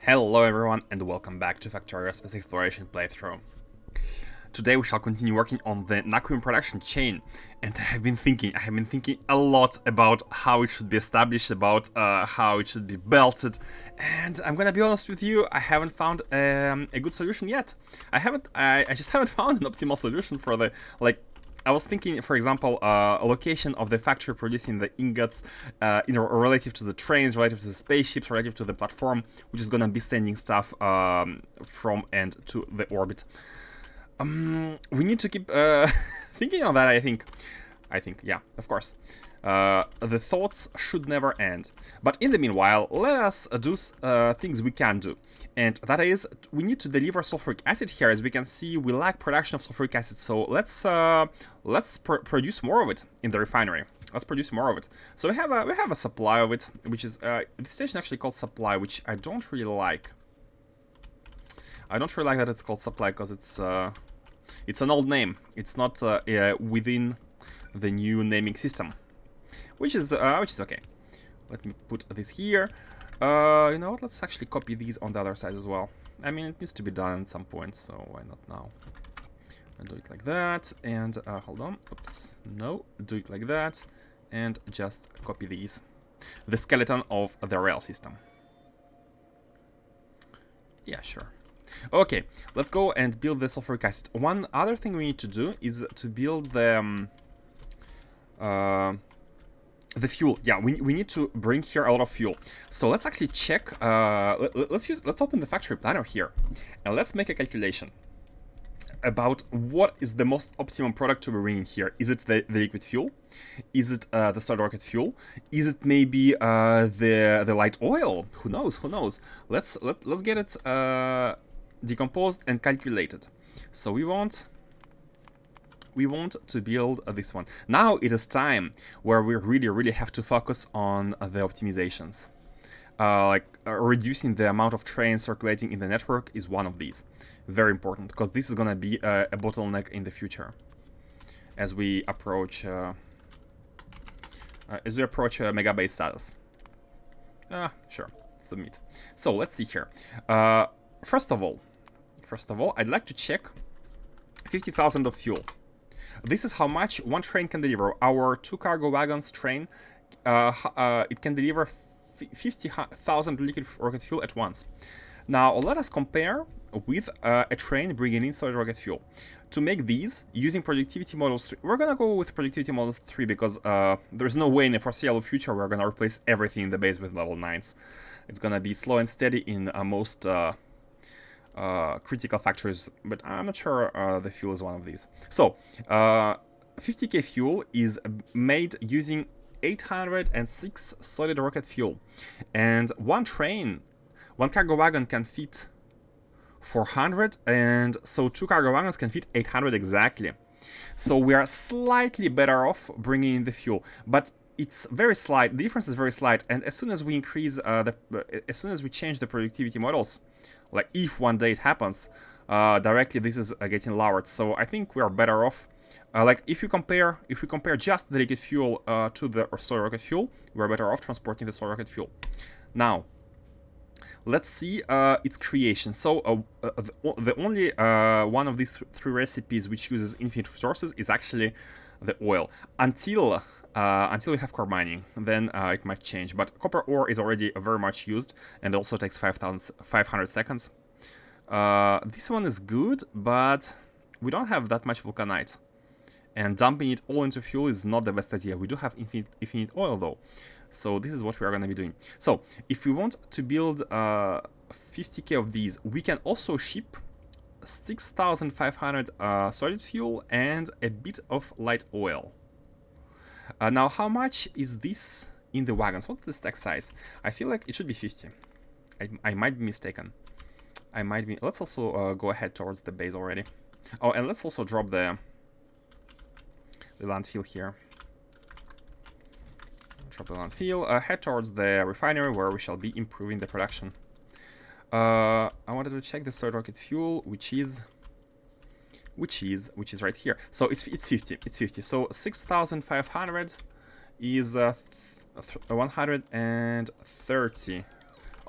Hello everyone and welcome back to Factorio Space Exploration playthrough. Today we shall continue working on the Nakuin production chain, and I have been thinking a lot about how it should be established, about how it should be belted, and I'm gonna be honest with you, I haven't found a good solution yet. I just haven't found an optimal solution for the, I was thinking, for example, a location of the factory producing the ingots, relative to the trains, relative to the spaceships, relative to the platform, which is gonna be sending stuff from and to the orbit. We need to keep thinking on that. I think, yeah, of course. The thoughts should never end. But in the meanwhile, let us do things we can do. And that is, we need to deliver sulfuric acid here. As we can see, we lack production of sulfuric acid. So let's produce more of it in the refinery. Let's produce more of it. So we have a supply of it, which is this station actually called supply, which I don't really like. I don't really like that it's called supply because it's an old name. It's not within the new naming system, which is okay. Let me put this here. You know what? Let's actually copy these on the other side as well. I mean, it needs to be done at some point, so why not now? I'll do it like that, and hold on. Oops, no. Do it like that, and just copy these. The skeleton of the rail system. Yeah, sure. Okay, let's go and build the sulfuric acid. One other thing we need to do is to build the fuel. Yeah, we need to bring here a lot of fuel. So let's actually check. Let's open the factory planner here, and let's make a calculation about what is the most optimum product to bring in here. Is it the liquid fuel? Is it the solid rocket fuel? Is it maybe the light oil? Who knows? Who knows? Let's get it decomposed and calculated. So we want to build this one. Now it is time where we really have to focus on the optimizations. Reducing the amount of trains circulating in the network is one of these. Very important, because this is gonna be a bottleneck in the future as we approach megabase status. Sure, submit. So let's see here. First of all, I'd like to check 50,000 of fuel. This is how much one train can deliver. Our 2 cargo wagons train, it can deliver 50,000 liquid rocket fuel at once. Now let us compare with a train bringing in solid rocket fuel. To make these, using productivity models 3, we're gonna go with productivity model 3 because there's no way in the foreseeable future we're gonna replace everything in the base with level 9s. It's gonna be slow and steady in most critical factories, but I'm not sure the fuel is one of these. So 50k fuel is made using 806 solid rocket fuel, and one cargo wagon can fit 400, and so 2 cargo wagons can fit 800 exactly. So we are slightly better off bringing in the fuel, but it's very slight. The difference is very slight, and as soon as we increase as soon as we change the productivity models, like if one day it happens, directly this is getting lowered. So I think we are better off. Like if we compare just the liquid fuel to the solid rocket fuel, we're better off transporting the solid rocket fuel. Now, let's see its creation. So the only one of these 3 recipes which uses infinite resources is actually the oil. Until we have core mining, then it might change. But copper ore is already very much used, and also takes 500 seconds. This one is good, but we don't have that much vulcanite, and dumping it all into fuel is not the best idea. We do have infinite oil though, so this is what we are going to be doing. So if we want to build 50k of these, we can also ship 6,500 solid fuel and a bit of light oil. Now, how much is this in the wagons? What's the stack size? I feel like it should be 50. I might be mistaken. Let's also go ahead towards the base already. Oh, and let's also drop the landfill here. Drop the landfill. Head towards the refinery where we shall be improving the production. I wanted to check the solid rocket fuel, which is right here. So it's 50. It's 50. So 6,500 is 130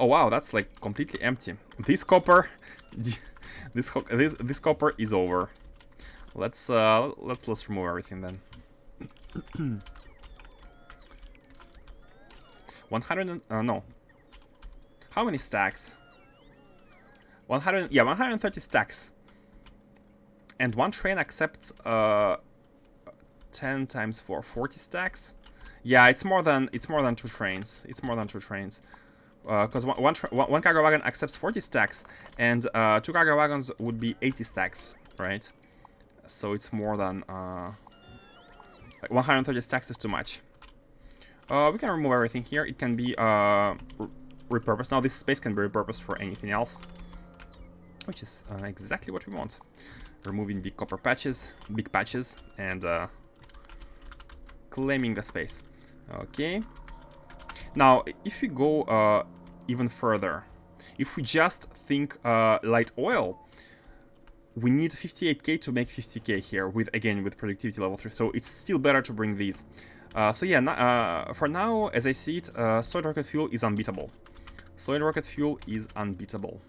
Oh wow, that's like completely empty. This copper, this copper is over. Let's remove everything then. 100 no. How many stacks? 100, yeah, 130 stacks. And one train accepts 10 times 4, 40 stacks. Yeah, it's more than 2 trains. It's more than 2 trains. Because one cargo wagon accepts 40 stacks, and 2 cargo wagons would be 80 stacks, right? So it's more than like 130 stacks is too much. We can remove everything here. It can be repurposed. Now this space can be repurposed for anything else, which is exactly what we want. Removing big copper patches, big patches, and claiming the space. Okay. Now, if we go even further, if we just think light oil, we need 58k to make 50k here, with productivity level 3. So it's still better to bring these. So yeah, for now, as I see it, solid rocket fuel is unbeatable. Solid rocket fuel is unbeatable.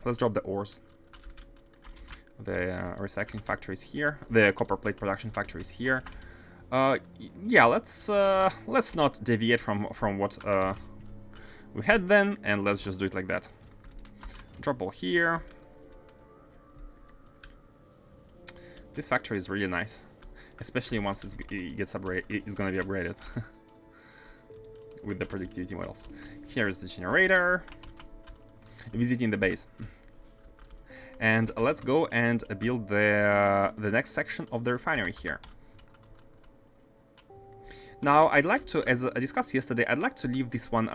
Let's drop the ores. The recycling factory is here. The copper plate production factory is here. Yeah, let's not deviate from what we had then, and let's just do it like that. Drop all here. This factory is really nice, especially once it gets upgraded. It's gonna be upgraded with the productivity models. Here is the generator. Visiting the base. And let's go and build the next section of the refinery here. Now, I'd like to, as I discussed yesterday, I'd like to leave this one,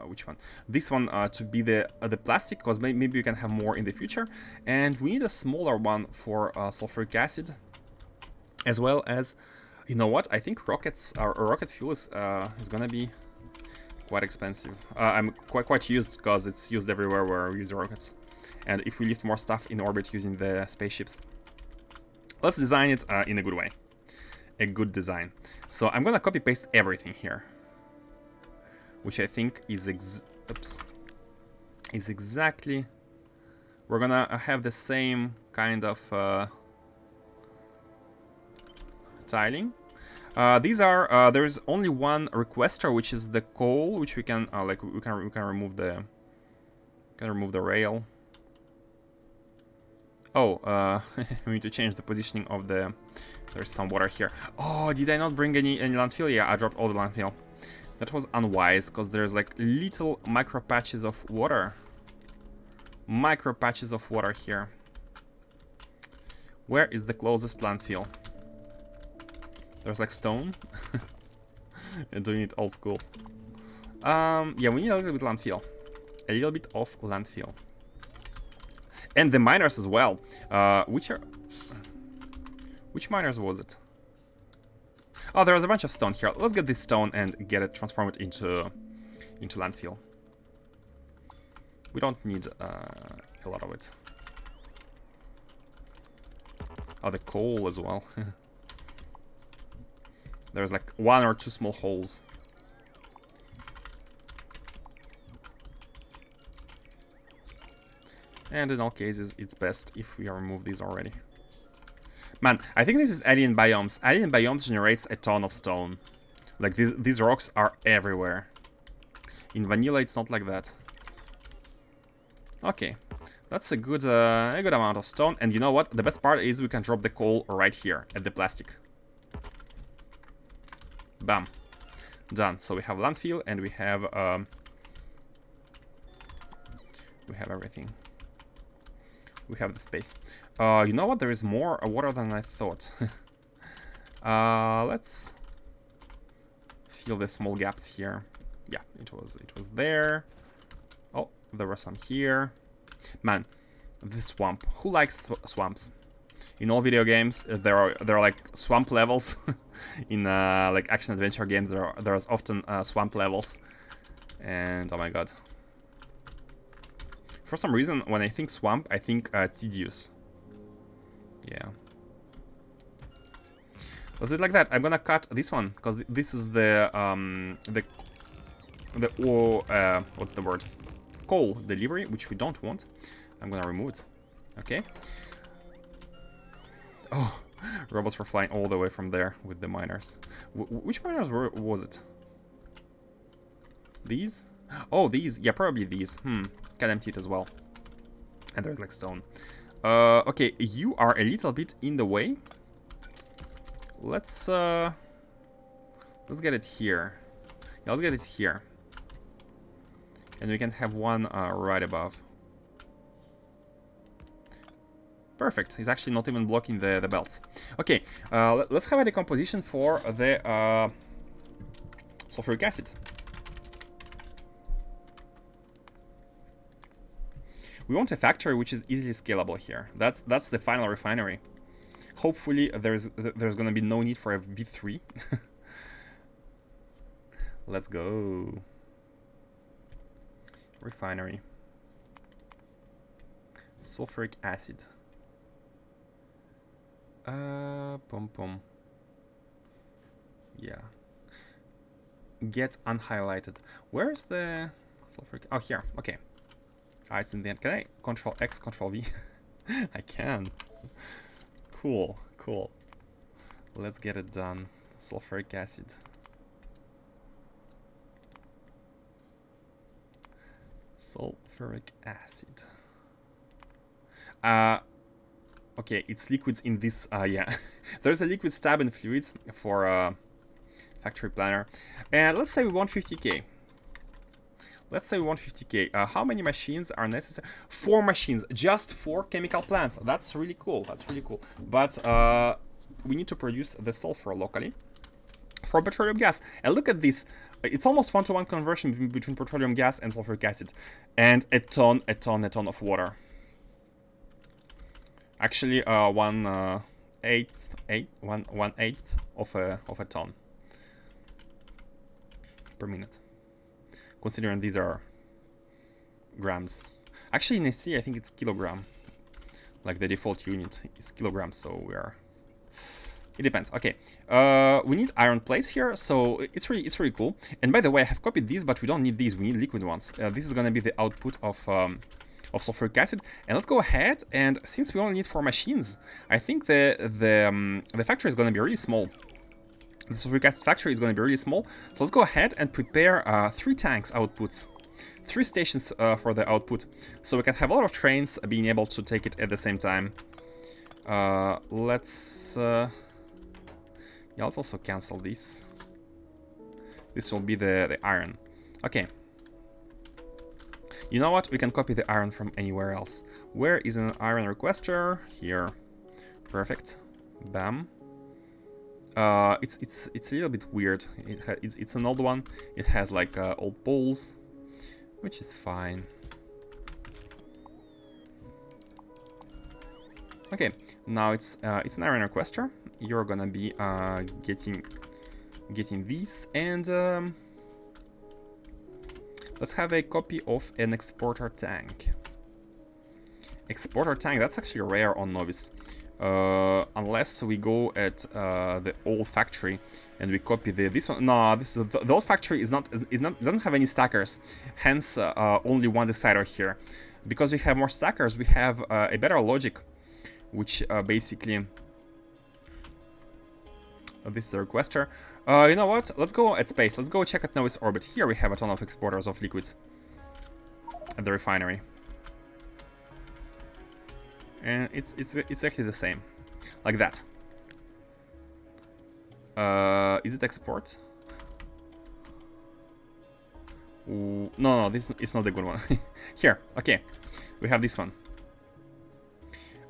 which one? This one to be the plastic, because maybe we can have more in the future. And we need a smaller one for sulfuric acid, as well as, you know what? I think rocket fuel is gonna be quite expensive. I'm quite used because it's used everywhere where we use rockets. And if we lift more stuff in orbit using the spaceships, let's design it in a good way. A good design. So I'm gonna copy paste everything here, which I think is exactly. We're gonna have the same kind of tiling. These are there's only one requester, which is the coal, which we can we can remove the rail. Oh, we need to change the positioning of the. There's some water here. Oh, did I not bring any landfill? Yeah, I dropped all the landfill. That was unwise, because there's like little micro patches of water. Micro patches of water here. Where is the closest landfill? There's like stone. And doing it old school. Yeah, we need a little bit landfill. A little bit of landfill. And the miners as well. Which miners was it? Oh, there was a bunch of stone here. Let's get this stone and transform it into landfill. We don't need a lot of it. Oh, the coal as well. There's like 1 or 2 small holes. And in all cases, it's best if we remove these already. Man, I think this is alien biomes. Alien biomes generates a ton of stone. Like these rocks are everywhere. In vanilla, it's not like that. Okay, that's a good amount of stone. And you know what? The best part is we can drop the coal right here at the plastic. Bam, done. So we have landfill and we have everything. We have the space. You know what? There is more water than I thought. Let's fill the small gaps here. Yeah, it was there. Oh, there were some here. Man, this swamp. Who likes swamps? In all video games, there are like swamp levels. In like action adventure games, there's often swamp levels. And oh my god. For some reason, when I think swamp, I think tedious. Yeah. Let's do it like that. I'm gonna cut this one because this is the what's the word? Coal delivery, which we don't want. I'm gonna remove it. Okay. Oh, robots were flying all the way from there with the miners. Which miners was it? These? Oh, these. Yeah, probably these. Can empty it as well. And there's like stone. Okay, you are a little bit in the way. Let's get it here. Yeah, let's get it here. And we can have one right above. Perfect. He's actually not even blocking the belts. Okay, let's have a decomposition for the sulfuric acid. We want a factory which is easily scalable here. That's the final refinery. Hopefully there's gonna be no need for a V3. Let's go. Refinery. Sulfuric acid. Pom. Yeah. Get unhighlighted. Where's the sulfuric? Oh, here. Okay. Ah, it's in the end. Can I Control X, Control V? I can. Cool. Let's get it done. Sulfuric acid. Sulfuric acid. Okay, it's liquids in this. Yeah, there's a liquid stab and fluids for factory planner, and let's say we want 50k. Let's say we want 50k. How many machines are necessary? 4 machines, just 4 chemical plants. That's really cool. But we need to produce the sulfur locally for petroleum gas. And look at this. It's almost 1-to-1 conversion between petroleum gas and sulfuric acid, and a ton of water. Actually, 1/8 of a ton per minute. Considering these are grams. Actually, in ST, I think it's kilogram. Like the default unit is kilograms, so we are. It depends. Okay, we need iron plates here, so it's really cool. And by the way, I have copied these, but we don't need these. We need liquid ones. This is gonna be the output of sulfuric acid. And let's go ahead, and since we only need 4 machines, I think the factory is gonna be really small. The sulfuric acid factory is going to be really small, so let's go ahead and prepare 3 tanks outputs, 3 stations for the output, so we can have a lot of trains being able to take it at the same time. Let's also cancel this. This will be the iron. Okay. You know what? We can copy the iron from anywhere else. Where is an iron requester? Here. Perfect. Bam. It's a little bit weird. It's an old one. It has like old poles, which is fine. Okay, now it's an iron requester. You're gonna be getting these, and let's have a copy of an exporter tank. Exporter tank, that's actually rare on Novice. Unless we go at the old factory and we copy this one. No, this is the old factory doesn't have any stackers, hence only one decider here. Because we have more stackers, we have a better logic, which basically this is a requester. You know what? Let's go at space. Let's go check at Novice orbit. Here we have a ton of exporters of liquids at the refinery. And it's actually the same, like that. Is it export? Ooh, no, this is not the good one. Here, okay, we have this one,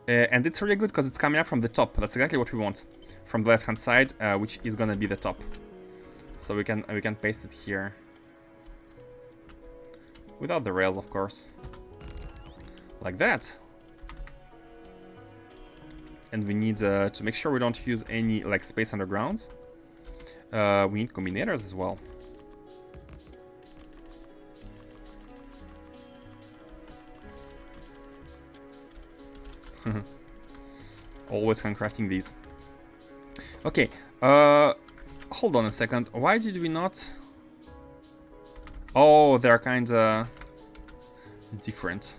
and it's really good because it's coming up from the top. That's exactly what we want, from the left-hand side, which is gonna be the top. So we can paste it here, without the rails, of course, like that. And we need to make sure we don't use any like space undergrounds. We need combinators as well. Always handcrafting these. Okay, hold on a second. Why did we not? Oh, they're kind of different.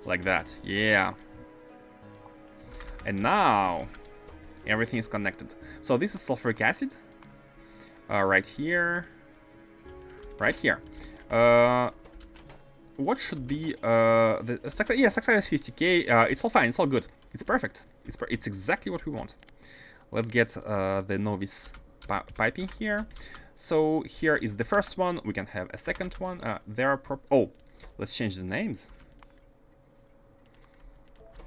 Like that. Yeah. And now everything is connected. So this is sulfuric acid. Right here. Right here. What should be the stack size? Yeah, stack size is 50k. It's all fine. It's all good. It's perfect. It's exactly what we want. Let's get the novice piping here. So here is the first one. We can have a second one. Oh, let's change the names.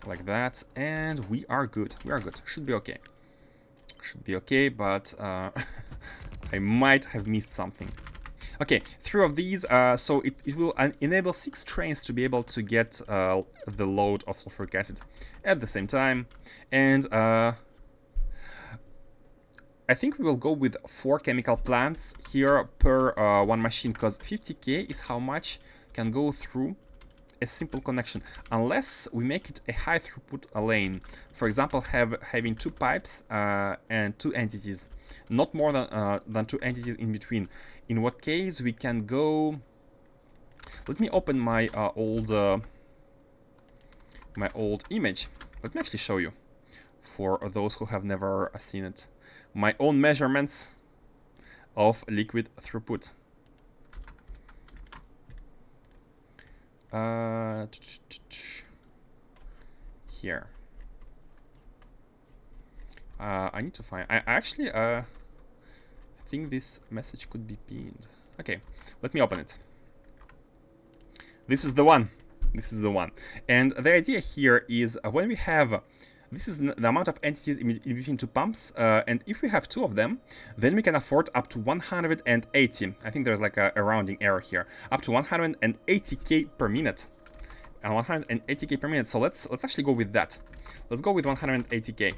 Like that, and we are good. We are good. Should be okay. Should be okay, but I might have missed something. Okay, 3 of these. So it will enable 6 trains to be able to get the load of sulfuric acid at the same time, and I think we will go with 4 chemical plants here per one machine, because 50k is how much can go through a simple connection, unless we make it a high throughput lane. For example, having 2 pipes and 2 entities, not more than 2 entities in between. In what case we can go. Let me open my old image. Let me actually show you, for those who have never seen it, my own measurements of liquid throughput. Here. I need to find. I actually think this message could be pinned. Okay, let me open it. This is the one. This is the one. And the idea here is when we have. This is the amount of entities in between 2 pumps, and if we have 2 of them, then we can afford up to 180. I think there's like a rounding error here. Up to 180k per minute. And 180k per minute. So let's actually go with that. Let's go with 180k.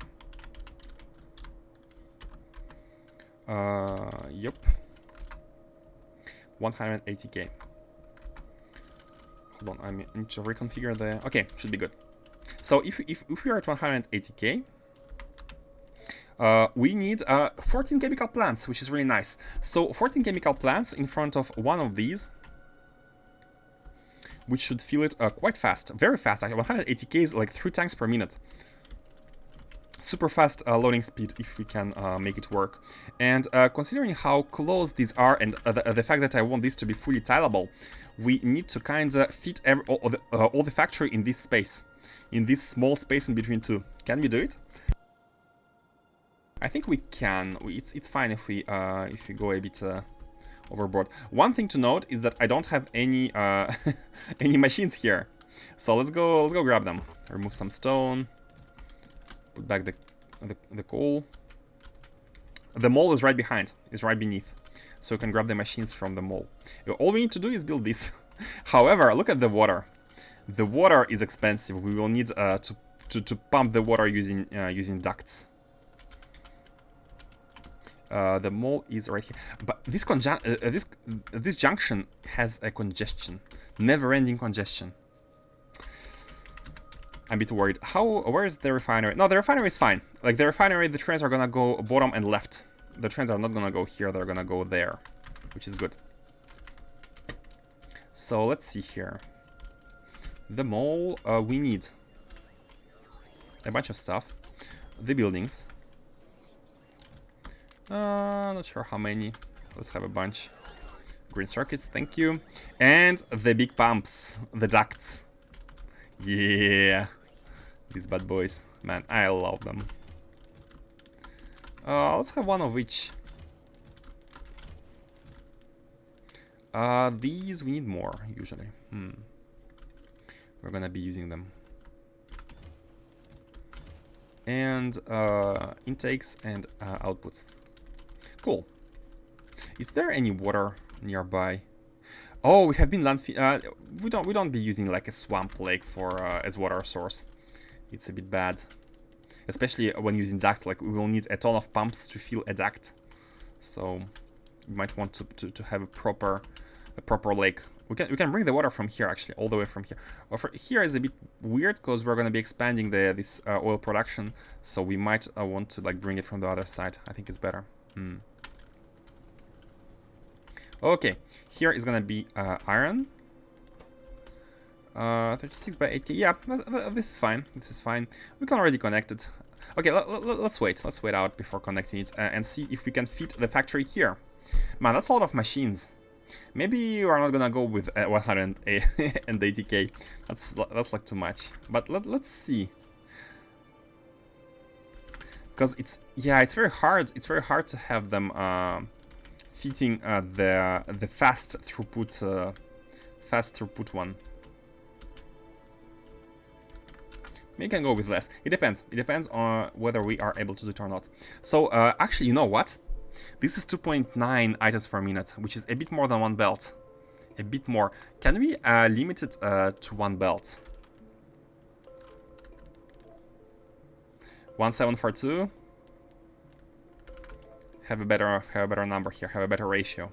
Yep. 180k. Hold on, I need to reconfigure the. Okay, should be good. So if we are at 180k, we need 14 chemical plants, which is really nice. So 14 chemical plants in front of one of these, which should fill it quite fast, very fast. 180k is like 3 tanks per minute. Super fast loading speed if we can make it work. And considering how close these are, and the fact that I want this to be fully tileable, we need to kind of fit all the factory in this space. In this small space in between 2. Can we do it? I think we can. It's fine if we go a bit overboard. One thing to note is that I don't have any any machines here. So let's go grab them. Remove some stone. Put back the coal. The mole is right behind. It's right beneath. So you can grab the machines from the mole. All we need to do is build this. However, look at the water. The water is expensive. We will need to pump the water using ducts. The mole is right here, but this junction has a congestion, never-ending congestion. I'm a bit worried. Where is the refinery? No, the refinery is fine. Like the refinery, the trains are gonna go bottom and left. The trains are not gonna go here. They're gonna go there, which is good. So let's see here. The mall, we need a bunch of stuff. The buildings. Not sure how many. Let's have a bunch. Green circuits, thank you. And the big pumps, the ducts. Yeah, these bad boys, man, I love them. Let's have one of each. These we need more usually. We're gonna be using them. And intakes and outputs. Cool. Is there any water nearby? Oh, we have been we don't be using like a swamp lake for as water source. It's a bit bad, especially when using ducts. Like we will need a ton of pumps to fill a duct, so we might want to have a proper lake. We can bring the water from here, actually, all the way from here. Here is a bit weird because we're going to be expanding this oil production, so we might want to like bring it from the other side. I think it's better. Okay, here is gonna be iron. 36 by 8K. Yeah, this is fine. This is fine. We can already connect it. Okay, let's wait. Let's wait out before connecting it and see if we can fit the factory here. Man, that's a lot of machines. Maybe we're not gonna go with 180K. That's like too much. But let's see. Because it's very hard. It's very hard to have them fitting the fast throughput one. Maybe we can go with less. It depends. It depends on whether we are able to do it or not. So actually, you know what? This is 2.9 items per minute, which is a bit more than one belt. A bit more. Can we limit it to one belt? 1742. Have a better number here. Have a better ratio.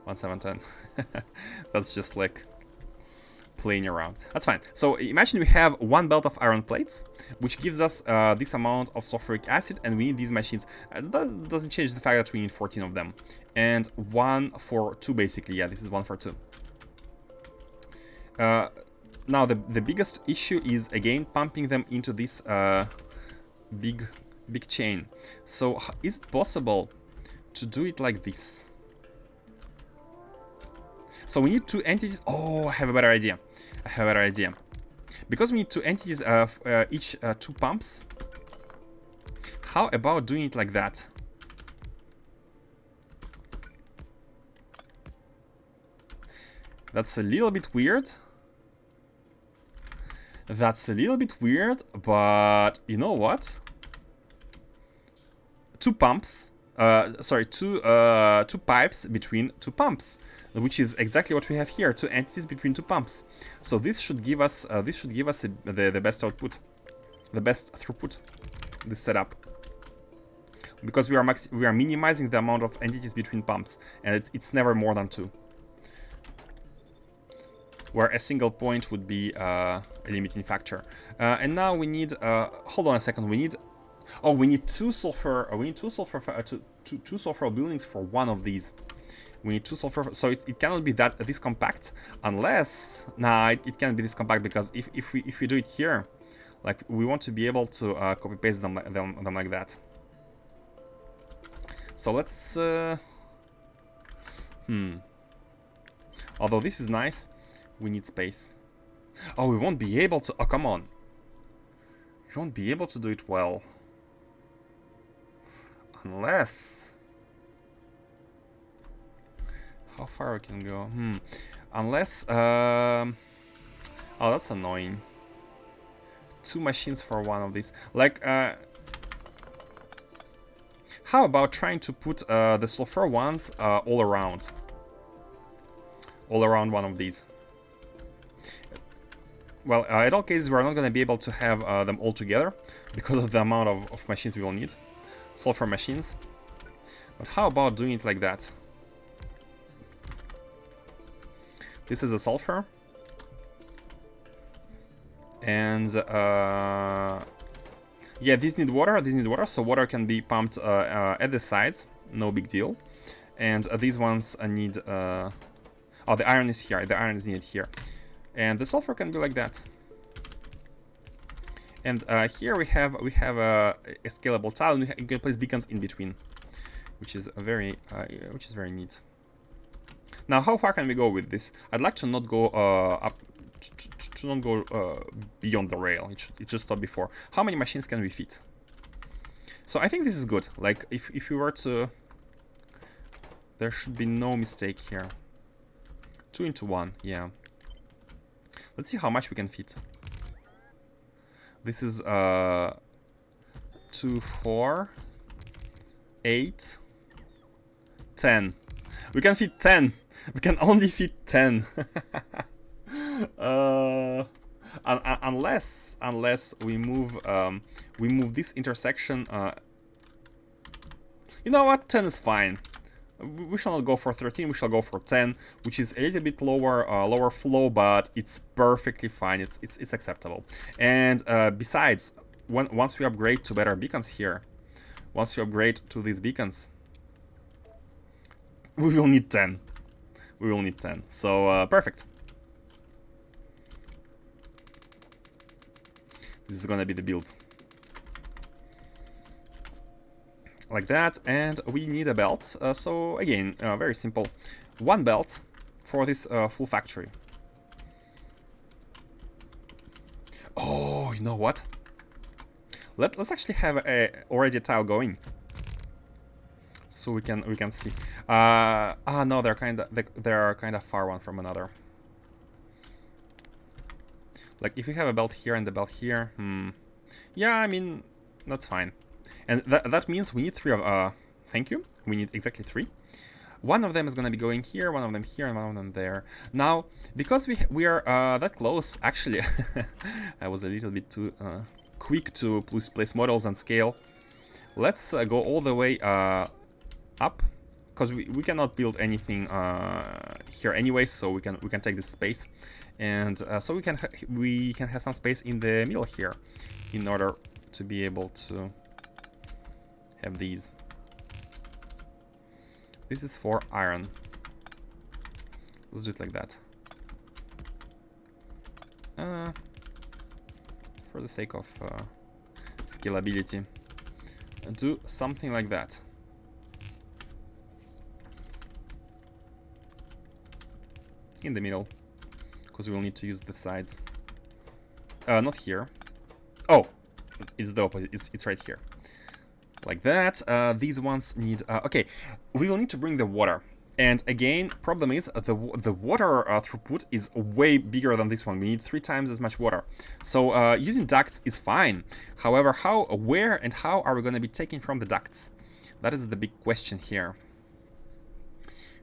1710. That's just like playing around. That's fine. So imagine we have one belt of iron plates, which gives us this amount of sulfuric acid, and we need these machines. That doesn't change the fact that we need 14 of them. And 1 for 2, basically. Yeah, this is 1 for 2. Now, the biggest issue is, again, pumping them into this big chain. So is it possible to do it like this? So we need 2 entities. Oh, I have a better idea. I have a better idea. Because we need 2 entities, each 2 pumps. How about doing it like that? That's a little bit weird. That's a little bit weird, but you know what? 2 pumps. Sorry, two pipes between 2 pumps, which is exactly what we have here. 2 entities between 2 pumps. So this should give us the best output, the best throughput. This setup, because we are minimizing the amount of entities between pumps, and it's never more than 2. Where a single point would be a limiting factor. And now we need. Hold on a second. We need. Oh, we need 2 sulfur. We need 2 sulfur buildings for one of these. We need 2 sulfur. So it cannot be this compact unless. Nah, it can't be this compact, because if we do it here, like, we want to be able to copy paste them like that. So let's. Although this is nice, we need space. Oh, we won't be able to. Oh, come on. We won't be able to do it well. Unless... How far we can go? Unless... Oh, that's annoying. 2 machines for one of these. Like, how about trying to put the sulfur ones all around? All around one of these. Well, in all cases, we're not going to be able to have them all together because of the amount of machines we will need. Sulfur machines. But how about doing it like that? This is a sulfur. And yeah, these need water, so water can be pumped at the sides, no big deal. And these ones need... oh, the iron is here, the iron is needed here. And the sulfur can be like that. And here we have a scalable tile, and you can place beacons in between, which is very neat. Now, how far can we go with this? I'd like to not go to not go beyond the rail. It should stop before. How many machines can we fit? So I think this is good. Like, if we were to, there should be no mistake here. 2 into 1, yeah. Let's see how much we can fit. This is 2, 4, 8, 10. We can fit 10. We can only fit 10. Unless we move this intersection. You know what? 10 is fine. We shall not go for 13. We shall go for 10, which is a little bit lower flow, but it's perfectly fine. It's acceptable. And besides, once we upgrade to better beacons here, once we upgrade to these beacons, we will need 10. We will need 10. So, perfect. This is gonna be the build. Like that, and we need a belt. So, again, very simple. One belt for this full factory. Oh, you know what? Let's actually have already a tile going, so we can see. No, they're kind of far one from another. Like if we have a belt here and the belt here, yeah, I mean that's fine. And that means we need 3 of thank you. We need exactly 3. One of them is gonna be going here, one of them here, and one of them there. Now, because we are that close, actually, I was a little bit too quick to place models and scale. Let's go all the way up, because we cannot build anything here anyway, so we can take this space, and so we can have some space in the middle here, in order to be able to have these. This is for iron. Let's do it like that. For the sake of scalability, do something like that. In the middle, because we will need to use the sides. Not here. Oh, it's the opposite. It's right here. Like that. These ones need... okay, we will need to bring the water. And again, problem is the water throughput is way bigger than this one. We need 3 times as much water. So using ducts is fine. However, where and how are we going to be taking from the ducts? That is the big question here.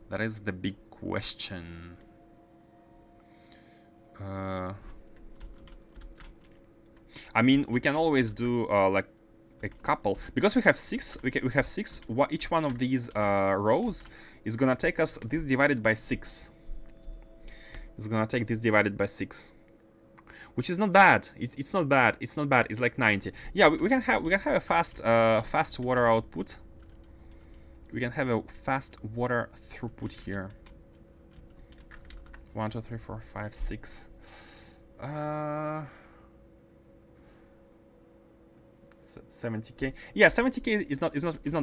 That is the big question. I mean, we can always do like a couple, because we have 6. We have 6. Each one of these rows is gonna take us this divided by 6. It's gonna take this divided by 6, which is not bad. It's not bad. It's not bad. It's like 90. Yeah, we can have a fast water output. We can have a fast water throughput here. 1, 2, 3, 4, 5, 6. 70k. Yeah, 70k is not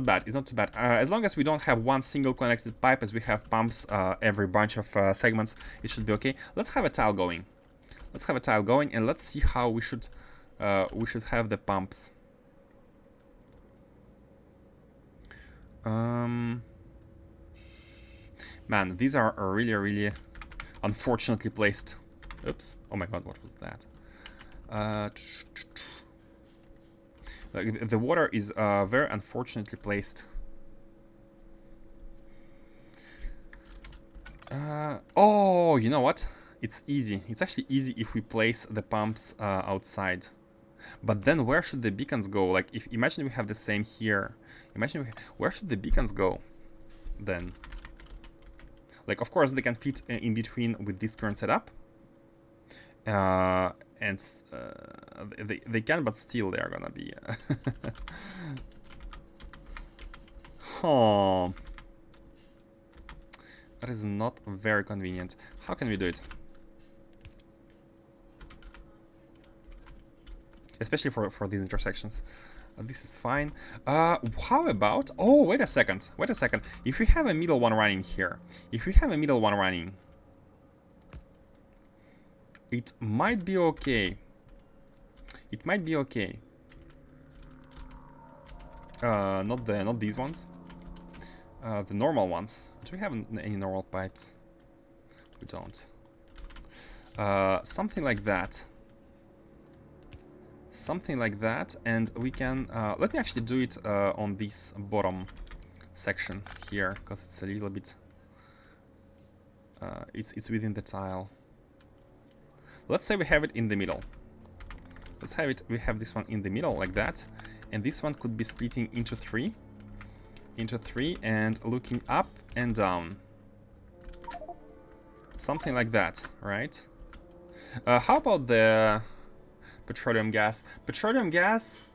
bad. It's not too bad. As long as we don't have one single connected pipe, as we have pumps every bunch of segments, it should be okay. Let's have a tile going. Let's have a tile going, and let's see how we should have the pumps. Man, these are really unfortunately placed. Oops. Oh my god, what was that? The water is very unfortunately placed. Oh, you know what? It's easy. It's actually easy if we place the pumps outside. But then where should the beacons go? Like, imagine we have the same here. Where should the beacons go then? Like, of course, they can fit in between with this current setup. And they can, but still they are gonna be... Oh, that is not very convenient. How can we do it? Especially for these intersections. This is fine. How about... Oh, wait a second. Wait a second. If we have a middle one running here. It might be okay. It might be okay. Not these ones. The normal ones. Do we have any normal pipes? We don't. Something like that. Something like that, and we can... let me actually do it on this bottom section here, because it's a little bit... it's within the tile. Let's say we have it in the middle. We have this one in the middle, like that. And this one could be splitting into 3. And looking up and down. Something like that, right? How about the petroleum gas? Petroleum gas...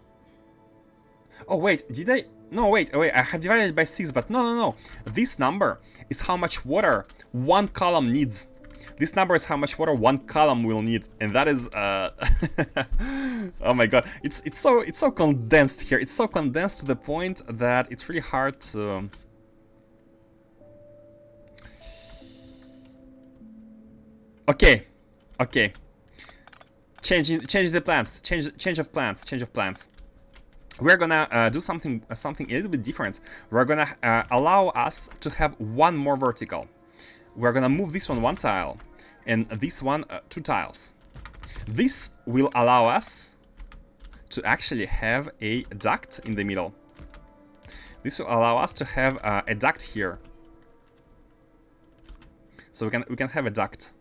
Oh, wait, did I... No, wait, I have divided it by 6, but no. This number is how much water one column needs. This number is how much water one column will need, and that is oh my god, it's so condensed here. It's so condensed to the point that it's really hard to. Okay. Change the plans. Change of plans. We're gonna do something a little bit different. We're gonna allow us to have one more vertical. We're gonna move this one tile, and this one 2 tiles. This will allow us to actually have a duct in the middle. This will allow us to have a duct here. So we can have a duct.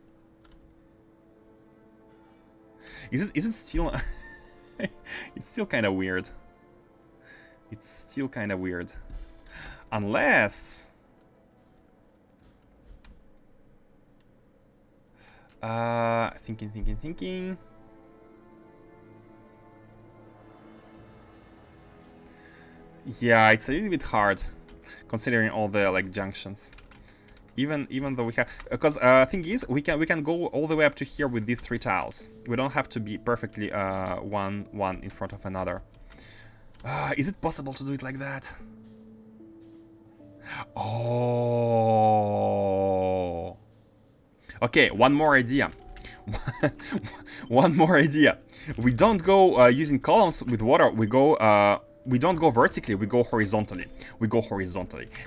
Is it still? It's still kind of weird. It's still kind of weird, unless. Thinking. Yeah, it's a little bit hard, considering all the like junctions. Even though we have, because thing is, we can go all the way up to here with these 3 tiles. We don't have to be perfectly one in front of another. Is it possible to do it like that? Oh. Okay, one more idea. One more idea. We don't go using columns with water. We don't go vertically. We go horizontally.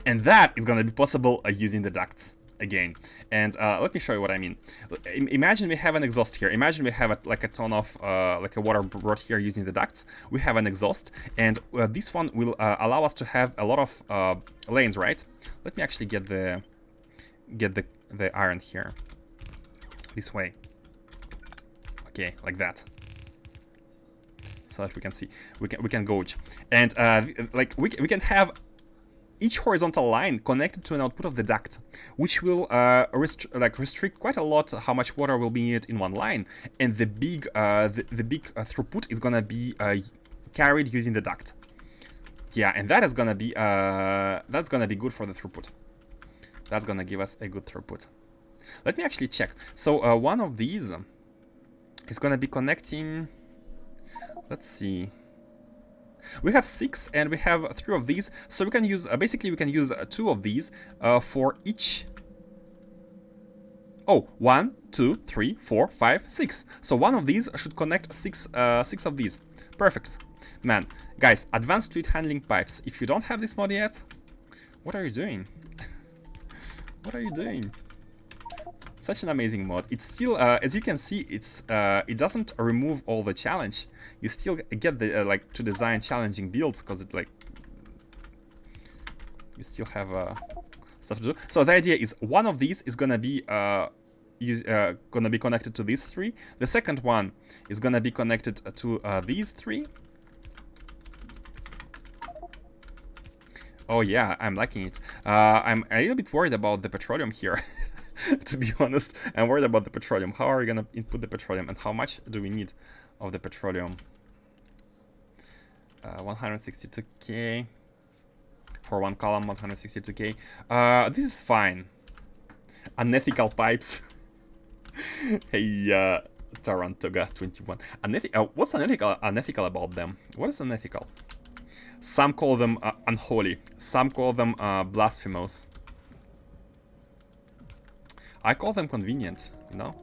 And that is gonna be possible using the ducts again. And let me show you what I mean. Imagine we have an exhaust here. Imagine we have like a ton of like a water brought here using the ducts. We have an exhaust, and this one will allow us to have a lot of lanes, right? Let me actually get the iron here. This way. Okay, like that. So that we can see, we can gauge, and like we can have each horizontal line connected to an output of the duct, which will restrict quite a lot how much water will be needed in one line, and the big throughput is gonna be carried using the duct. Yeah, and that is gonna be good for the throughput. That's gonna give us a good throughput. Let me actually check. So one of these is gonna be connecting. Let's see. We have 6 and we have 3 of these, so we can use basically we can use 2 of these for each. Oh, 1, 2, 3, 4, 5, 6. So one of these should connect 6 of these. Perfect, man. Guys, advanced fluid handling pipes. If you don't have this mod yet, what are you doing? What are you doing? Such an amazing mod. It's still, as you can see, it doesn't remove all the challenge. You still get the like to design challenging builds, because it like you still have stuff to do. So the idea is one of these is gonna be connected to these 3. The second one is gonna be connected to these 3. Oh yeah, I'm liking it. I'm a little bit worried about the petroleum here. To be honest, I'm worried about the petroleum. How are we gonna input the petroleum, and how much do we need of the petroleum? 162k for one column. 162k. This is fine. Unethical pipes. Hey, Tarantoga 21. What's unethical about them? What is unethical? Some call them unholy. Some call them blasphemous. I call them convenient, you know?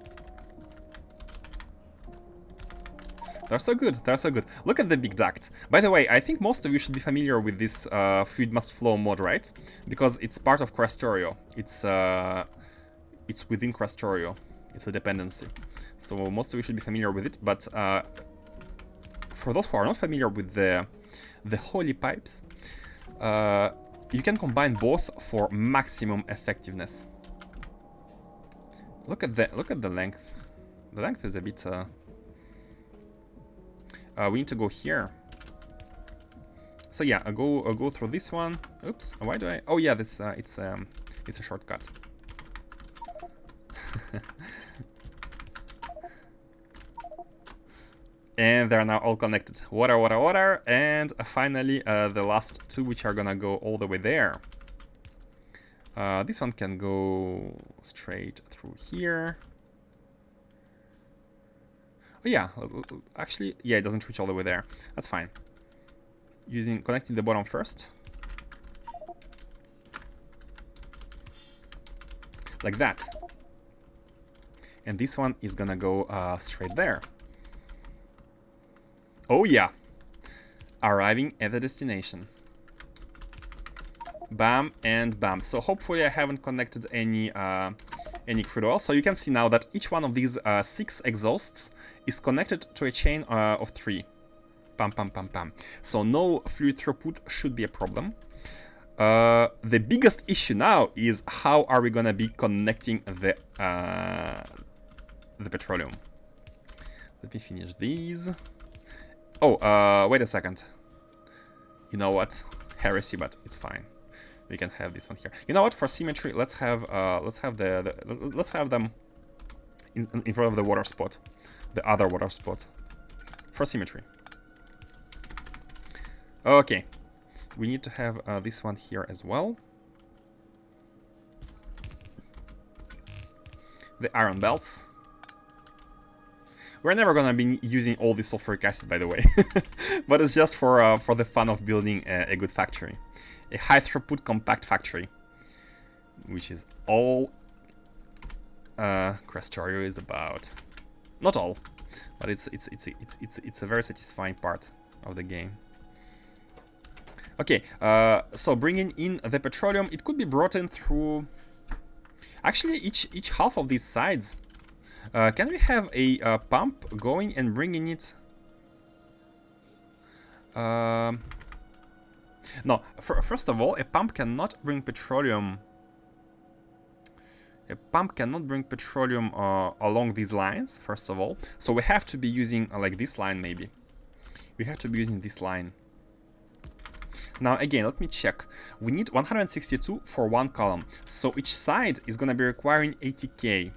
They're so good, they're so good. Look at the big duct. By the way, I think most of you should be familiar with this fluid must flow mod, right? Because it's part of Factorio. It's within Factorio. It's a dependency. So most of you should be familiar with it, but for those who are not familiar with the holy pipes, you can combine both for maximum effectiveness. Look at the length. The length is a bit. We need to go here. So yeah, I'll go through this one. Oops. Why do I? Oh yeah, this it's a shortcut. And they're now all connected. Water, water, water. And finally, the last two, which are gonna go all the way there. This one can go straight through here. Oh yeah, actually, yeah, it doesn't reach all the way there. That's fine. Connecting the bottom first. Like that. And this one is gonna go straight there. Oh yeah. Arriving at the destination. Bam and bam. So hopefully I haven't connected any crude oil. So you can see now that each one of these 6 exhausts is connected to a chain of 3. Pam, pam, pam, pam. So no fluid throughput should be a problem. The biggest issue now is how are we gonna be connecting the petroleum. Let me finish these. Oh, wait a second. You know what? Heresy, but it's fine. We can have this one here. You know what? For symmetry, let's have them in front of the water spot, the other water spot, for symmetry. Okay, we need to have this one here as well. The iron belts. We're never gonna be using all this sulfuric acid, by the way, but it's just for the fun of building a good factory. A high throughput compact factory, which is all Factorio is about. Not all, but it's a very satisfying part of the game. Okay, so bringing in the petroleum, it could be brought in through. Actually, each half of these sides. Can we have a pump going and bringing it? No, first of all, a pump cannot bring petroleum. A pump cannot bring petroleum along these lines, first of all. So we have to be using like this line, maybe. We have to be using this line. Now, again, let me check. We need 162 for one column. So each side is going to be requiring 80K.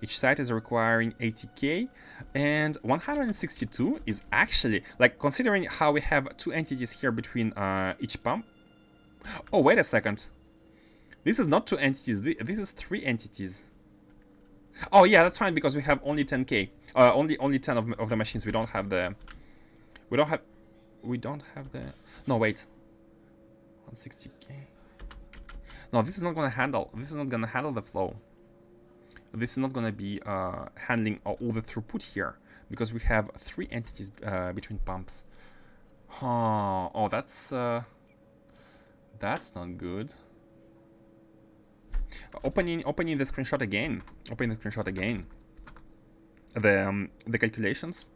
Each side is requiring 80K, and 162 is actually, like, considering how we have 2 entities here between each pump. Oh, wait a second. This is not 2 entities, this is 3 entities. Oh yeah, that's fine, because we have only 10K. Only 10 of the machines. We don't have the... We don't have the... No, wait. 160K. No, this is not gonna handle the flow. This is not going to be handling all the throughput here, because we have 3 entities between pumps. Oh, that's not good. Opening the screenshot again. The calculations.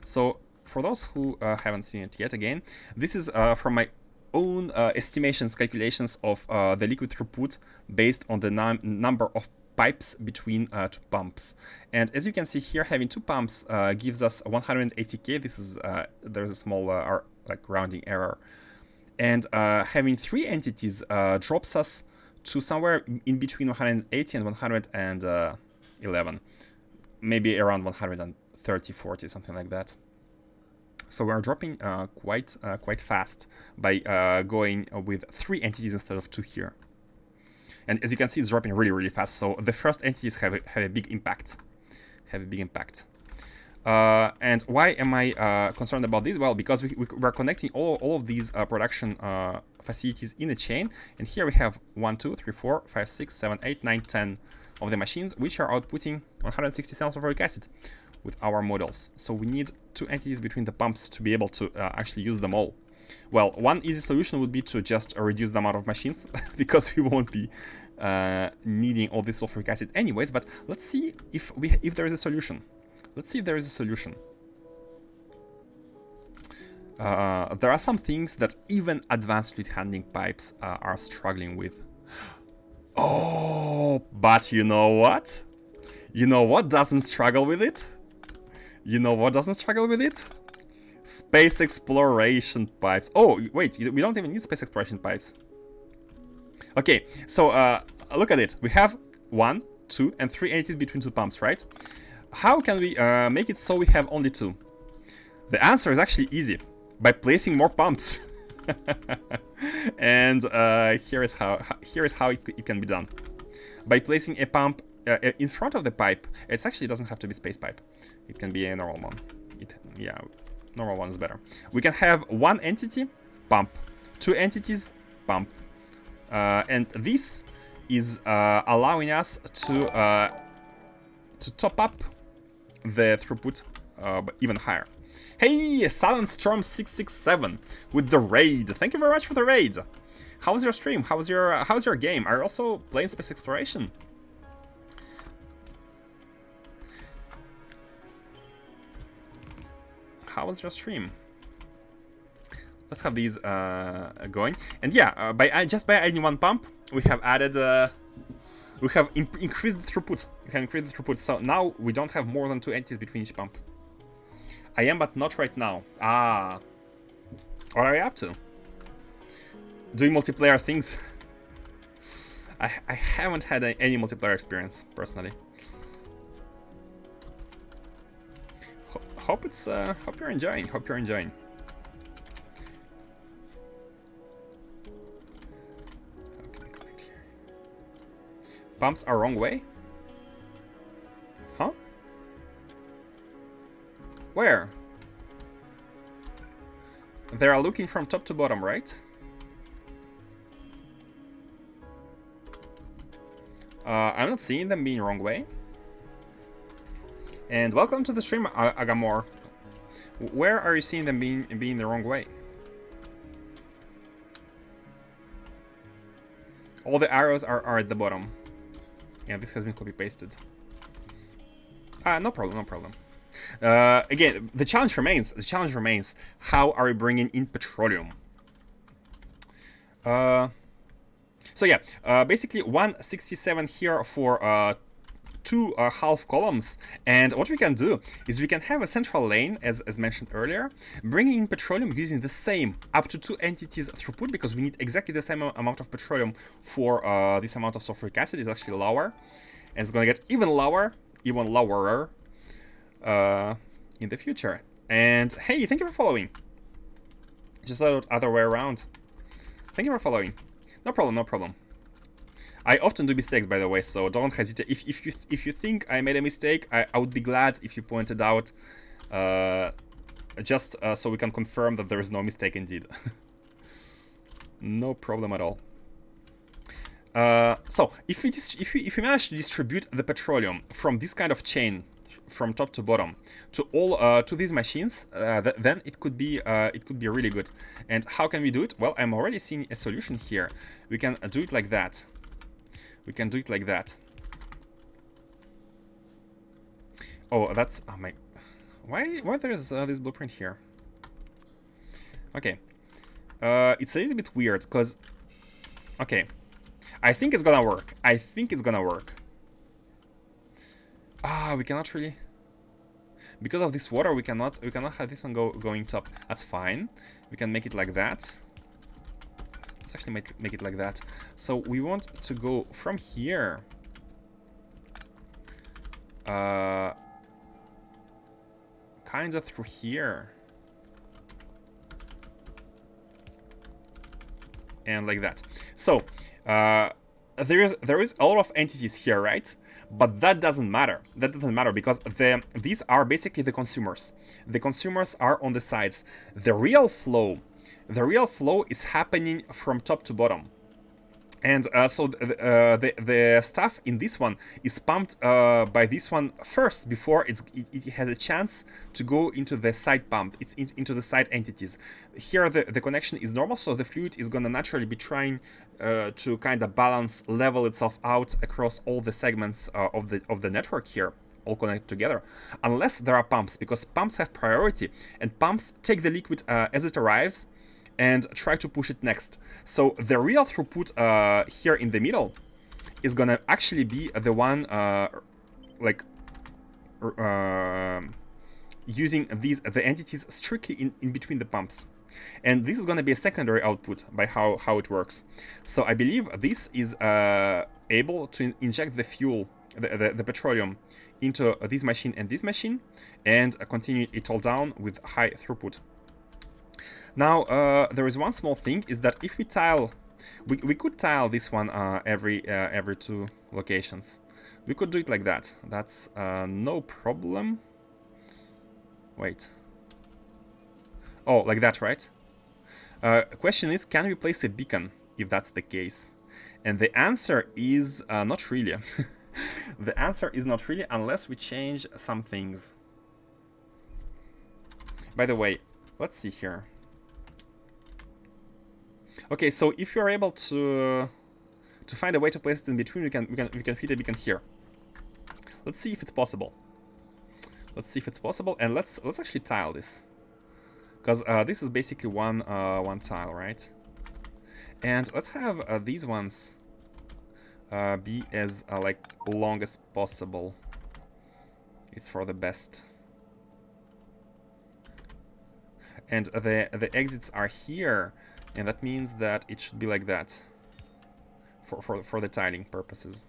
So for those who haven't seen it yet, again, this is from my own estimations, calculations of the liquid throughput based on the number of pipes between 2 pumps. And as you can see here, having 2 pumps gives us 180K. This is there's a small like rounding error. And having 3 entities drops us to somewhere in between 180 and 111, maybe around 130, 40, something like that. So we're dropping quite fast by going with 3 entities instead of 2 here. And as you can see, it's dropping really, really fast. So the first entities have a big impact. And why am I concerned about this? Well, because we're connecting all of these production facilities in a chain. And here we have 1, 2, 3, 4, 5, 6, 7, 8, 9, 10 of the machines, which are outputting 160 cells of sulfuric acid with our models. So we need 2 entities between the pumps to be able to actually use them all. Well, one easy solution would be to just reduce the amount of machines, because we won't be needing all this sulfuric acid anyways. But let's see if there is a solution. There are some things that even advanced fluid handling pipes are struggling with. Oh, but you know what? You know what doesn't struggle with it? Space exploration pipes. Oh, wait, we don't even need space exploration pipes. Okay, so look at it. We have 1, 2, and 3 entities between 2 pumps, right? How can we make it so we have only 2? The answer is actually easy, by placing more pumps. And here is how it can be done. By placing a pump in front of the pipe. It actually doesn't have to be space pipe. It can be a normal one. Normal one is better. We can have one entity, pump. Two entities, pump. And this is allowing us to top up the throughput even higher. Hey, Silent Storm 667 with the raid. Thank you very much for the raid. How was your stream? How's your game? Are you also playing Space Exploration? How was your stream? Let's have these going. And yeah, just by adding one pump, we have added. We have increased the throughput. We can increase the throughput. So now we don't have more than two entities between each pump. I am, but not right now. Ah. What are you up to? Doing multiplayer things. I haven't had any multiplayer experience, personally. Hope you're enjoying. Hope you're enjoying. How can I connect here? Pumps are wrong way? Huh? Where? They are looking from top to bottom, right? I'm not seeing them being wrong way. And welcome to the stream, Agamor. Where are you seeing them being the wrong way? All the arrows are at the bottom. Yeah, this has been copy-pasted. No problem, no problem. Again, the challenge remains. The challenge remains. How are we bringing in petroleum? So yeah, basically 167 here for two half columns, and what we can do is we can have a central lane, as mentioned earlier, bringing in petroleum using the same up to two entities throughput, because we need exactly the same amount of petroleum for this amount of sulfuric acid is actually lower, and it's gonna get even lower in the future. And hey, thank you for following. Just the other way around. Thank you for following. No problem, no problem. I often do mistakes, by the way, so don't hesitate. If you think I made a mistake, I would be glad if you pointed out, just so we can confirm that there is no mistake indeed. No problem at all. So if we manage to distribute the petroleum from this kind of chain, from top to bottom, to all to these machines, then it could be really good. And how can we do it? Well, I'm already seeing a solution here. We can do it like that. We can do it like that. Oh, that's my. Why there's this blueprint here? Okay, it's a little bit weird because. Okay, I think it's gonna work. I think it's gonna work. Ah, we cannot really. Because of this water, we cannot have this one going top. That's fine. We can make it like that. Let's actually make it like that. So we want to go from here. Kind of through here. And like that. So there is a lot of entities here, right? But that doesn't matter. That doesn't matter because these are basically the consumers. The consumers are on the sides. The real flow is happening from top to bottom. And so the stuff in this one is pumped by this one first before it has a chance to go into the side pump. It's into the side entities. Here the connection is normal, so the fluid is gonna naturally be trying to kind of level itself out across all the segments of the network here, all connected together, unless there are pumps, because pumps have priority, and pumps take the liquid as it arrives and try to push it next. So the real throughput here in the middle is gonna actually be the one using the entities strictly in between the pumps. And this is gonna be a secondary output by how it works. So I believe this is able to inject the fuel the petroleum into this machine and this machine, and continue it all down with high throughput. Now, there is one small thing, is that if we tile, we could tile this one every 2 locations. We could do it like that. That's no problem. Wait. Oh, like that, right? Question is, can we place a beacon if that's the case? And the answer is not really. The answer is not really, unless we change some things. By the way, let's see here. Okay, so if you're able to find a way to place it in between, we can fit a beacon here. Let's see if it's possible. Let's see if it's possible, and let's actually tile this, because this is basically one tile, right? And let's have these ones be as like long as possible. It's for the best. And the exits are here, and that means that it should be like that for the tiling purposes.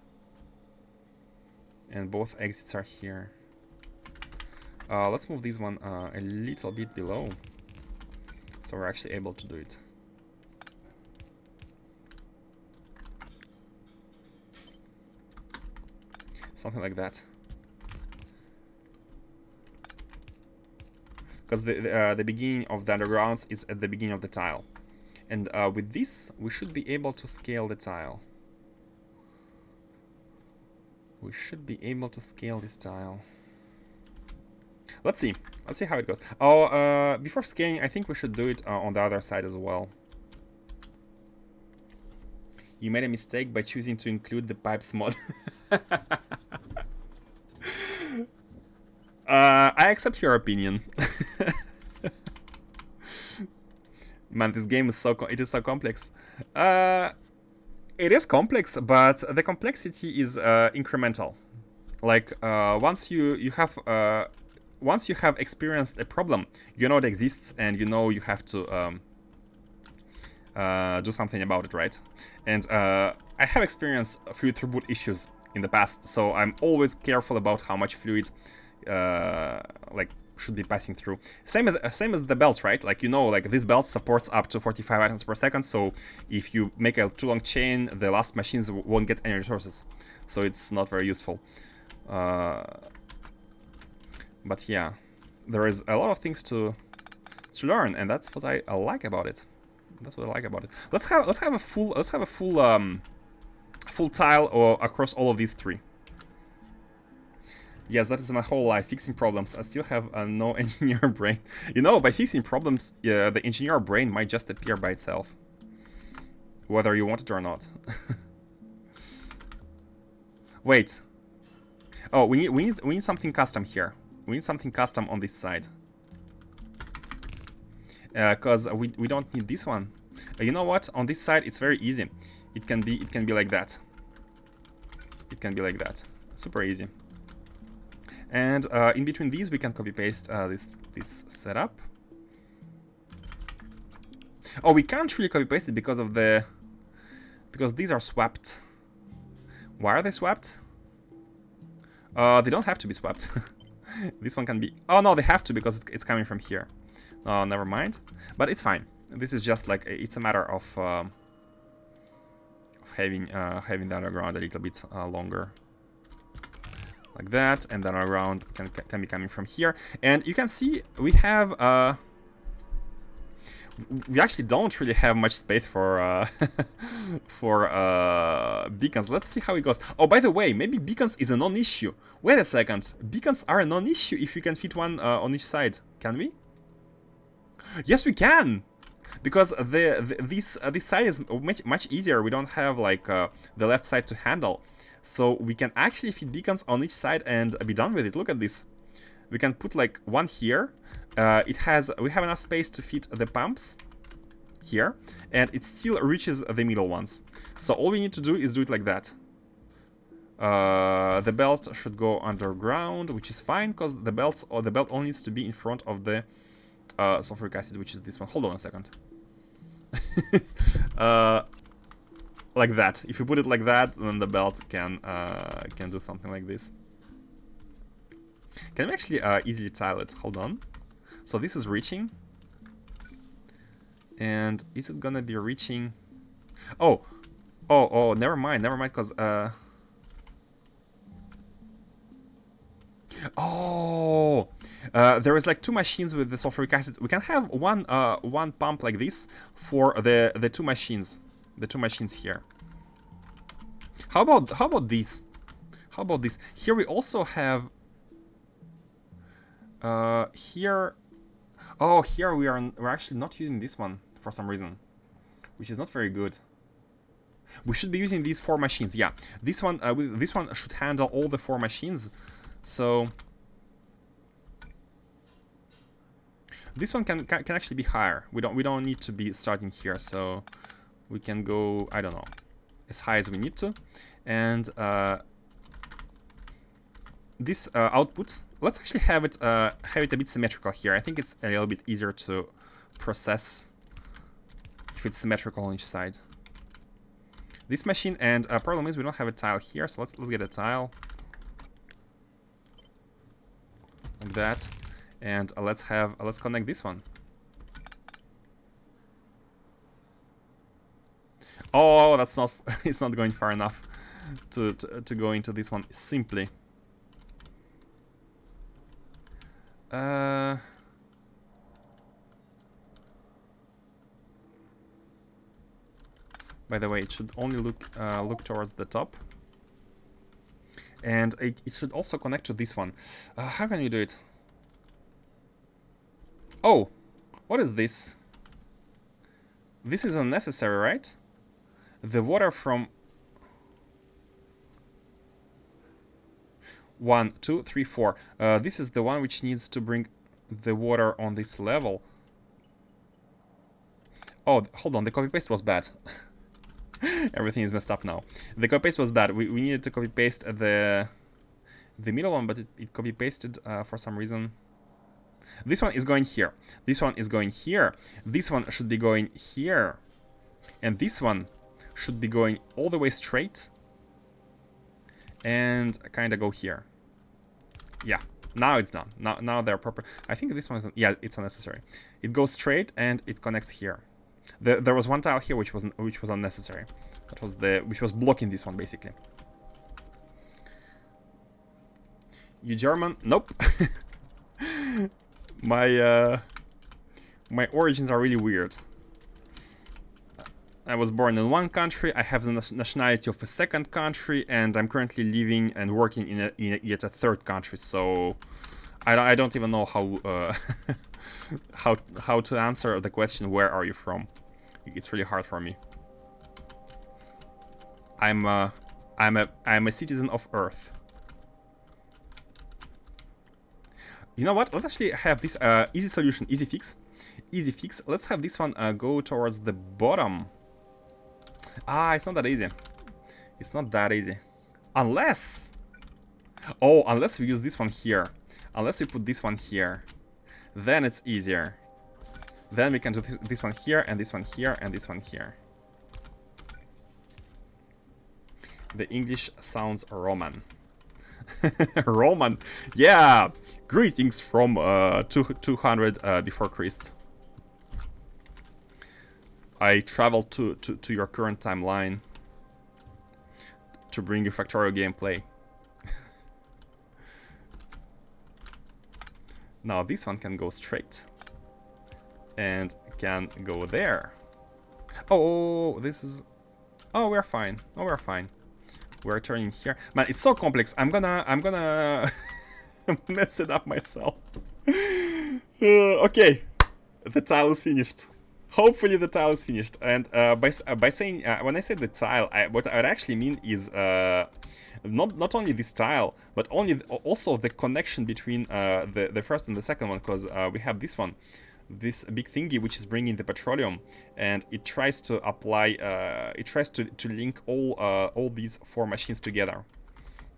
And both exits are here. Let's move this one a little bit below, so we're actually able to do it. Something like that. Because the beginning of the undergrounds is at the beginning of the tile. And with this, we should be able to scale the tile. We should be able to scale this tile. Let's see. Let's see how it goes. Oh, before scaling, I think we should do it on the other side as well. You made a mistake by choosing to include the pipes mod. I accept your opinion. Man, this game is so complex. It is complex, but the complexity is incremental. Like once you have experienced a problem, you know it exists, and you know you have to do something about it, right? And I have experienced fluid throughput issues in the past, so I'm always careful about how much fluid like should be passing through. Same as the belts, right? Like, you know, like this belt supports up to 45 items per second, so if you make a too long chain, the last machines won't get any resources, so it's not very useful. But yeah, there is a lot of things to learn, and that's what I like about it. That's what I like about it. Let's have a full tile across all of these 3. Yes, that is my whole life, fixing problems. I still have no engineer brain. You know, by fixing problems, the engineer brain might just appear by itself, whether you want it or not. Wait. Oh, we need something custom here. We need something custom on this side, because we don't need this one. You know what? On this side, it's very easy. It can be like that. It can be like that. Super easy. And in between these, we can copy paste this setup. Oh, we can't really copy paste it because these are swapped. Why are they swapped? They don't have to be swapped. This one can be. Oh no, they have to, because it's coming from here. Oh, never mind. But it's fine. This is just like it's a matter of having the underground a little bit longer. Like that, and then around can be coming from here. And you can see we have we actually don't really have much space for beacons. Let's see how it goes. Oh, by the way, maybe beacons is a non-issue. Wait a second, beacons are a non-issue if we can fit one on each side. Can we? Yes, we can, because this side is much easier. We don't have like the left side to handle. So we can actually fit beacons on each side and be done with it. Look at this. We can put like one here. We have enough space to fit the pumps here, and it still reaches the middle ones. So all we need to do is do it like that. The belt should go underground, which is fine, because the belt only needs to be in front of the sulfuric acid, which is this one. Hold on a second. like that. If you put it like that, then the belt can do something like this. Can we actually easily tile it? Hold on. So this is reaching. And is it gonna be reaching? Oh, never mind, because there is like two machines with the sulfuric acid. We can have one pump like this for the two machines here. How about this? How about this? Here we also have here. Oh, here we're actually not using this one for some reason, which is not very good. We should be using these 4 machines. Yeah, this one should handle all the 4 machines. So this one can actually be higher. We don't need to be starting here, so we can go, I don't know, as high as we need to. And this output, let's actually have it a bit symmetrical here. I think it's a little bit easier to process if it's symmetrical on each side. This machine, and problem is we don't have a tile here, so let's get a tile like that, and let's connect this one. Oh, that's not it's not going far enough to go into this one simply. By the way, it should only look towards the top, and it should also connect to this one. How can you do it? Oh, what is this? This is unnecessary, right? The water from 1, 2, 3, 4. This is the one which needs to bring the water on this level. Oh, hold on, the copy paste was bad. Everything is messed up now. The copy paste was bad. We needed to copy paste the middle one, but it copy pasted for some reason. This one is going here. This one is going here. This one should be going here, and this one should be going all the way straight and kind of go here. Yeah, now it's done. Now they're proper. I think this one is, yeah, it's unnecessary. It goes straight and it connects here. There was one tile here which was unnecessary. That was which was blocking this one basically. You German? Nope. My origins are really weird. I was born in one country, I have the nationality of a second country, and I'm currently living and working in yet a third country. So I don't even know how how to answer the question, where are you from? It's really hard for me. I'm a citizen of Earth. You know what? Let's actually have this easy solution, easy fix. Easy fix. Let's have this one go towards the bottom. Ah, it's not that easy. It's not that easy. Unless... Oh, unless we use this one here. Unless we put this one here. Then it's easier. Then we can do this one here, and this one here, and this one here. The English sounds Roman. Roman. Yeah! Greetings from 200 before Christ. I traveled to your current timeline to bring you Factorio gameplay. Now this one can go straight and can go there. Oh, this is... Oh, we're fine. Oh, we're fine. We're turning here. Man, it's so complex. I'm gonna mess it up myself. Okay, the tile is finished. Hopefully the tile is finished. And by saying when I say the tile, what I actually mean is not only this tile, but also the connection between the first and the second one, because we have this one, this big thingy which is bringing the petroleum, and it tries to apply, it tries to link all these 4 machines together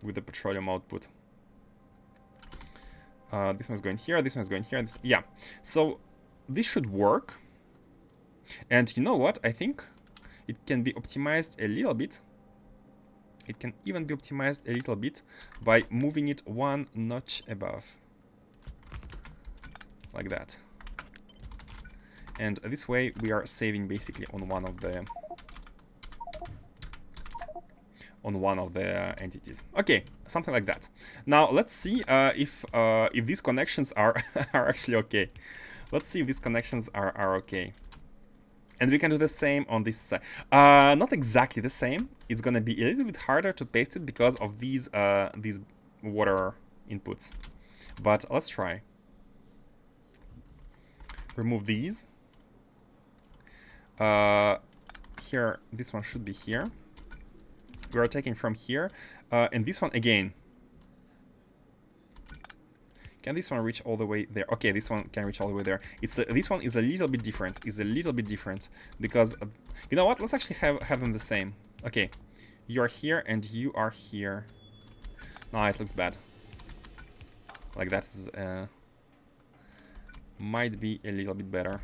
with the petroleum output. This one's going here, this one's going here. Yeah, so this should work. And you know what? I think It can be optimized a little bit. It can even be optimized a little bit by moving it one notch above. Like that. And this way we are saving basically on one of the entities. Okay, something like that. Now let's see if these connections are are actually okay. Let's see if these connections are okay. And we can do the same on this side. Not exactly the same. It's gonna be a little bit harder to paste it because of these water inputs. But let's try. Remove these. Here, this one should be here. We are taking from here, and this one again. Can this one reach all the way there? Okay, this one can reach all the way there. It's this one is a little bit different. Is a little bit different because you know what? Let's actually have them the same. Okay, you are here and you are here. No, it looks bad. Like that is might be a little bit better.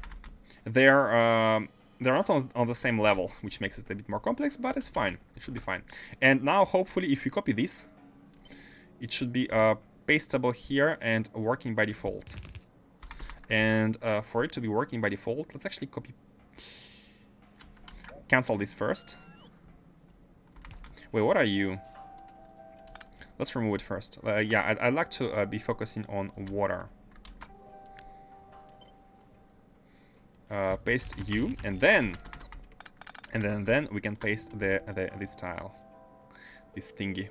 They're not on the same level, which makes it a bit more complex, but it's fine. It should be fine. And now, hopefully, if we copy this, it should be pastable here and working by default. And for it to be working by default, let's actually cancel this first. Wait, what are you? Let's remove it first. Yeah, I'd like to be focusing on water. Paste U, and then we can paste this tile, this thingy.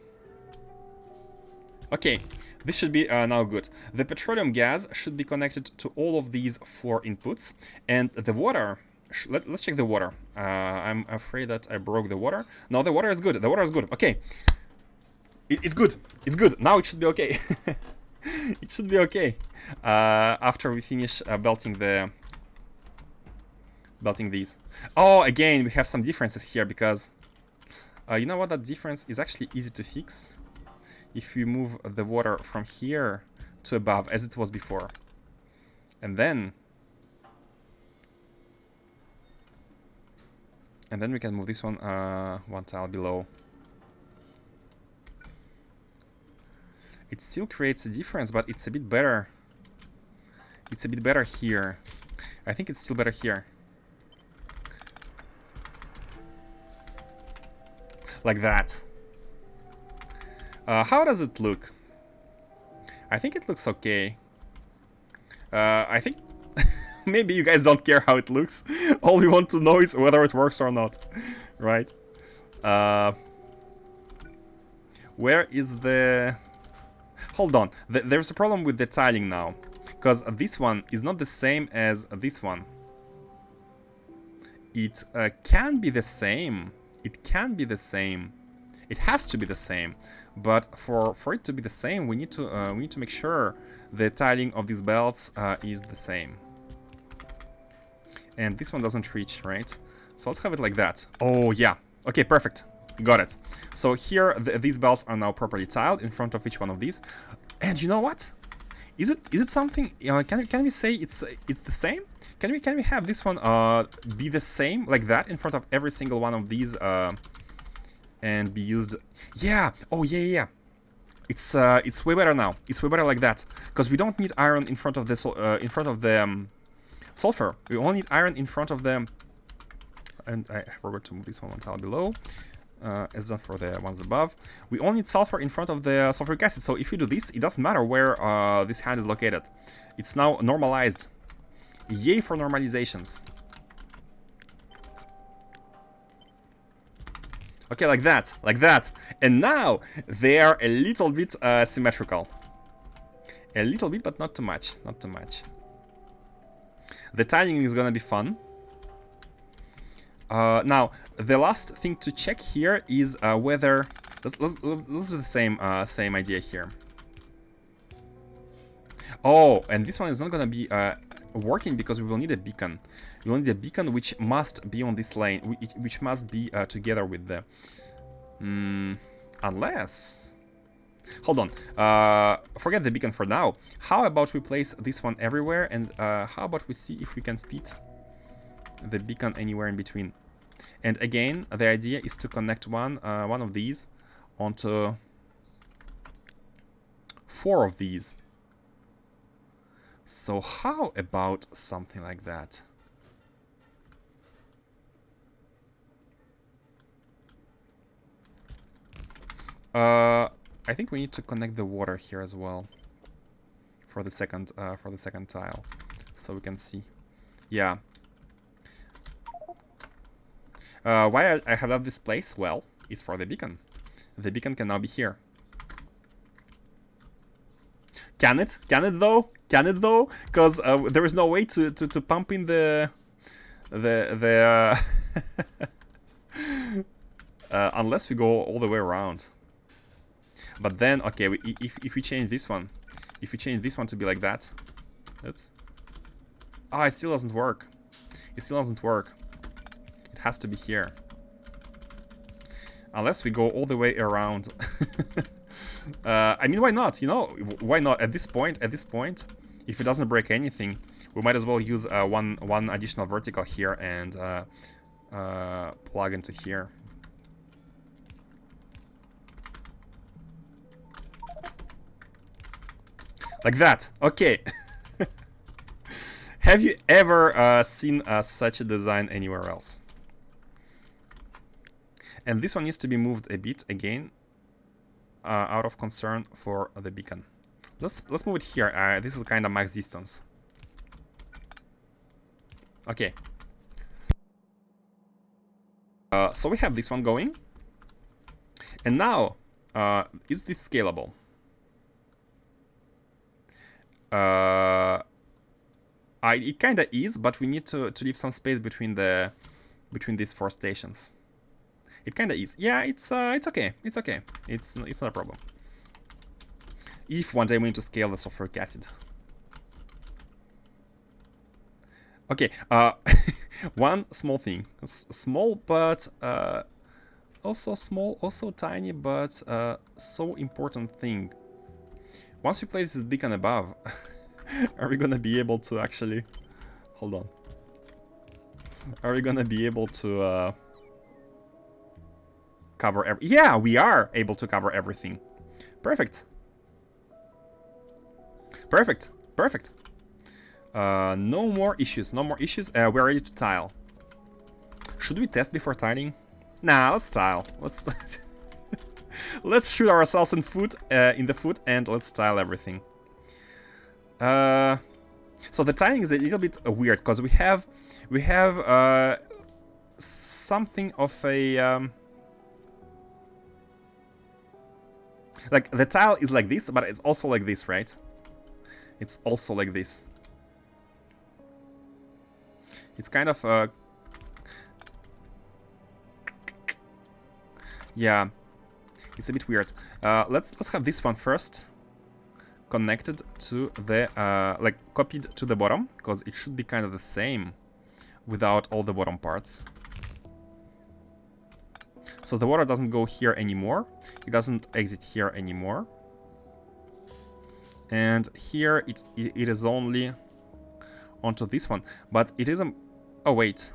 Okay, this should be now good. The petroleum gas should be connected to all of these 4 inputs, and the water. Let's check the water. I'm afraid that I broke the water. No, the water is good. The water is good. Okay, it's good. It's good. Now it should be okay. It should be okay. After we finish belting these. Oh, again, we have some differences here because you know what? That difference is actually easy to fix if we move the water from here to above as it was before. And then we can move this one one tile below. It still creates a difference, but it's a bit better. It's a bit better here. I think it's still better here. Like that. How does it look? I think it looks okay. I think maybe you guys don't care how it looks. All we want to know is whether it works or not, right? Where is the... Hold on. There's a problem with the tiling now, because this one is not the same as this one. It can be the same. It can be the same. It has to be the same. But for it to be the same, we need to make sure the tiling of these belts is the same. And this one doesn't reach, right? So let's have it like that. Oh yeah. Okay, perfect. Got it. So here these belts are now properly tiled in front of each one of these. And you know what? Is it something? Can we say it's the same? Can we have this one be the same like that in front of every single one of these and be used? Yeah. Oh yeah. It's way better now. It's way better like that because we don't need iron in front of the sulfur. We only need iron in front of them. And I forgot to move this one tile below. As done for the ones above. We only need sulfur in front of the sulfuric acid. So if you do this, it doesn't matter where this hand is located. It's now normalized. Yay for normalizations. Okay, like that. And now they are a little bit symmetrical. A little bit, but not too much. Not too much. The tiling is gonna be fun. Now, the last thing to check here is whether... Let's do the same idea here. Oh, and this one is not gonna be working because we will need a beacon. We will need a beacon which must be on this lane, which must be together with the... unless... Hold on. Forget the beacon for now. How about we place this one everywhere, and how about we see if we can fit the beacon anywhere in between? And again, the idea is to connect one of these onto 4 of these. So how about something like that? I think we need to connect the water here as well for the second tile, so we can see. Yeah. Why I have left this place? Well, it's for the beacon. The beacon can now be here. Can it? Can it though? Can it though? Because there is no way to pump in the unless we go all the way around. But then, okay, if we change this one, if we change this one to be like that, oops. Ah, it still doesn't work. It still doesn't work. It has to be here. Unless we go all the way around. I mean, why not? You know, why not? At this point, if it doesn't break anything, we might as well use one additional vertical here and plug into here. Like that. Okay. Have you ever seen such a design anywhere else? And this one needs to be moved a bit again, out of concern for the beacon. Let's move it here. This is kind of max distance. Okay. So we have this one going, and now is this scalable? It kind of is, but we need to leave some space between these 4 stations. It kind of is. Yeah, it's okay. It's okay. It's not a problem. If one day we need to scale the sulfuric acid. Okay. One small thing. Small, but also small, also tiny, but so important thing. Once we place this beacon above, are we gonna be able to actually... Hold on. Are we gonna be able to cover every... Yeah, we are able to cover everything. Perfect. Perfect. Perfect. No more issues. No more issues. We're ready to tile. Should we test before tiling? Nah, let's tile. Let's shoot ourselves in the foot, and let's tile everything. So the tiling is a little bit weird because we have something of a like the tile is like this, but it's also like this, right? It's also like this. It's kind of yeah. It's a bit weird. Let's have this one first connected to the like copied to the bottom, because it should be kind of the same without all the bottom parts. So the water doesn't go here anymore. It doesn't exit here anymore. And here it is only onto this one, but it isn't. Oh wait.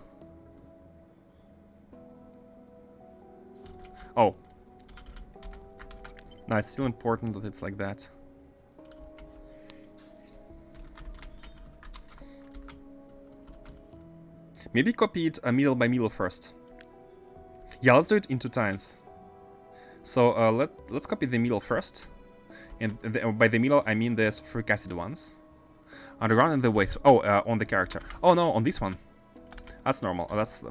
Oh. No, it's still important that it's like that. Maybe copy it middle by middle first. Yeah, let's do it in 2 times. So let's copy the middle first. And by the middle, I mean the sulfuric acid ones. Underground and the way. Oh, on the character. Oh no, on this one. That's normal. That's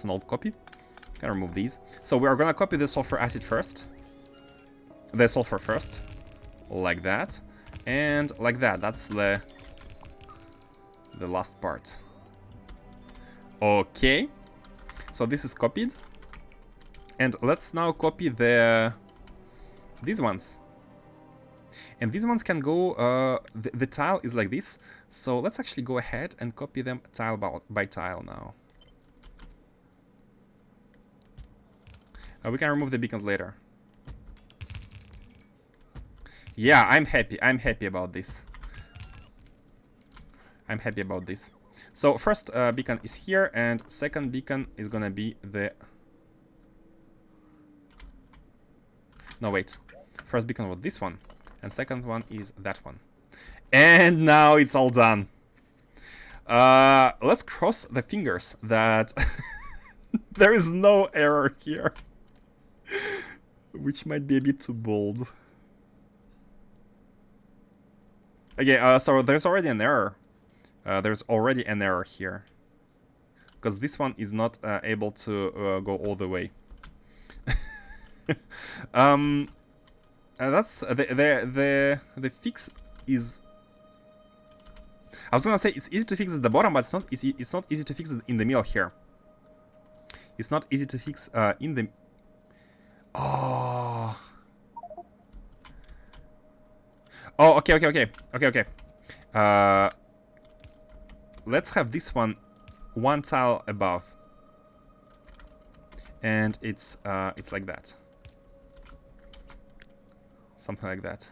an old copy. Can remove these. So we are gonna copy the sulfur acid first. The sulfur first, like that, and like that. That's the last part. Okay, so this is copied, and let's now copy these ones. And these ones can go. The tile is like this, so let's actually go ahead and copy them tile by tile now. We can remove the beacons later. Yeah, I'm happy. I'm happy about this. I'm happy about this. So first beacon is here, and second beacon is gonna be the... No, wait. First beacon was this one, and second one is that one. And now it's all done. Let's cross the fingers that there is no error here. Which might be a bit too bold. Okay, so there's already an error. There's already an error here. Because this one is not able to go all the way. That's the fix is... I was gonna say it's easy to fix at the bottom, but it's not easy. It's not easy to fix it in the middle here. It's not easy to fix in the... Oh. Oh, okay. Let's have this one tile above, and it's like that, something like that.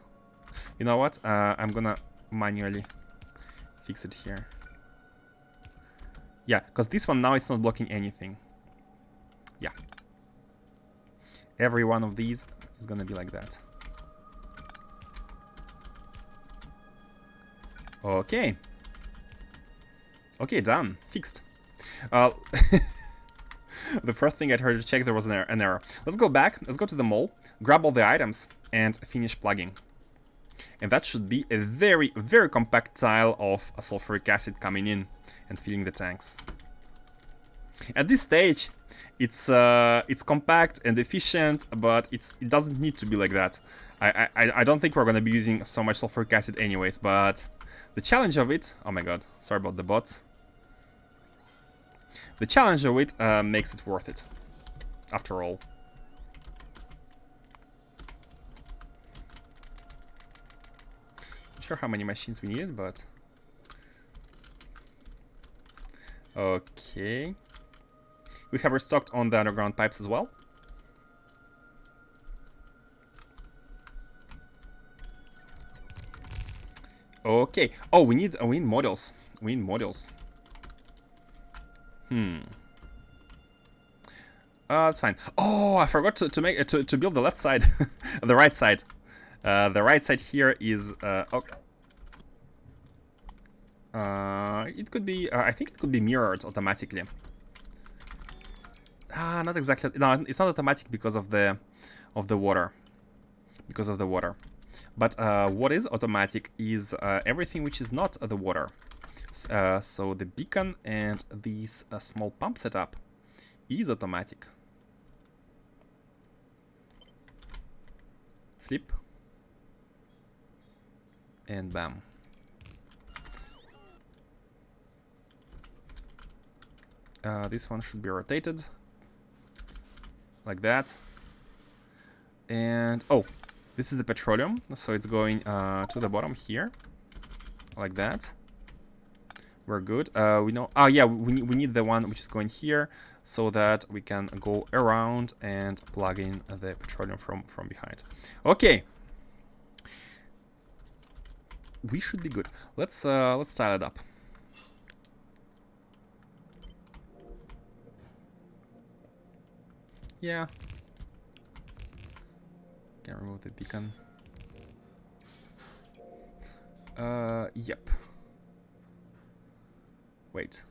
You know what? I'm gonna manually fix it here. Yeah, because this one now it's not blocking anything. Yeah. Every one of these is gonna be like that. Okay. Okay, done. Fixed. The first thing I tried to check, there was an error. Let's go back. Let's go to the mall, grab all the items, and finish plugging. And that should be a very, very compact tile of a sulfuric acid coming in and filling the tanks. At this stage, it's compact and efficient, but it doesn't need to be like that. I don't think we're going to be using so much sulfuric acid anyways, but the challenge of it... Oh my god, sorry about the bots. The challenge of it makes it worth it, after all. Not sure how many machines we needed, but... Okay. We have restocked on the underground pipes as well. Okay. Oh, we need models. We need models. That's fine. Oh, I forgot to make to build the left side, the right side. The right side here is okay. It could be. I think it could be mirrored automatically. Not exactly. No, it's not automatic because of the water. Because of the water. But what is automatic is everything which is not the water. So the beacon and this small pump setup is automatic. Flip. And bam. This one should be rotated. Like that. And oh, this is the petroleum, so it's going to the bottom here, like that. We're good. We know. Oh yeah, we need the one which is going here, so that we can go around and plug in the petroleum from behind. Okay. We should be good. Let's tile it up. Yeah. Can remove the beacon. Yep. Wait.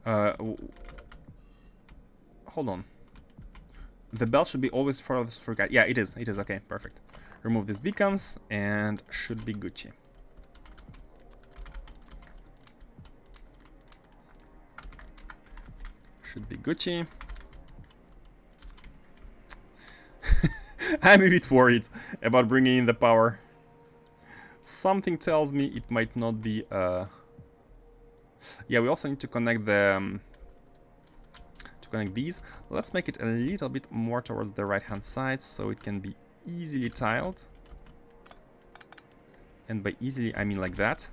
Hold on. The belt should be always furthest for guide. Yeah, it is. It is. Okay, perfect. Remove these beacons and should be Gucci. Should be Gucci. I'm a bit worried about bringing in the power. Something tells me it might not be... Yeah, we also need to connect the... to connect these. Let's make it a little bit more towards the right-hand side so it can be easily tiled. And by easily, I mean like that.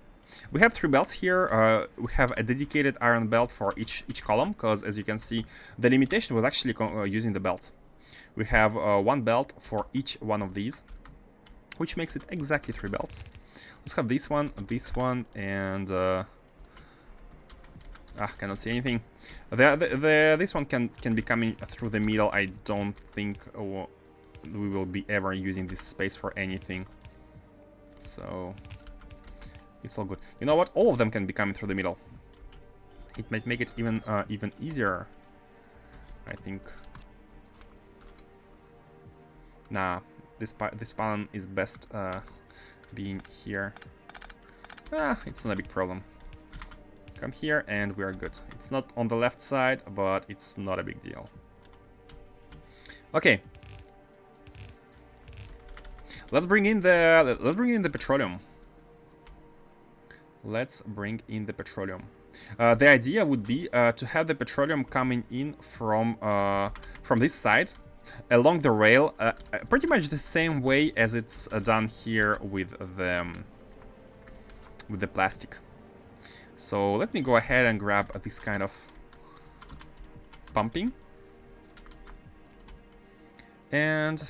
We have 3 belts here. We have a dedicated iron belt for each column, because as you can see, the limitation was actually using the belt. We have 1 belt for each one of these, which makes it exactly 3 belts. Let's have this one, and cannot see anything. This one can be coming through the middle. I don't think we will be ever using this space for anything. So it's all good. You know what? All of them can be coming through the middle. It might make it even easier, I think. Nah, this pattern is best being here. It's not a big problem. Come here and we are good. It's not on the left side, but it's not a big deal. Okay. Let's bring in the petroleum. Let's bring in the petroleum. The idea would be to have the petroleum coming in from this side along the rail, pretty much the same way as it's done here with the plastic. So let me go ahead and grab this kind of pumping. And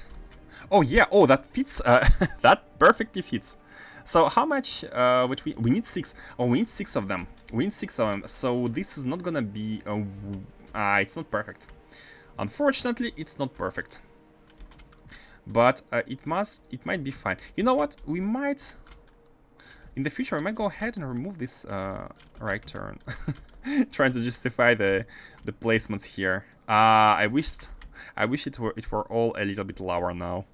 oh yeah, oh, that fits. That perfectly fits. So how much which we need 6. Oh, we need 6 of them. We need 6 of them. So this is not gonna be it's not perfect. Unfortunately, it's not perfect. But it might be fine. You know what? We might in the future, I might go ahead and remove this right turn. Trying to justify the placements here. I wish it were all a little bit lower now.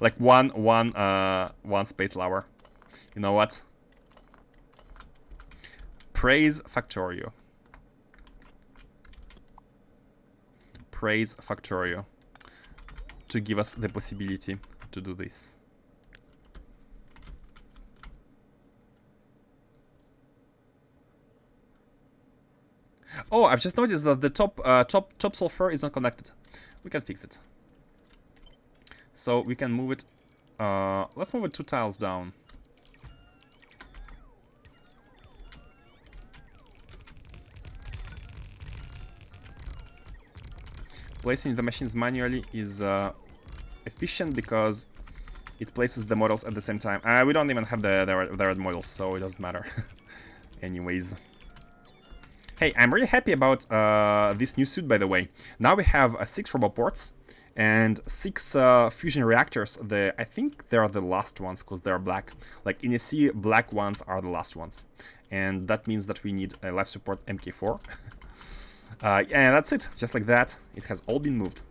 Like one space lower. You know what? Praise Factorio. Praise Factorio to give us the possibility to do this. Oh, I've just noticed that the top sulfur is not connected. We can fix it. So we can move it. Let's move it 2 tiles down. Placing the machines manually is efficient because it places the models at the same time. We don't even have the red models, so it doesn't matter. Anyways. Hey, I'm really happy about this new suit, by the way. Now we have 6 roboports and 6 fusion reactors. I think they are the last ones because they are black. Like in a sea, black ones are the last ones. And that means that we need a life support MK4. And that's it. Just like that, it has all been moved.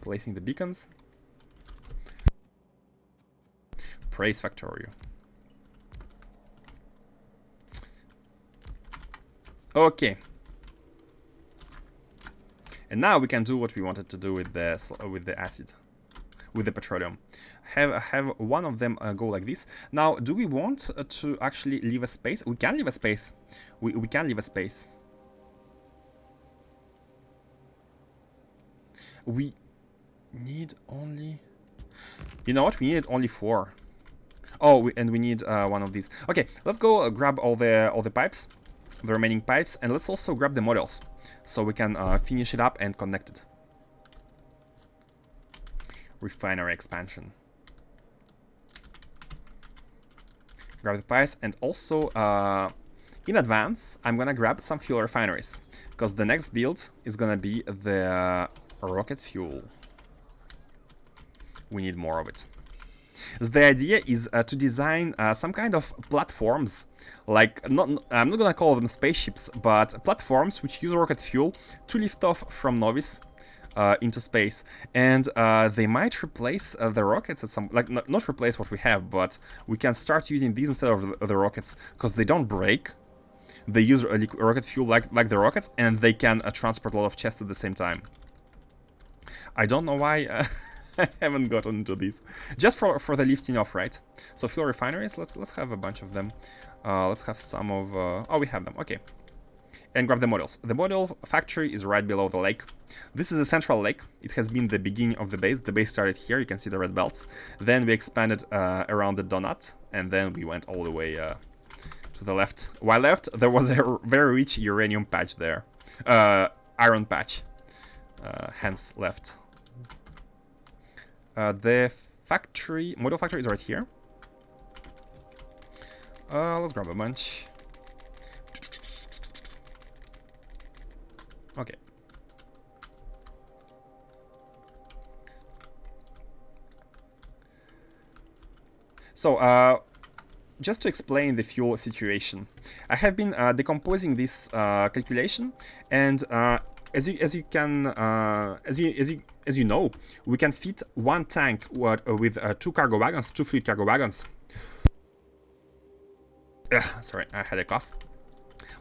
Placing the beacons. Praise Factorio. Okay. And now we can do what we wanted to do with the acid, with the petroleum. Have one of them go like this. Now, do we want to actually leave a space? We can leave a space. We can leave a space. We need only... You know what? We need only 4. Oh, and we need one of these. Okay, let's go grab all the pipes. The remaining pipes, and let's also grab the models so we can finish it up and connect it. Refinery expansion. Grab the pipes, and also in advance I'm gonna grab some fuel refineries because the next build is gonna be the rocket fuel. We need more of it. So the idea is to design some kind of platforms, like I'm not gonna call them spaceships, but platforms which use rocket fuel to lift off from Novice into space, and they might replace the rockets at some, like not replace what we have, but we can start using these instead of the rockets because they don't break. They use rocket fuel like the rockets, and they can transport a lot of chests at the same time. I don't know why. I haven't gotten into these. Just for the lifting off, right? So fuel refineries, let's have a bunch of them. Let's have some of... oh, we have them, okay. And grab the models. The model factory is right below the lake. This is a central lake. It has been the beginning of the base. The base started here, you can see the red belts. Then we expanded around the donut, and then we went all the way to the left. While left, there was a very rich uranium patch there. Iron patch. Hence left. The model factory is right here. Let's grab a bunch. Okay. So, just to explain the fuel situation, I have been decomposing this calculation, and as you know, we can fit one tank with 2 cargo wagons, 2 fluid cargo wagons. Sorry, I had a cough.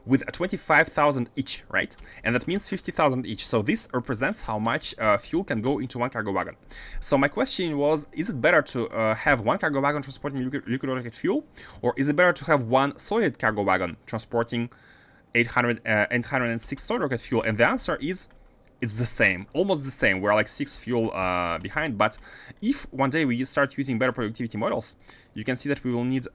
With 25,000 each, right? And that means 50,000 each. So this represents how much fuel can go into one cargo wagon. So my question was, is it better to have one cargo wagon transporting liquid rocket fuel, or is it better to have one solid cargo wagon transporting 806 solid rocket fuel? And the answer is, it's the same, almost the same. We're like 6 fuel behind. But if one day we start using better productivity models, you can see that we will need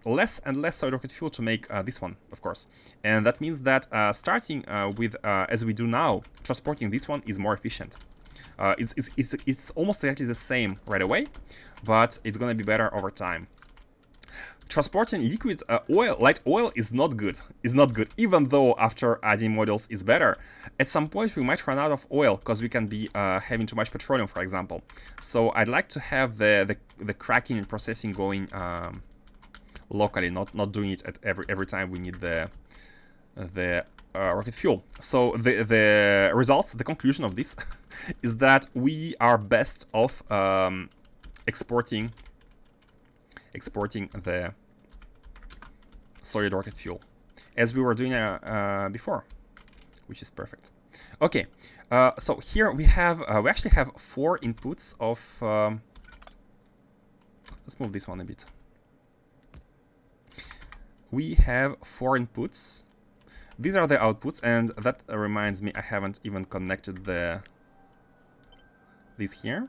less and less solid rocket fuel to make this one, of course. And that means that starting with, as we do now, transporting this one is more efficient. It's almost exactly the same right away, but it's going to be better over time. Transporting liquid light oil is not good. Even though after adding models is better. At some point we might run out of oil because we can be having too much petroleum, for example. So I'd like to have the cracking and processing going locally, not doing it at every time we need the rocket fuel. So the results, the conclusion of this is that we are best off exporting the solid rocket fuel, as we were doing before, which is perfect. Okay, so here we have we actually have 4 inputs of. Let's move this one a bit. We have 4 inputs. These are the outputs, and that reminds me, I haven't even connected these here.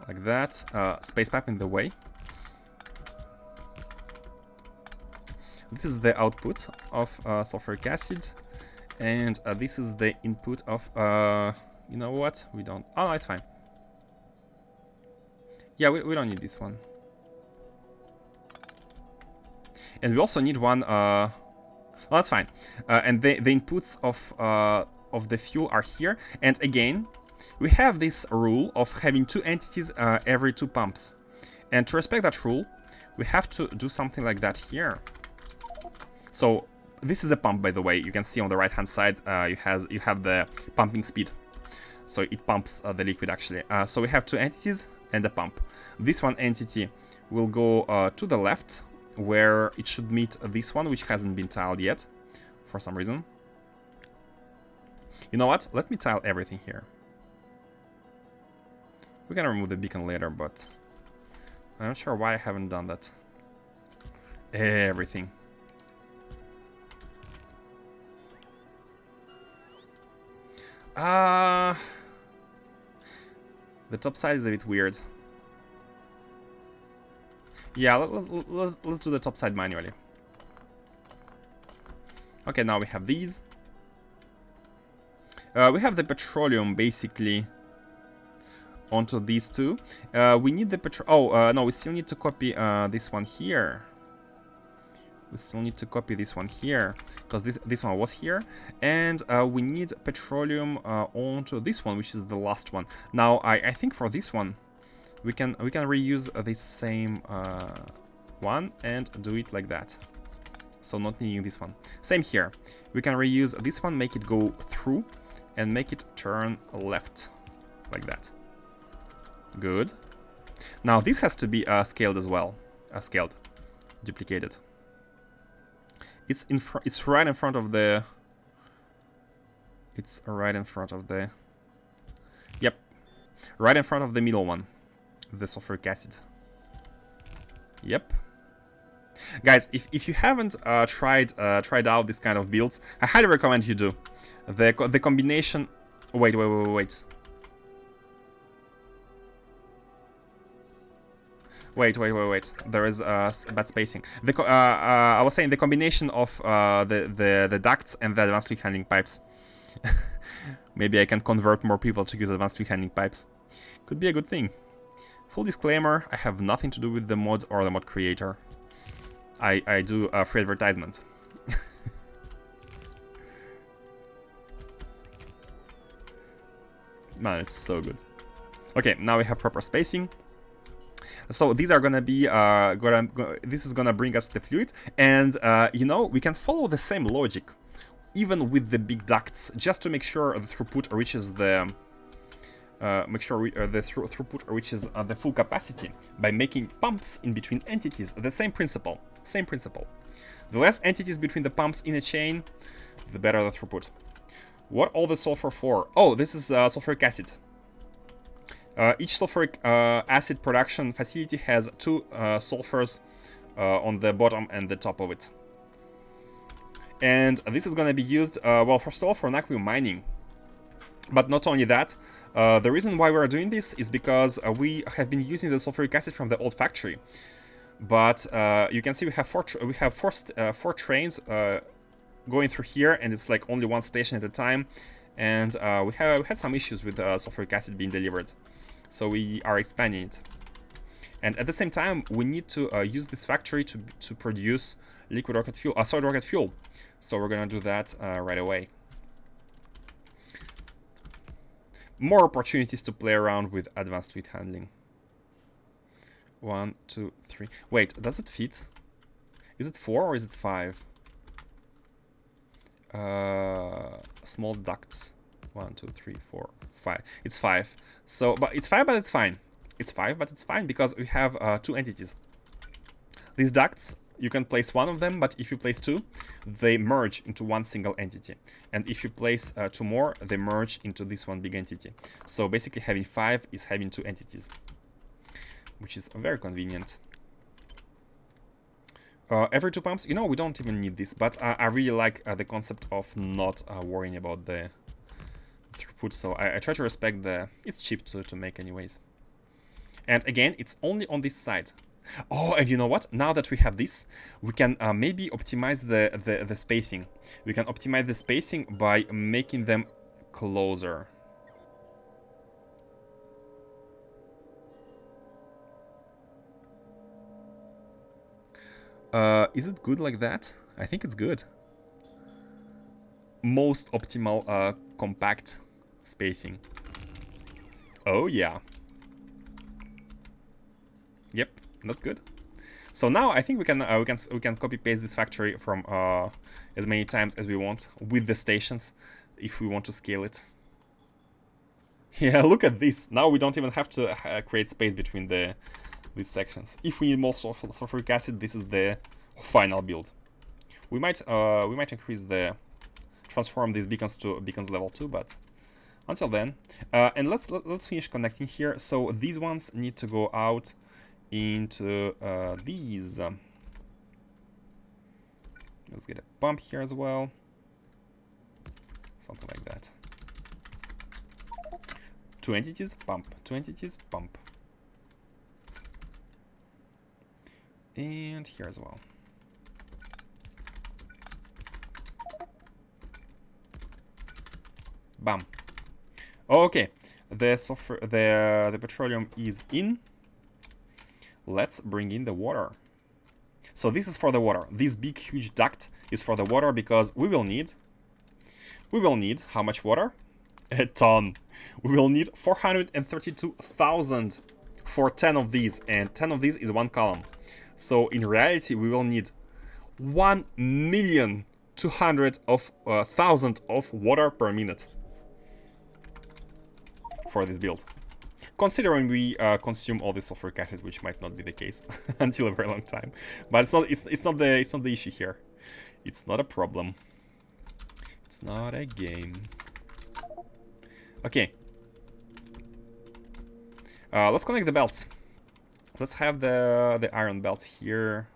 Like that. Space pipe in the way. This is the output of sulfuric acid, and this is the input of. You know what? We don't. Oh, no, it's fine. Yeah, we don't need this one. And we also need one. Well, that's fine. And the inputs of the fuel are here. And again, we have this rule of having 2 entities every 2 pumps. And to respect that rule, we have to do something like that here. So this is a pump, by the way. You can see on the right-hand side, you have the pumping speed. So it pumps the liquid actually. So we have 2 entities and a pump. This one entity will go to the left, where it should meet this one, which hasn't been tiled yet for some reason. You know what? Let me tile everything here. We can remove the beacon later, but I'm not sure why I haven't done that. Everything. The top side is a bit weird. Yeah, let's do the top side manually. Okay, now we have these. We have the petroleum basically onto these 2. We need the no, we still need to copy this one here. We still need to copy this one here, because this one was here, and we need petroleum onto this one, which is the last one. Now, I think for this one, we can reuse this same one and do it like that. So not needing this one. Same here. We can reuse this one, make it go through, and make it turn left, like that. Good. Now this has to be scaled as well. Scaled, duplicated. It's right in front of the. It's right in front of the. Yep, right in front of the middle one, the sulfuric acid. Yep. Guys, if you haven't tried out this kind of builds, I highly recommend you do. The combination. Wait. Wait. There is bad spacing. I was saying the combination of the ducts and the advanced fluid handling pipes. Maybe I can convert more people to use advanced fluid handling pipes. Could be a good thing. Full disclaimer, I have nothing to do with the mod or the mod creator. I do a free advertisement. Man, it's so good. Okay, now we have proper spacing. So these are gonna be, this is gonna bring us the fluid, and you know, we can follow the same logic, even with the big ducts, just to make sure the throughput reaches the, throughput reaches the full capacity by making pumps in between entities. The same principle, same principle. The less entities between the pumps in a chain, the better the throughput. What all the sulfur for? Oh, this is sulfuric acid. Each sulfuric acid production facility has 2 sulfurs on the bottom and the top of it. And this is going to be used, well, first of all, for NACWIU mining. But not only that, the reason why we're doing this is because we have been using the sulfuric acid from the old factory. But you can see we have four trains going through here, and it's like only one station at a time. And we had some issues with sulfuric acid being delivered. So we are expanding it. And at the same time, we need to use this factory to produce liquid rocket fuel, solid rocket fuel. So we're gonna do that right away. More opportunities to play around with advanced fluid handling. 1, 2, 3. Wait, does it fit? Is it 4 or is it 5? Small ducts. 1, 2, 3, 4, 5. It's 5. So, but it's 5, but it's fine. It's 5, but it's fine because we have 2 entities. These ducts, you can place one of them, but if you place 2, they merge into one single entity. And if you place 2 more, they merge into this one big entity. So basically having 5 is having 2 entities, which is very convenient. Every 2 pumps, you know, we don't even need this, but I really like the concept of not worrying about the throughput, so I try to respect the... It's cheap to make anyways. And again, it's only on this side. Oh, and you know what? Now that we have this, we can maybe optimize the spacing. We can optimize the spacing by making them closer. Is it good like that? I think it's good. Most optimal compact spacing. Oh yeah. Yep, that's good. So now I think we can copy paste this factory from as many times as we want with the stations if we want to scale it. Yeah, look at this. Now we don't even have to create space between these sections. If we need more sulfuric acid, this is the final build. We might increase transform these beacons to beacons level 2, but until then, and let's finish connecting here. So these ones need to go out into these. Let's get a pump here as well, something like that. 2 entities, pump. 2 entities, pump. And here as well. Bam. Okay, the petroleum is in. Let's bring in the water. So this is for the water. This big huge duct is for the water because we will need how much water? A ton. We will need 432,000 for 10 of these, and 10 of these is 1 column. So in reality, we will need 1,200,000 of water per minute for this build. Considering we consume all the sulfuric acid, which might not be the case until a very long time, but it's not the issue here. It's not a problem. It's not a game. Okay. Let's connect the belts. Let's have the iron belts here.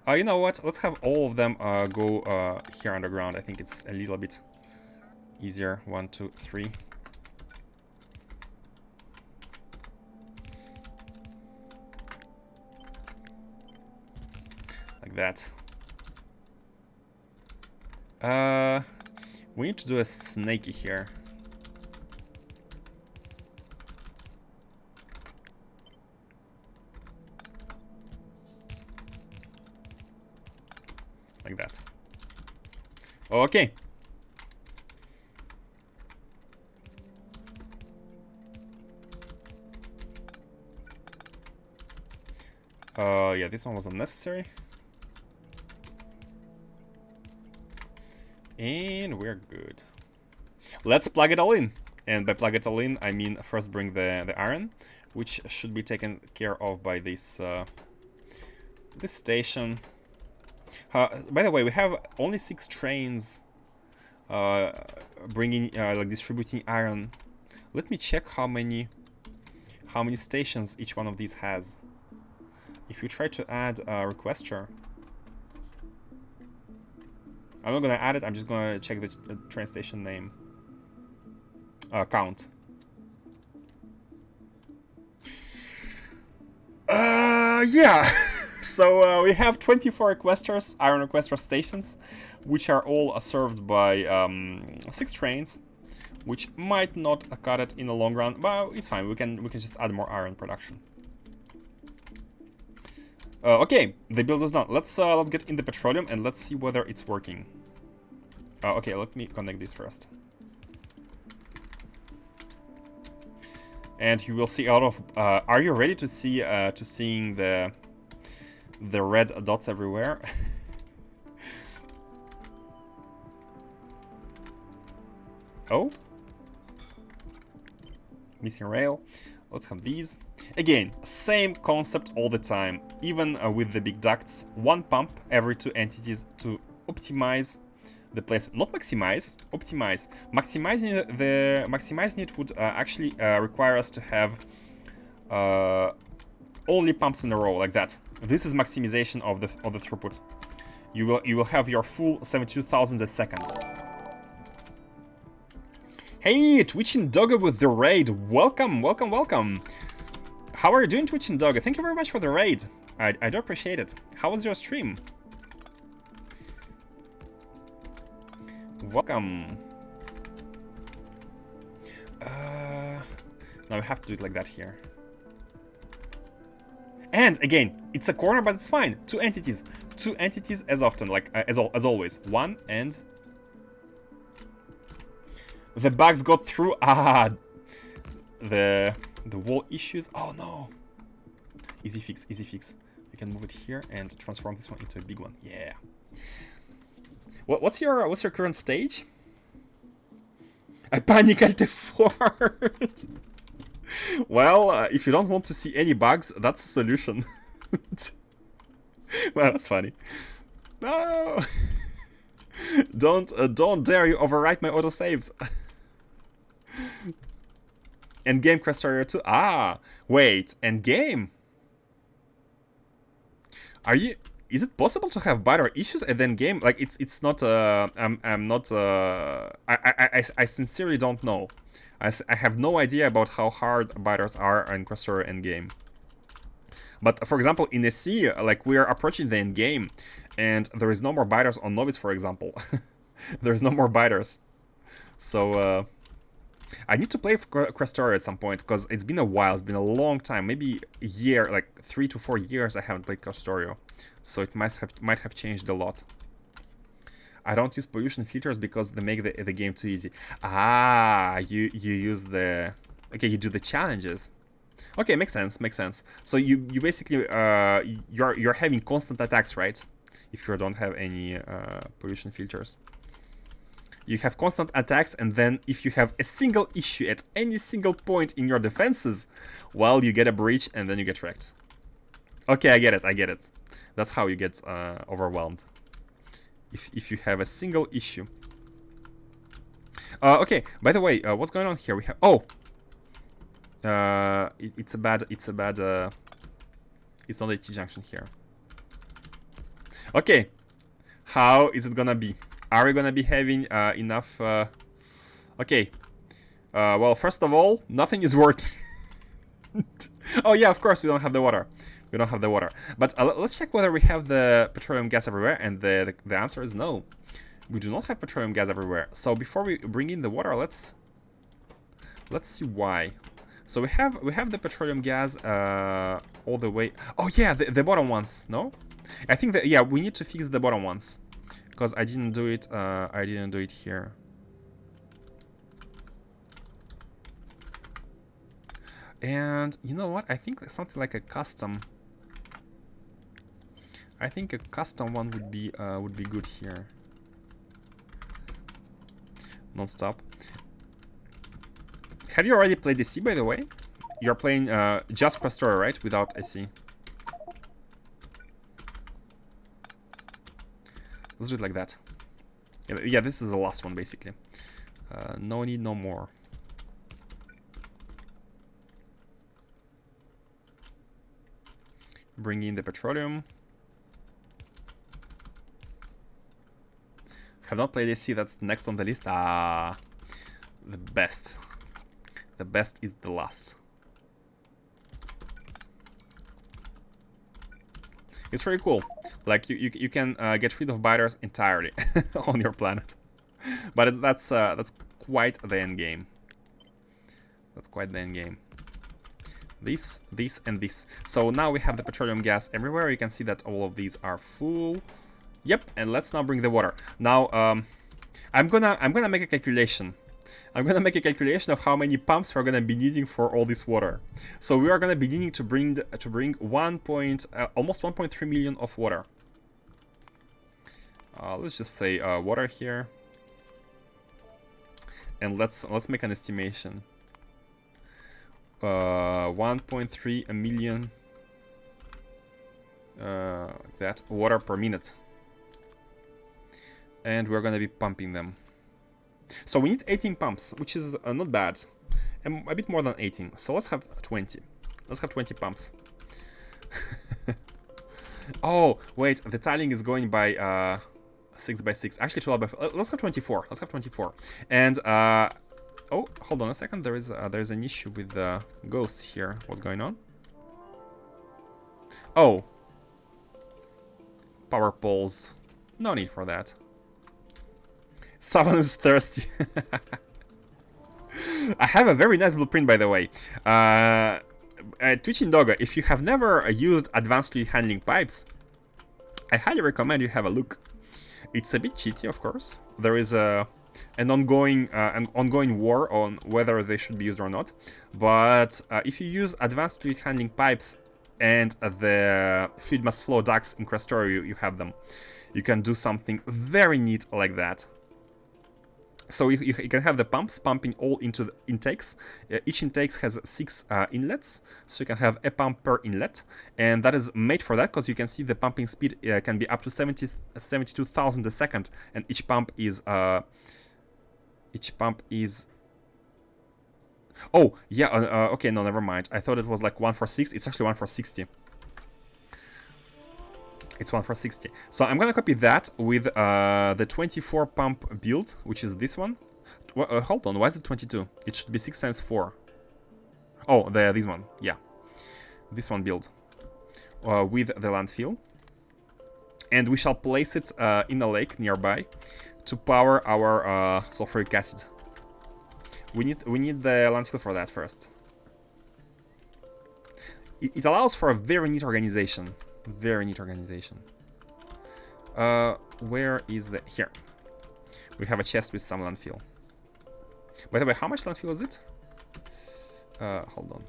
You know what? Let's have all of them go here underground. I think it's a little bit easier. 1, 2, 3. Like that. We need to do a snaky here. Like that. Okay. Yeah, this one was unnecessary. And we're good. Let's plug it all in. And by plug it all in, I mean first bring the iron, which should be taken care of by this this station. By the way, we have only 6 trains bringing like distributing iron. Let me check how many stations each one of these has. If you try to add a requester, I'm not gonna add it. I'm just gonna check the train station name count. Yeah. So we have 24 requesters, iron requester stations, which are all served by 6 trains, which might not cut it in the long run, but it's fine. We can just add more iron production. Okay, the build is done. Let's get in the petroleum and let's see whether it's working. Okay, let me connect this first. And you will see a lot of. Are you ready to see seeing the red dots everywhere? Oh, missing rail. Let's have these. Again, same concept all the time. Even with the big ducts, 1 pump every 2 entities to optimize the place. Not maximize, optimize. Maximizing it would actually require us to have only pumps in a row like that. This is maximization of the throughput. You will have your full 72,000 a second. Hey, Twitching Dogger with the raid. Welcome, welcome, welcome. How are you doing, Twitching Dogger? Thank you very much for the raid. I do appreciate it. How was your stream? Welcome. Now we have to do it like that here. And again, it's a corner, but it's fine. 2 entities. 2 entities as often, like as always. 1 and... The bugs got through. Ah, the wall issues. Oh no. Easy fix, easy fix. We can move it here and transform this one into a big one. Yeah. What's your current stage? I panic at the fort. Well, if you don't want to see any bugs, that's a solution. Well, that's funny. No. Don't dare you overwrite my autosaves. Endgame Crestaria 2. Ah, wait, endgame. Are you? Is it possible to have biter issues at endgame? Like it's not. I'm not. I sincerely don't know. I have no idea about how hard biters are in Crestaria endgame. But for example, in a C, like we are approaching the endgame, and there is no more biters on Novice, for example. There's no more biters. So I need to play Crestaria at some point, because it's been a while. It's been a long time, maybe a year, like 3 to 4 years I haven't played Crestaria. So it might have changed a lot. I don't use pollution filters because they make the game too easy. Ah, you use the... Okay, you do the challenges. Okay, makes sense, makes sense. So you basically you're having constant attacks, right? If you don't have any pollution filters. You have constant attacks, and then if you have a single issue at any single point in your defenses, well, you get a breach and then you get wrecked. Okay, I get it, I get it. That's how you get overwhelmed. If you have a single issue. Okay, by the way, what's going on here? We have... Oh! It's not a T-junction here. Okay. How is it gonna be? Are we gonna be having enough... Okay. Well, first of all, nothing is working. Oh yeah, of course, we don't have the water. We don't have the water. But let's check whether we have the petroleum gas everywhere, and the answer is no. We do not have petroleum gas everywhere. So before we bring in the water, let's see why. So we have the petroleum gas all the way. Oh yeah, the bottom ones. No, I think that, yeah, we need to fix the bottom ones because I didn't do it. I didn't do it here. And you know what? I think something like a custom. I think a custom one would be good here. Non-stop. Have you already played AC, by the way? You're playing just Factorio, right? Without AC. Let's do it like that. Yeah, this is the last one, basically. No need, no more. Bring in the petroleum. Have not played AC, that's next on the list. Ah, the best. The best is the last. It's very cool. Like you can get rid of biters entirely on your planet, but that's quite the end game. That's quite the end game. This, and this. So now we have the petroleum gas everywhere. You can see that all of these are full. Yep, and let's now bring the water. Now I'm gonna make a calculation. I'm gonna make a calculation of how many pumps we're gonna be needing for all this water. So we are gonna be needing to bring almost 1.3 million of water. Let's just say water here, and let's make an estimation. 1.3 million that water per minute, and we're gonna be pumping them. So we need 18 pumps, which is not bad, and a bit more than 18. So let's have 20. Let's have 20 pumps. Oh wait, the tiling is going by 6 by 6. Actually 12 by. Let's have 24. Let's have 24. And oh, hold on a second. There's an issue with the ghosts here. What's going on? Oh, power poles. No need for that. Someone is thirsty. I have a very nice blueprint, by the way. Twitching Doggo, if you have never used advanced fluid handling pipes, I highly recommend you have a look. It's a bit cheaty, of course. There is an ongoing war on whether they should be used or not. But if you use advanced fluid handling pipes and the fluid mass flow ducts in Factorio, you have them. You can do something very neat like that. So you can have the pumps pumping all into the intakes. Each intake has 6 inlets, so you can have a pump per inlet, and that is made for that because you can see the pumping speed can be up to 72,000 a second, and each pump is oh yeah, okay, no, never mind. I thought it was like 1 for 6. It's actually 1 for 60. It's 1 for 60. So I'm gonna copy that with the 24 pump build, which is this one. Hold on, why is it 22? It should be 6 times 4. Oh, this one, yeah. This one build with the landfill. And we shall place it in a lake nearby to power our sulfuric acid. We need the landfill for that first. It allows for a very neat organization. Very neat organization. Where is the... Here. We have a chest with some landfill. By the way, how much landfill is it? Hold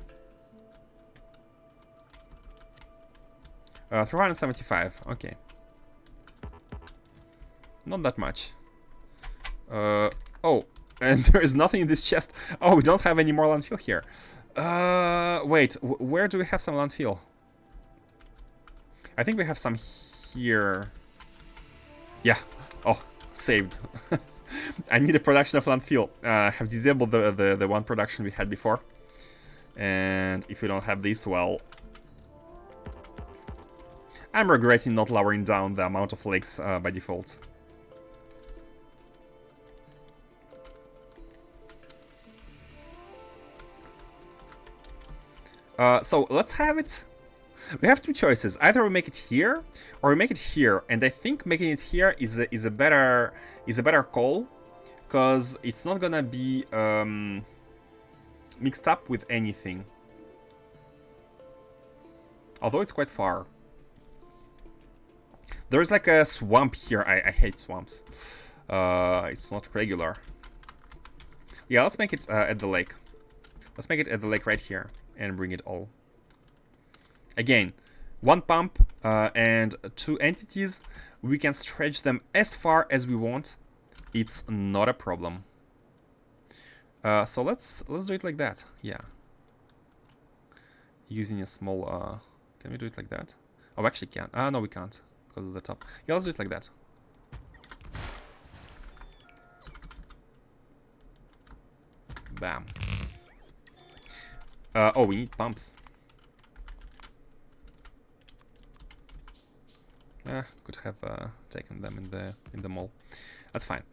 on. 375. Okay. Not that much. Oh, and there is nothing in this chest. Oh, we don't have any more landfill here. Wait, where do we have some landfill? I think we have some here. Yeah. Oh, saved. I need a production of landfill. Have disabled the one production we had before. And if we don't have this, well, I'm regretting not lowering down the amount of lakes by default. So let's have it. We have two choices. Either we make it here, or we make it here. And I think making it here is a better call, because it's not gonna be mixed up with anything. Although it's quite far. There's like a swamp here. I hate swamps. It's not regular. Yeah, let's make it at the lake. Let's make it at the lake right here and bring it all. Again, one pump and two entities. We can stretch them as far as we want. It's not a problem. So let's do it like that. Yeah. Using a small. Can we do it like that? Oh, we actually can. No, we can't because of the top. Yeah, let's do it like that. Bam. Oh, we need pumps. Could have taken them in the mall. That's fine.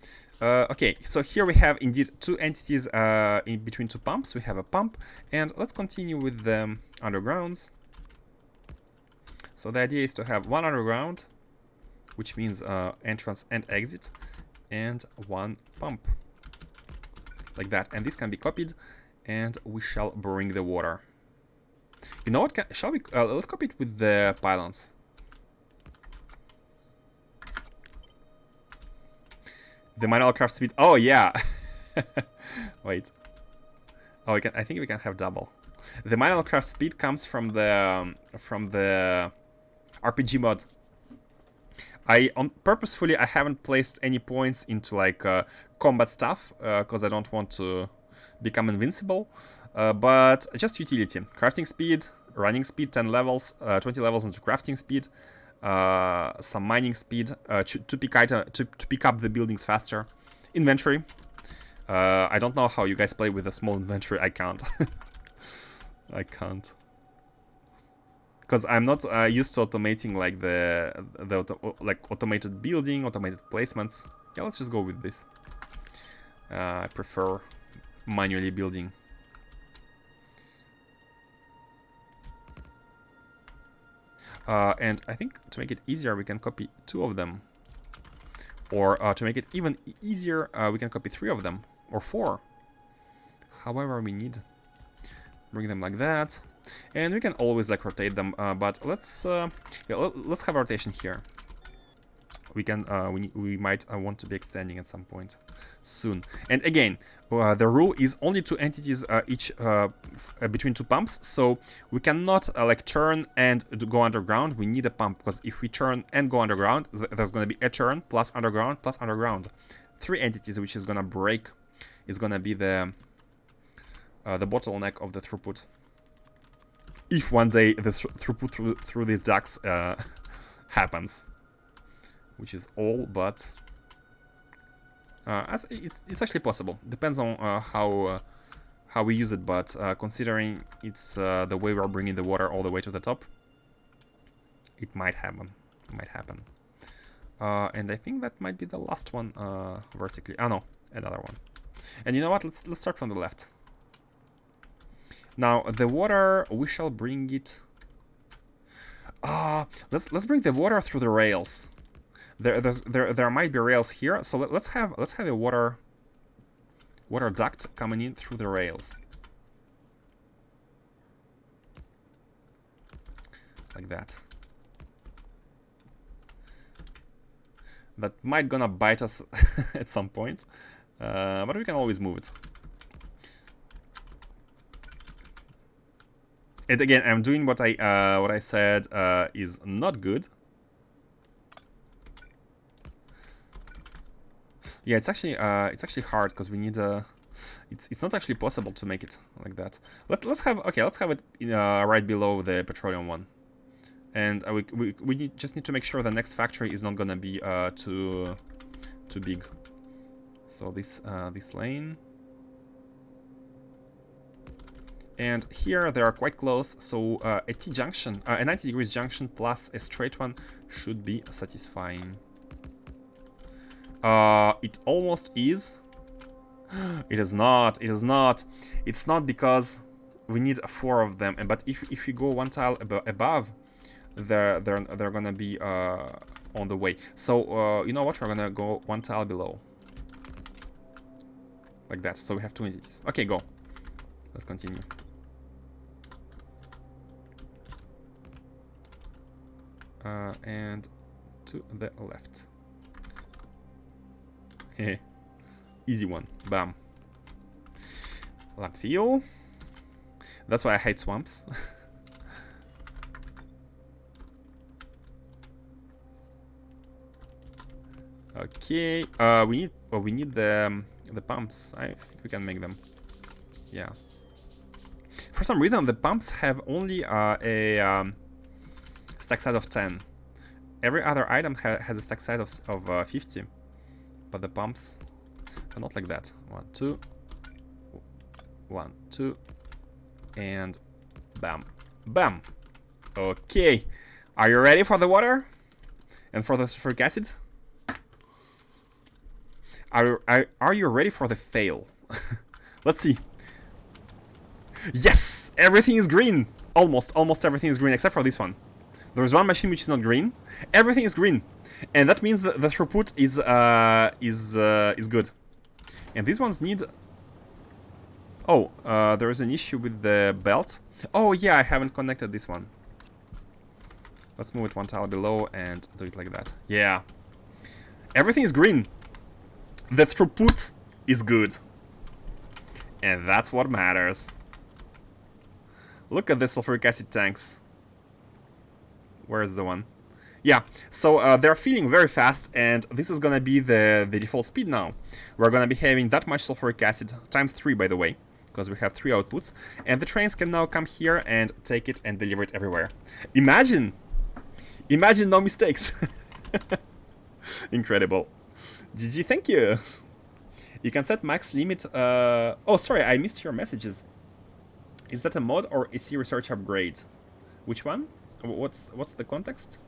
Okay, so here we have indeed two entities in between two pumps. We have a pump, and let's continue with the undergrounds. So the idea is to have one underground, which means entrance and exit, and one pump. Like that, and this can be copied, and we shall bring the water. You know what? Shall we? Let's copy it with the pylons. The manual craft speed. Oh yeah. Wait. Oh, we can. I think we can have double. The manual craft speed comes from the RPG mod. Purposefully I haven't placed any points into like combat stuff because I don't want to become invincible, but just utility. Crafting speed, running speed 10 levels, 20 levels into crafting speed, some mining speed to pick up the buildings faster. Inventory. I don't know how you guys play with a small inventory. I can't. I can't. Because I'm not used to automating like the automated building, automated placements. Yeah, let's just go with this. I prefer manually building. And I think to make it easier, we can copy two of them. Or to make it even easier, we can copy three of them. Or four. However we need. Bring them like that. And we can always like rotate them, but let's have a rotation here. We can we might want to be extending at some point soon. And again, the rule is only two entities each between two pumps, so we cannot like turn and go underground. We need a pump, because if we turn and go underground, there's going to be a turn plus underground plus underground. Three entities, which is going to break, is going to be the bottleneck of the throughput. If one day the throughput through these ducts happens, which is all but it's actually possible. Depends on how we use it, but considering it's the way we're bringing the water all the way to the top, it might happen. And I think that might be the last one vertically. Oh no, another one. And you know what? Let's start from the left. Now the water, we shall bring it. Let's bring the water through the rails. There might be rails here, so let's have a water duct coming in through the rails, like that. That might gonna bite us at some point, but we can always move it. And again, I'm doing what I said is not good. Yeah, it's actually hard because we need a. It's not actually possible to make it like that. Let's have it right below the petroleum one, and we just need to make sure the next factory is not gonna be too big. So this lane. And here they are quite close, so a T-junction, a 90 degrees junction plus a straight one should be satisfying. It almost is. It is not. It is not. It's not because we need 4 of them. But if we go one tile above, they're gonna be on the way. So you know what? We're gonna go one tile below, like that. So we have 2 entities. Okay, go. Let's continue. And to the left. Easy one. Bam. Landfill. That's why I hate swamps. Okay. We need the pumps. I think we can make them. Yeah. For some reason, the pumps have only a stack size of 10. Every other item has a stack size of 50, but the pumps are not like that. 1, 2, 1, 2, and bam, bam. Okay, are you ready for the water and for the sulfuric acid? Are you ready for the fail? Let's see. Yes, everything is green. Almost everything is green except for this one. There's one machine which is not green. Everything is green, and that means that the throughput is good. And these ones need. Oh, there is an issue with the belt. Oh yeah, I haven't connected this one. Let's move it one tile below and do it like that. Yeah, everything is green. The throughput is good, and that's what matters. Look at the sulfuric acid tanks. Where's the one? Yeah, so they're filling very fast, and this is gonna be the default speed now. We're gonna be having that much sulfuric acid, times 3 by the way, because we have 3 outputs, and the trains can now come here and take it and deliver it everywhere. Imagine no mistakes. Incredible. GG, thank you. You can set max limit. Oh, sorry, I missed your messages. Is that a mod or a C research upgrade? Which one? What's the context?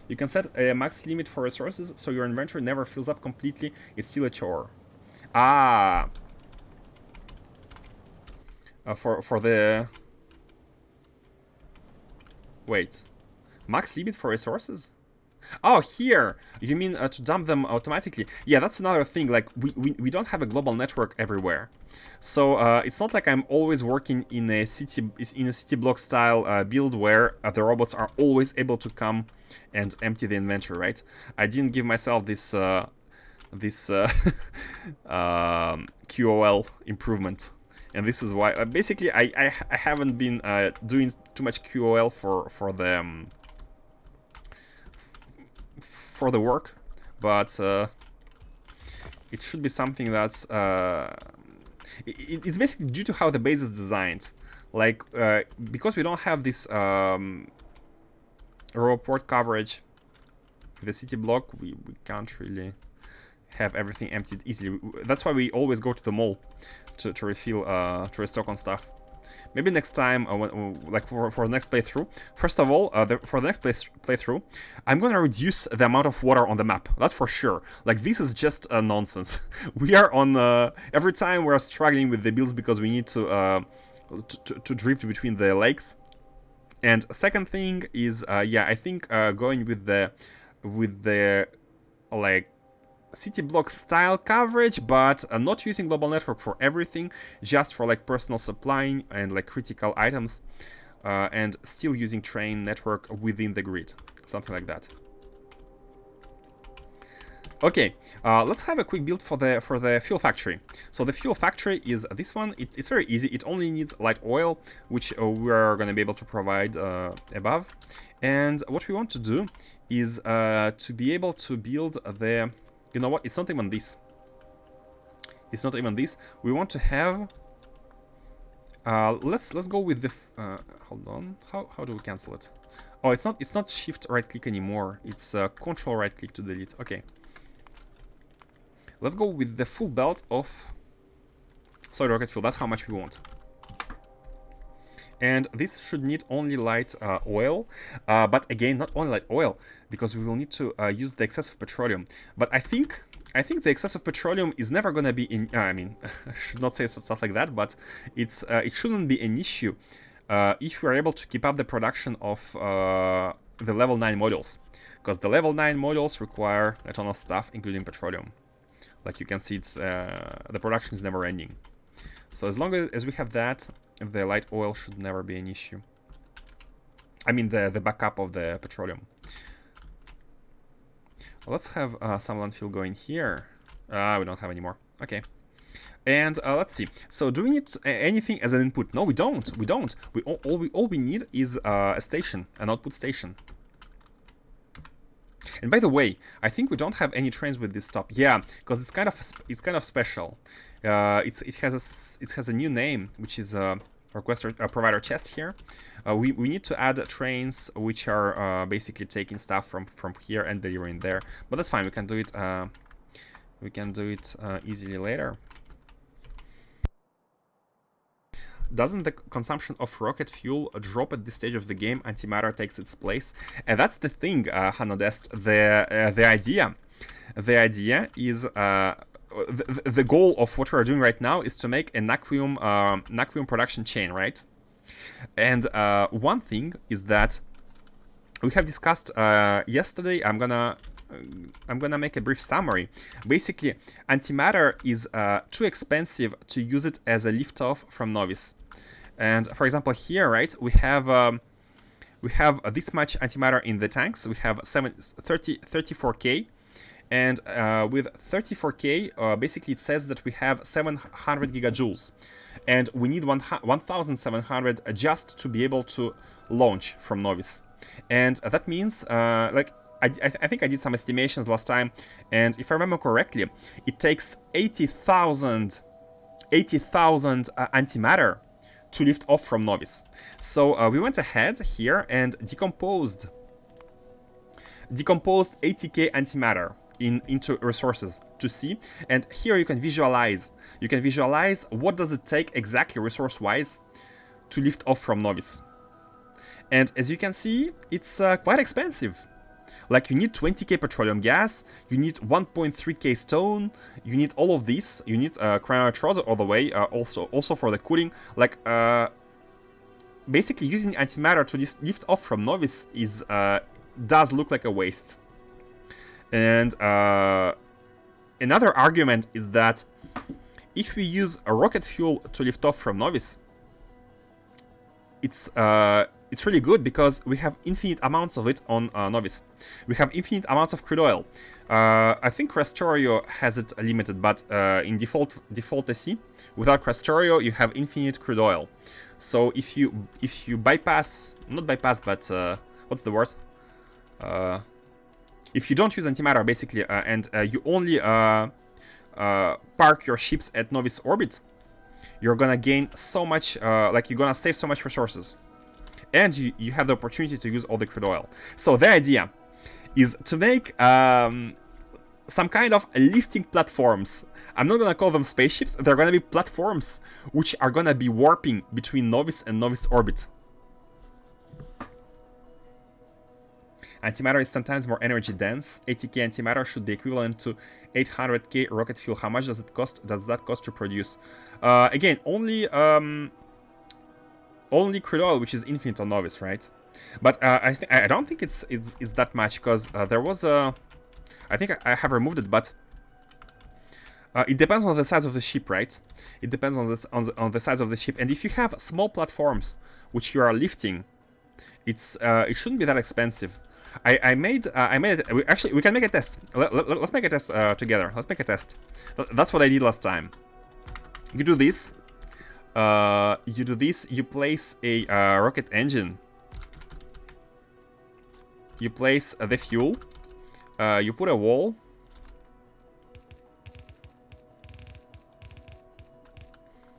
You can set a max limit for resources so your inventory never fills up completely. It's still a chore. Ah. For the. Wait. Max limit for resources? Oh, here! You mean to dump them automatically? Yeah, that's another thing. Like, we don't have a global network everywhere. So, it's not like I'm always working in a city block style build where the robots are always able to come and empty the inventory, right? I didn't give myself this QOL improvement. And this is why, basically, I haven't been doing too much QOL for the work, but it should be something that's it's basically due to how the base is designed. Like because we don't have this row port coverage with the city block, we can't really have everything emptied easily. That's why we always go to the mall to refill, to restock on stuff. Maybe next time, like for the next playthrough. First of all, for the next playthrough, I'm gonna reduce the amount of water on the map. That's for sure. Like, this is just nonsense. We are on every time we're struggling with the builds because we need to drift between the lakes. And second thing is, yeah, I think going with the like city block style coverage, but not using global network for everything, just for like personal supplying and like critical items, and still using train network within the grid, something like that. Okay, let's have a quick build for the fuel factory. So the fuel factory is this one. It's very easy. It only needs light oil, which we're going to be able to provide above. And what we want to do is to be able to build the. You know what? It's not even this. It's not even this. We want to have. Let's go with the. Hold on. How do we cancel it? Oh, it's not shift right click anymore. It's control right click to delete. Okay. Let's go with the full belt of solid rocket fuel. That's how much we want. And this should need only light oil, but again, not only light oil, because we will need to use the excess of petroleum. But I think the excess of petroleum is never gonna be in. I mean, I should not say stuff like that, but it shouldn't be an issue if we are able to keep up the production of the level 9 modules, because the level 9 modules require a ton of stuff, including petroleum. Like you can see, it's the production is never ending. So as long as we have that, the light oil should never be an issue. I mean the backup of the petroleum. Let's have some landfill going here. We don't have any more. Okay. And let's see. So do we need anything as an input? No, we don't. We don't. All we need is a station, an output station. And by the way, I think we don't have any trains with this stop. Yeah, because it's kind of special. It has a new name, which is requester provider chest here. We need to add trains which are basically taking stuff from here and delivering there. But that's fine. We can do it. We can do it easily later. Doesn't the consumption of rocket fuel drop at this stage of the game? Antimatter takes its place, and that's the thing, Hanodest. The idea is the goal of what we're doing right now is to make a Naquium production chain, right? And one thing is that we have discussed yesterday. I'm gonna make a brief summary. Basically, antimatter is too expensive to use it as a liftoff from Novice. And for example, here, right, we have this much antimatter in the tanks. We have 34k, and with 34k, basically it says that we have 700 gigajoules, and we need 1,700 just to be able to launch from Novice. And that means, like, I think I did some estimations last time, and if I remember correctly, it takes 80,000 antimatter to lift off from Novice. So we went ahead here and decomposed 80k antimatter into resources to see, and here you can visualize what does it take exactly resource-wise to lift off from Novice. And as you can see, it's quite expensive. Like, you need 20k petroleum gas, you need 1.3k stone, you need all of this, you need cryonitroser all the way, also for the cooling. Like, basically using antimatter to lift off from Novice is does look like a waste. And another argument is that if we use a rocket fuel to lift off from Novice, it's really good because we have infinite amounts of it on Novice. We have infinite amounts of crude oil. I think Crestorio has it limited, but in default SE, without Crestorio, you have infinite crude oil. So if you bypass, not bypass, but what's the word? If you don't use antimatter, basically, and you only park your ships at Novice orbit, you're gonna gain so much, like, you're gonna save so much resources. And you have the opportunity to use all the crude oil. So the idea is to make some kind of lifting platforms. I'm not gonna call them spaceships. They're gonna be platforms which are gonna be warping between Novice and Novice orbit. Antimatter is sometimes more energy dense. 80k antimatter should be equivalent to 800k rocket fuel. How much does it cost? Does that cost to produce? Again, only crude oil, which is infinite on Novice, right? But I don't think it's that much, because there was a... I think I have removed it, but it depends on the size of the ship, right? It depends on the size of the ship, and if you have small platforms which you are lifting, it shouldn't be that expensive. I made it. Actually, we can make a test. Let's make a test together. Let's make a test. That's what I did last time. You do this. You place a rocket engine. You place the fuel. You put a wall.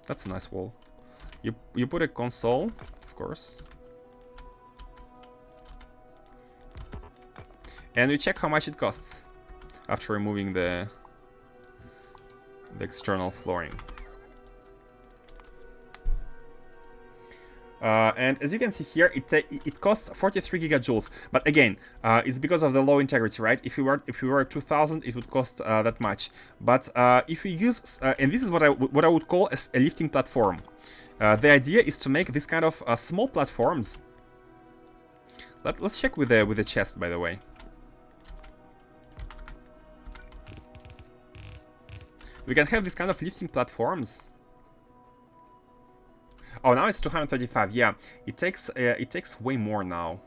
That's a nice wall. You put a console, of course. And we check how much it costs after removing the external flooring. And as you can see here, it costs 43 gigajoules. But again, it's because of the low integrity, right? If we were at 2000, it would cost that much. But if we use, and this is what I would call a lifting platform. The idea is to make this kind of small platforms, Let's check with the chest, by the way. We can have this kind of lifting platforms. Oh, now it's 235. Yeah, it takes way more now.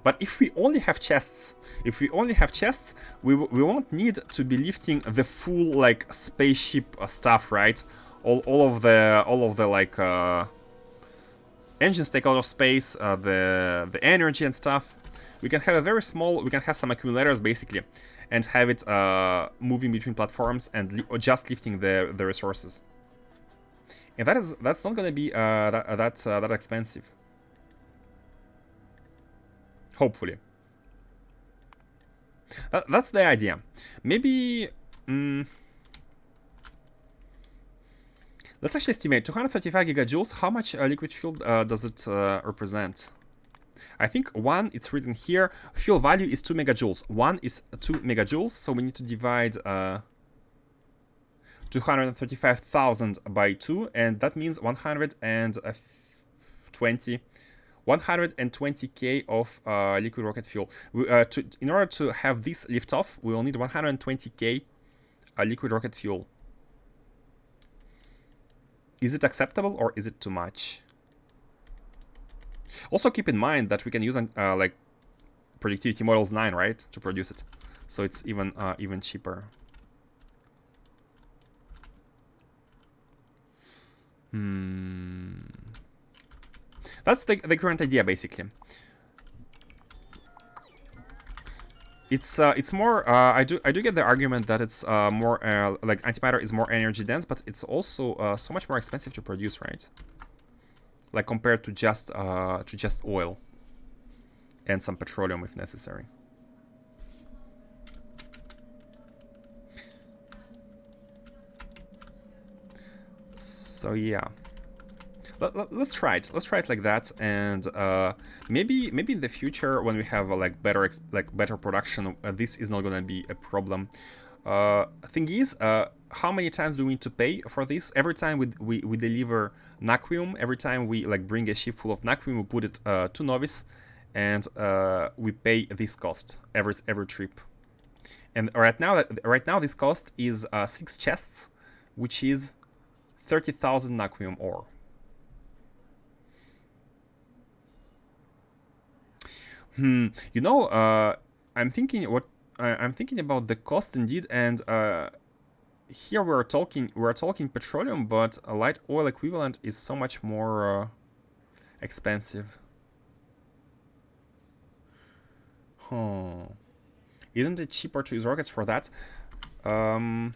But if we only have chests, we won't need to be lifting the full like spaceship stuff, right? All of the like engines take a lot of space, the energy and stuff. We can have a very small. We can have some accumulators basically, and have it moving between platforms and just lifting the resources. And that's not gonna be that expensive. Hopefully. That's the idea. Maybe... let's actually estimate. 235 gigajoules. How much liquid fuel does it represent? I think 1, it's written here. Fuel value is 2 megajoules. 1 is 2 megajoules, so we need to divide 235,000 by 2, and that means 120k of liquid rocket fuel. In order to have this lift off, we will need 120k liquid rocket fuel. Is it acceptable or is it too much? Also keep in mind that we can use like productivity models 9, right, to produce it, so it's even cheaper. That's the current idea, basically. It's more. I do get the argument that it's more like antimatter is more energy dense, but it's also so much more expensive to produce, right? Like compared to just oil and some petroleum if necessary. So yeah. Let's try it. Let's try it like that, and maybe in the future when we have like better production, this is not gonna be a problem. Thing is, how many times do we need to pay for this? Every time we deliver naquium, every time we like bring a ship full of naquium, we put it to Novice, and we pay this cost every trip. And right now this cost is 6 chests, which is 30,000 naquium ore. You know, I'm thinking about the cost indeed, and here we're talking petroleum, but a light oil equivalent is so much more expensive. Isn't it cheaper to use rockets for that? I'm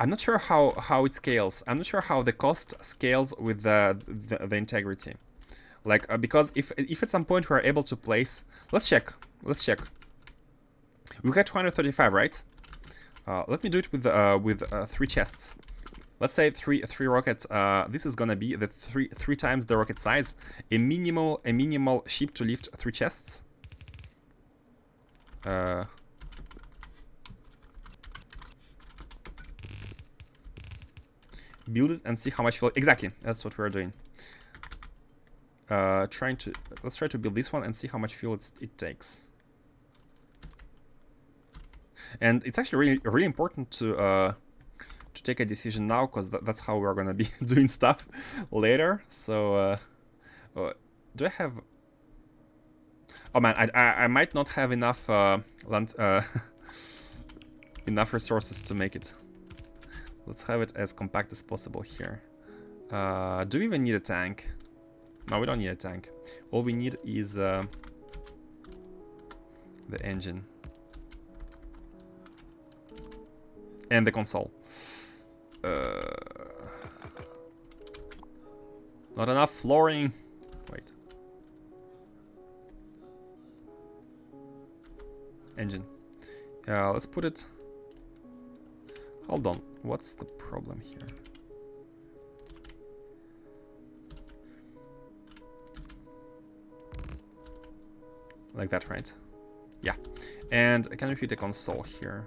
not sure how it scales. I'm not sure how the cost scales with the integrity. Like because if at some point we're able to place, let's check. We got 235, right? Let me do it with 3 chests. Let's say three rockets. This is gonna be the three times the rocket size. A minimal ship to lift 3 chests. Build it and see how much fuel. Exactly, that's what we're doing. Let's try to build this one and see how much fuel it takes. And it's actually really important to take a decision now, because that's how we're gonna be doing stuff later. So do I have? Oh man, I might not have enough land enough resources to make it. Let's have it as compact as possible here. Do we even need a tank? No, we don't need a tank. All we need is the engine and the console. Not enough flooring. Wait. Engine. Yeah, let's put it. Hold on. What's the problem here? Like that, right? Yeah. And can we fit a console here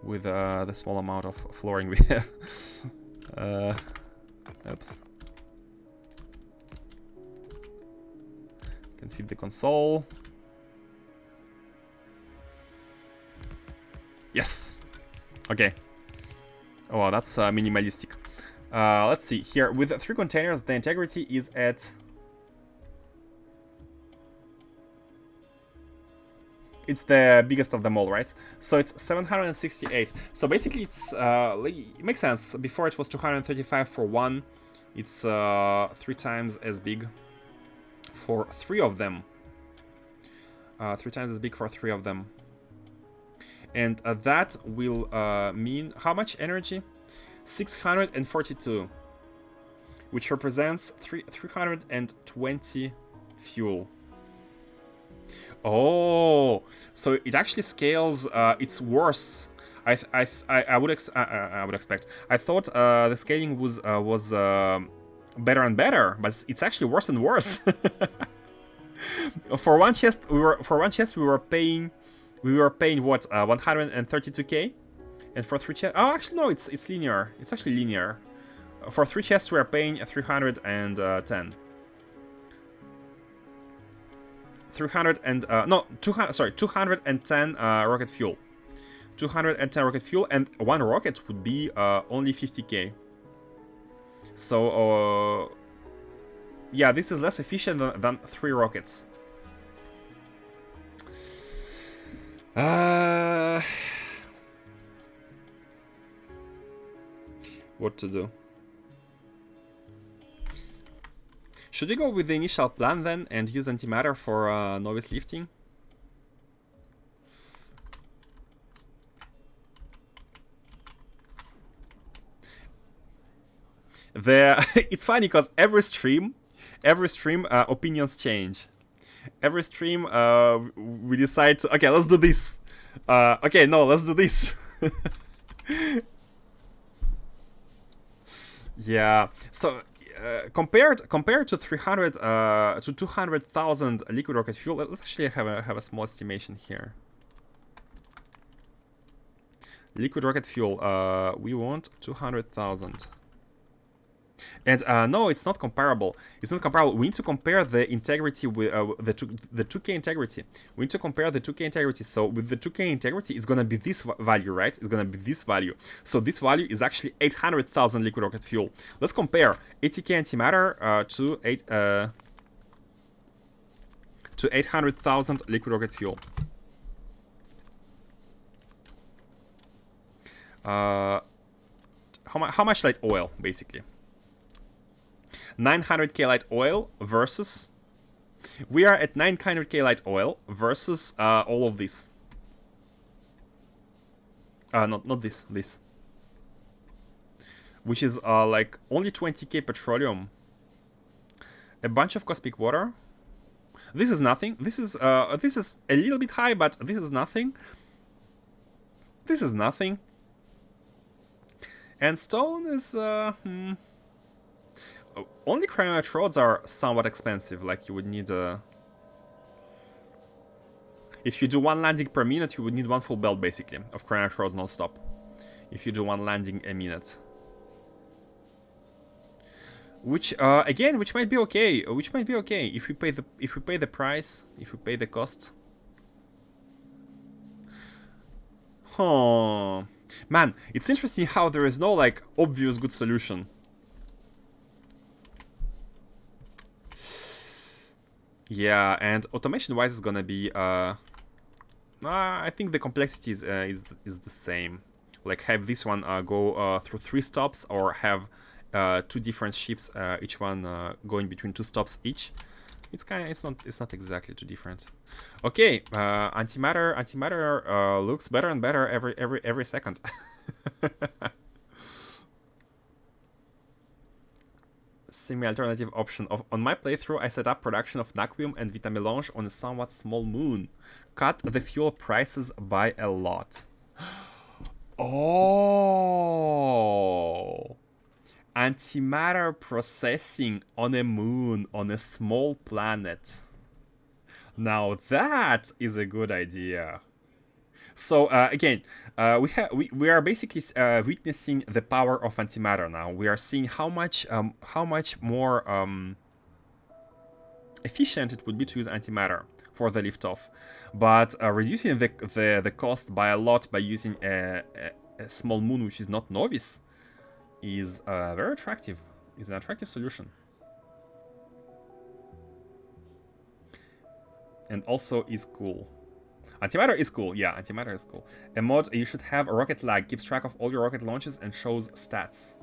with the small amount of flooring we have? Oops. Can feed the console. Yes. Okay. Oh, wow, that's minimalistic. Let's see here. With 3 containers, the integrity is at. It's the biggest of them all, right? So it's 768. So basically, it makes sense. Before it was 235 for one. It's 3 times as big for 3 of them. 3 times as big for 3 of them. And that will mean how much energy? 642, which represents 320 fuel. Oh, so it actually scales. It's worse. I would expect. I thought the scaling was better and better, but it's actually worse and worse. For one chest, we were paying what 132k, and for 3 chests. Oh, actually no, it's linear. It's actually linear. For 3 chests, we are paying 310. 210 rocket fuel. 210 rocket fuel, and 1 rocket would be only 50k. So, yeah, this is less efficient than 3 rockets. What to do? Should we go with the initial plan then and use antimatter for novice lifting? It's funny because every stream opinions change. Every stream we decide to, okay, let's do this. Okay, no, let's do this. Yeah. So compared to 200,000 liquid rocket fuel, let's actually have a small estimation here. Liquid rocket fuel, we want 200,000. And no, it's not comparable. It's not comparable. We need to compare the integrity with the 2K integrity. We need to compare the 2K integrity. So with the 2K integrity, it's gonna be this value, right? It's gonna be this value. So this value is actually 800,000 liquid rocket fuel. Let's compare 80K antimatter to 800,000 liquid rocket fuel. How much light oil, basically? 900k light oil versus... We are at 900k light oil versus all of this. Not this. Which is like only 20k petroleum. A bunch of cosmic water. This is nothing. This is a little bit high, but this is nothing. This is nothing. And stone is... Only cryonite rods are somewhat expensive, like you would need a... If you do 1 landing per minute, you would need 1 full belt, basically, of cryonite rods non-stop. If you do 1 landing a minute. Which, again, which might be okay. If we pay the price, if we pay the cost. Huh. Man, it's interesting how there is no, like, obvious good solution. Yeah, and automation-wise is gonna be, I think the complexity is the same. Like, have this one go through 3 stops, or have 2 different ships, each one going between 2 stops each. It's not exactly too different. Okay, antimatter looks better and better every second. Semi-alternative option. On my playthrough, I set up production of Naquium and Vitamelange on a somewhat small moon. Cut the fuel prices by a lot. Oh! Antimatter processing on a moon, on a small planet. Now that is a good idea. So again, we are basically witnessing the power of antimatter now. We are seeing how much more efficient it would be to use antimatter for the liftoff, but reducing the cost by a lot by using a small moon which is not Novice is very attractive. Is an attractive solution. And also is cool. Antimatter is cool, yeah, antimatter is cool. A mod you should have a rocket lag, keeps track of all your rocket launches and shows stats.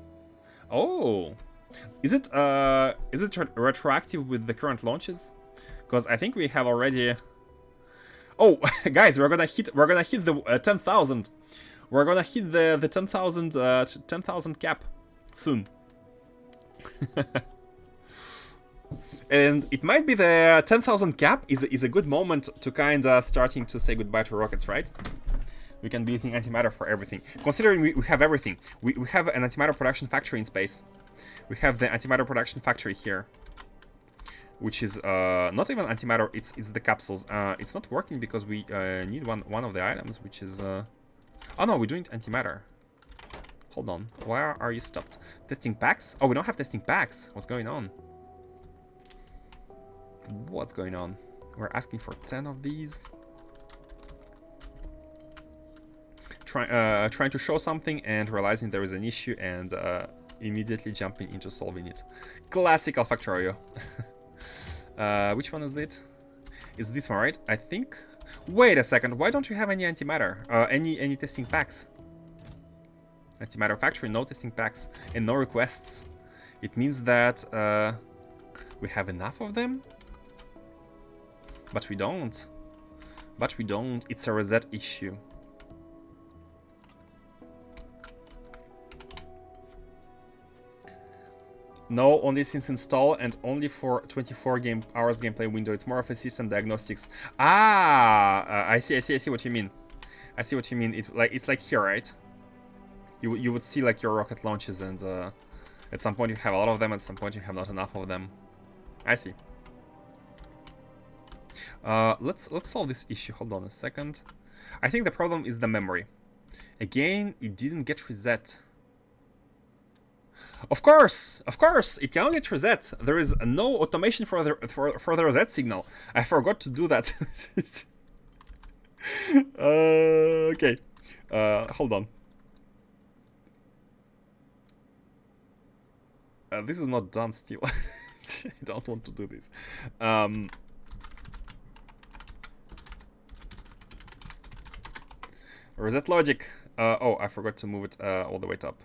Oh, is it retroactive with the current launches? Because I think we have already. Oh, guys, we're gonna hit the 10,000. We're gonna hit the 10,000 cap soon. And it might be the 10,000 cap is a good moment to kind of starting to say goodbye to rockets, right? We can be using antimatter for everything. Considering we have everything. We have an antimatter production factory in space. We have the antimatter production factory here. Which is not even antimatter, it's the capsules. It's not working because we need one of the items, which is... Oh no, we're doing antimatter. Hold on, where are you stopped? Testing packs? Oh, we don't have testing packs. What's going on? What's going on? We're asking for 10 of these. Trying to show something and realizing there is an issue and immediately jumping into solving it. Classical Factorio. Which one is it? Is this one, right? I think. Wait a second. Why don't you have any antimatter? Any testing packs? Antimatter factory, no testing packs and no requests. It means that we have enough of them, but we don't. But we don't. It's a reset issue. No, only since install and only for 24 hours gameplay window. It's more of a system diagnostics. Ah, I see what you mean. I see what you mean. It's like here, right? You would see like your rocket launches, and at some point you have a lot of them, at some point you have not enough of them. I see. Let's solve this issue. Hold on a second. I think the problem is the memory. Again, it didn't get reset. Of course, it can get reset. There is no automation for the reset signal. I forgot to do that. Okay. Hold on. This is not done still. I don't want to do this. Reset logic. Oh, I forgot to move it all the way up.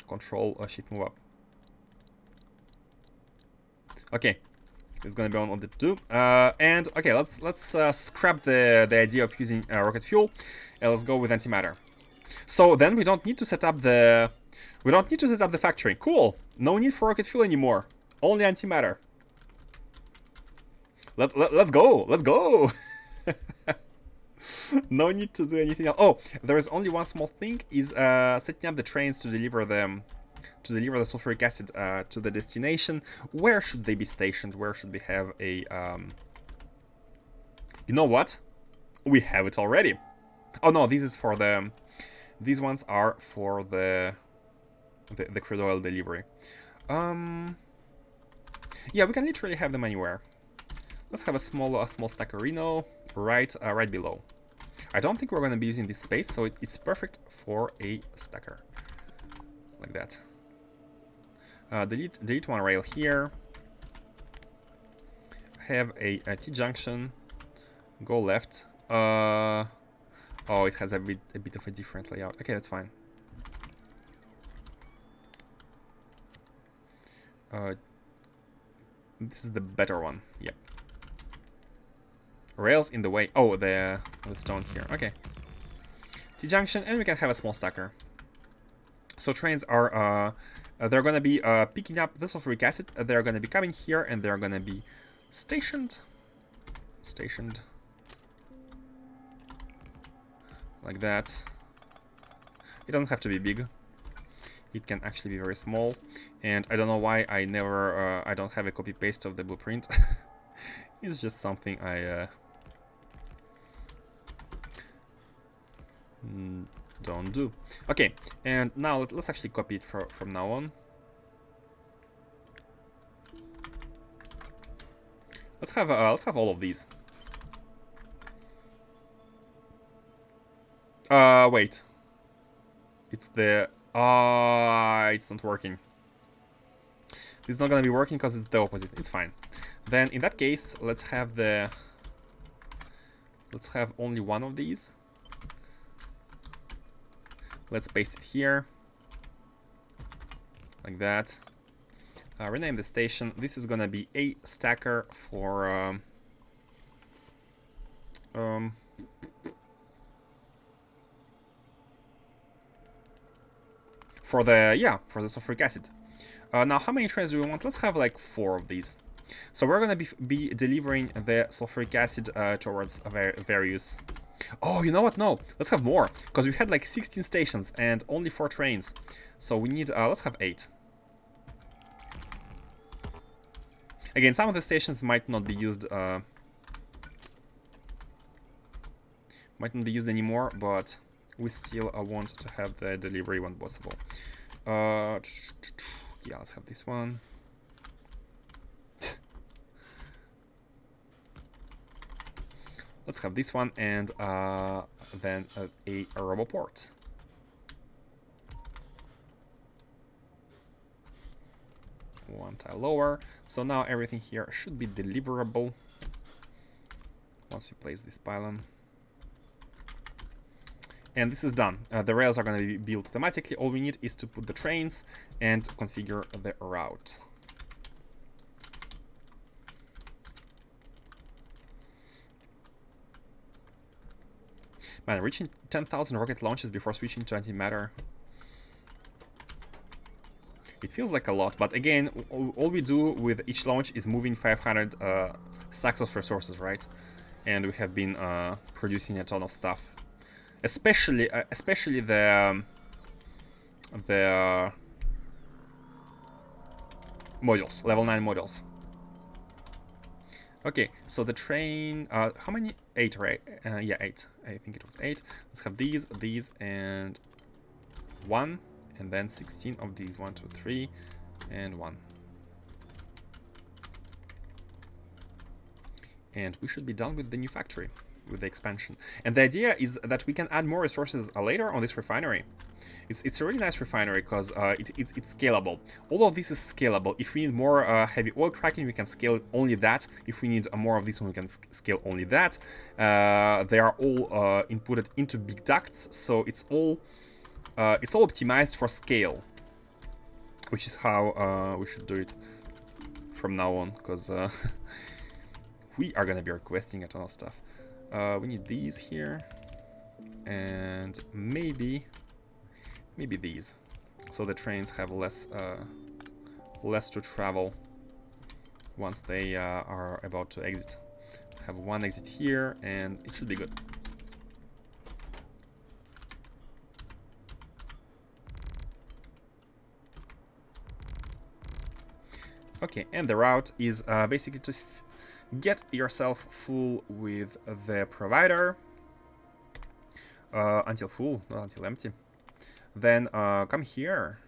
Control shift move up. Okay, it's gonna be on the 2. And okay, let's scrap the idea of using rocket fuel, and let's go with antimatter. So then we don't need to set up the factory. Cool. No need for rocket fuel anymore. Only antimatter. Let's go. Let's go. No need to do anything else. Oh, there is only one small thing: is setting up the trains to deliver the sulfuric acid to the destination. Where should they be stationed? Where should we have a? You know what? We have it already. Oh no, this is for the. These ones are for the crude oil delivery. Yeah, we can literally have them anywhere. Let's have a small stackerino right below. I don't think we're going to be using this space, so it's perfect for a stacker. Like that. Delete one rail here. Have a T-junction. Go left. Oh, it has a bit of a different layout. Okay, that's fine. This is the better one. Yep. Rails in the way. Oh, the stone here. Okay. T-junction, and we can have a small stacker. So trains are they're gonna be picking up the sulfuric acid. They're gonna be coming here, and they're gonna be stationed like that. It doesn't have to be big. It can actually be very small. And I don't know why I don't have a copy paste of the blueprint. It's just something I don't do. Okay, and now let's actually copy it from now on. Let's have all of these. Wait. It's the it's not working. This is not gonna be working because it's the opposite. It's fine. Then in that case, let's have only one of these. Let's paste it here. Like that. Rename the station. This is gonna be a stacker for for the sulfuric acid. Now, how many trains do we want? Let's have like 4 of these. So we're gonna be delivering the sulfuric acid towards various. Oh, you know what? No, let's have more, because we had like 16 stations and only 4 trains. So we need let's have 8. Again, some of the stations might not be used anymore, but we still want to have the delivery when possible. Yeah, let's have this one. Let's have this one, and then a roboport. One tile lower. So now everything here should be deliverable once we place this pylon. And this is done. The rails are going to be built automatically. All we need is to put the trains and configure the route. Man, reaching 10,000 rocket launches before switching to antimatter. It feels like a lot, but again, all we do with each launch is moving 500 stacks of resources, right? And we have been producing a ton of stuff. Especially the modules, level 9 modules. Okay, so the train, how many? 8, right? Yeah, 8. I think it was 8. Let's have these, and 1, and then 16 of these. 1, 2, 3, and 1. And we should be done with the new factory, with the expansion. And the idea is that we can add more resources later on this refinery. It's a really nice refinery because it's scalable. All of this is scalable. If we need more heavy oil cracking, we can scale only that. If we need more of this one, we can scale only that. They are all inputted into big ducts, so it's all optimized for scale, which is how we should do it from now on, because we are gonna be requesting a ton of stuff. We need these here, and maybe these, so the trains have less to travel once they are about to exit. Have one exit here, and it should be good. Okay, and the route is basically to get yourself full with the provider until full, not until empty. Then come here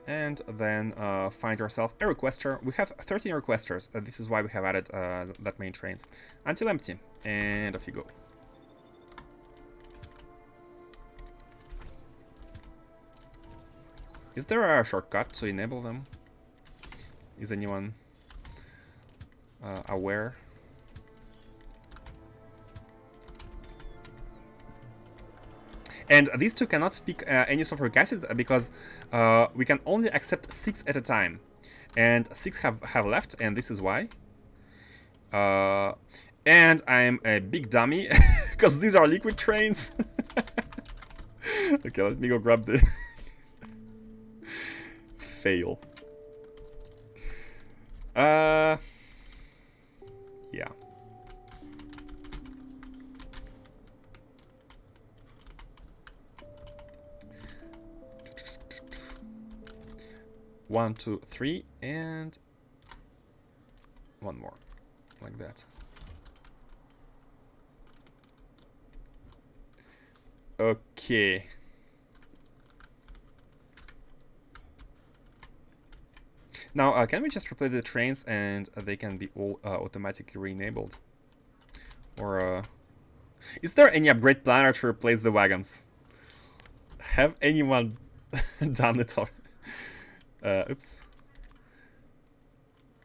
and then find yourself a requester. We have 13 requesters. This is why we have added that many trains. Until empty, and off you go. Is there a shortcut to enable them? Is anyone aware? And these two cannot pick any sulfuric acid because we can only accept 6 at a time. And 6 have left, and this is why. And I'm a big dummy because these are liquid trains. Okay, let me go grab the fail. Yeah. One, two, three, and one more, like that. Okay. Now, can we just replay the trains and they can be all automatically re-enabled? Or is there any upgrade planner to replace the wagons? Have anyone done it? Oops.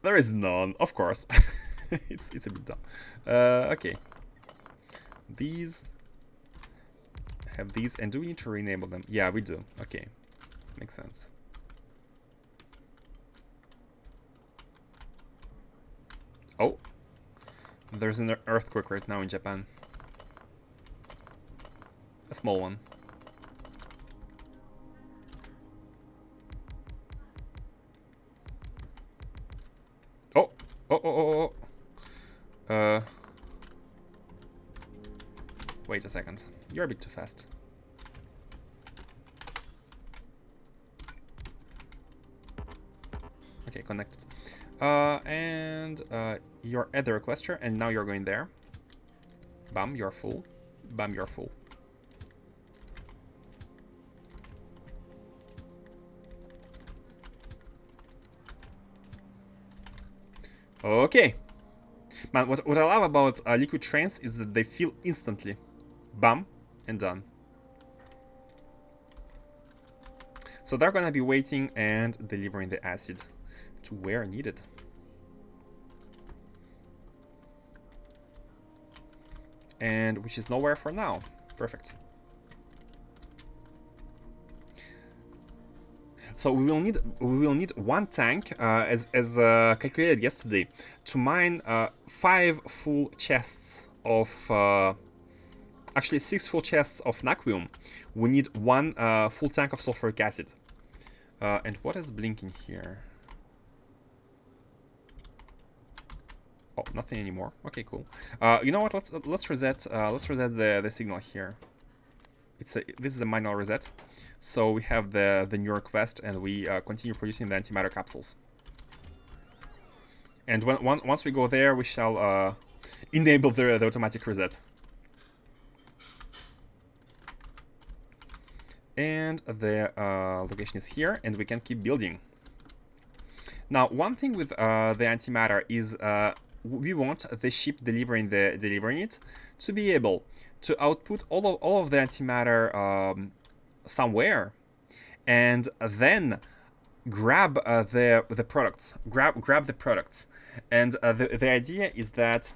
There is none, of course. it's a bit dumb. Okay. These have these, and do we need to re-enable them? Yeah, we do. Okay, makes sense. Oh, there's an earthquake right now in Japan. A small one. Oh, wait a second. You're a bit too fast. Okay, connected. And you're at the requester, and now you're going there. Bam, you're full. Bam, you're full. Okay. Man, what I love about liquid trains is that they fill instantly. Bam, and done. So they're gonna be waiting and delivering the acid to where needed. And which is nowhere for now. Perfect. So we will need one tank, as calculated yesterday, to mine 5 full chests of actually 6 full chests of naquium. We need 1 full tank of sulfuric acid. And what is blinking here? Oh, nothing anymore. Okay, cool. You know what? Let's reset the signal here. This is a manual reset, so we have the new request, and we continue producing the antimatter capsules. And once we go there, we shall enable the automatic reset. And the location is here, and we can keep building. Now, one thing with the antimatter is we want the ship delivering it to be able to output all of the antimatter somewhere, and then grab the products. Grab the products. And the idea is that.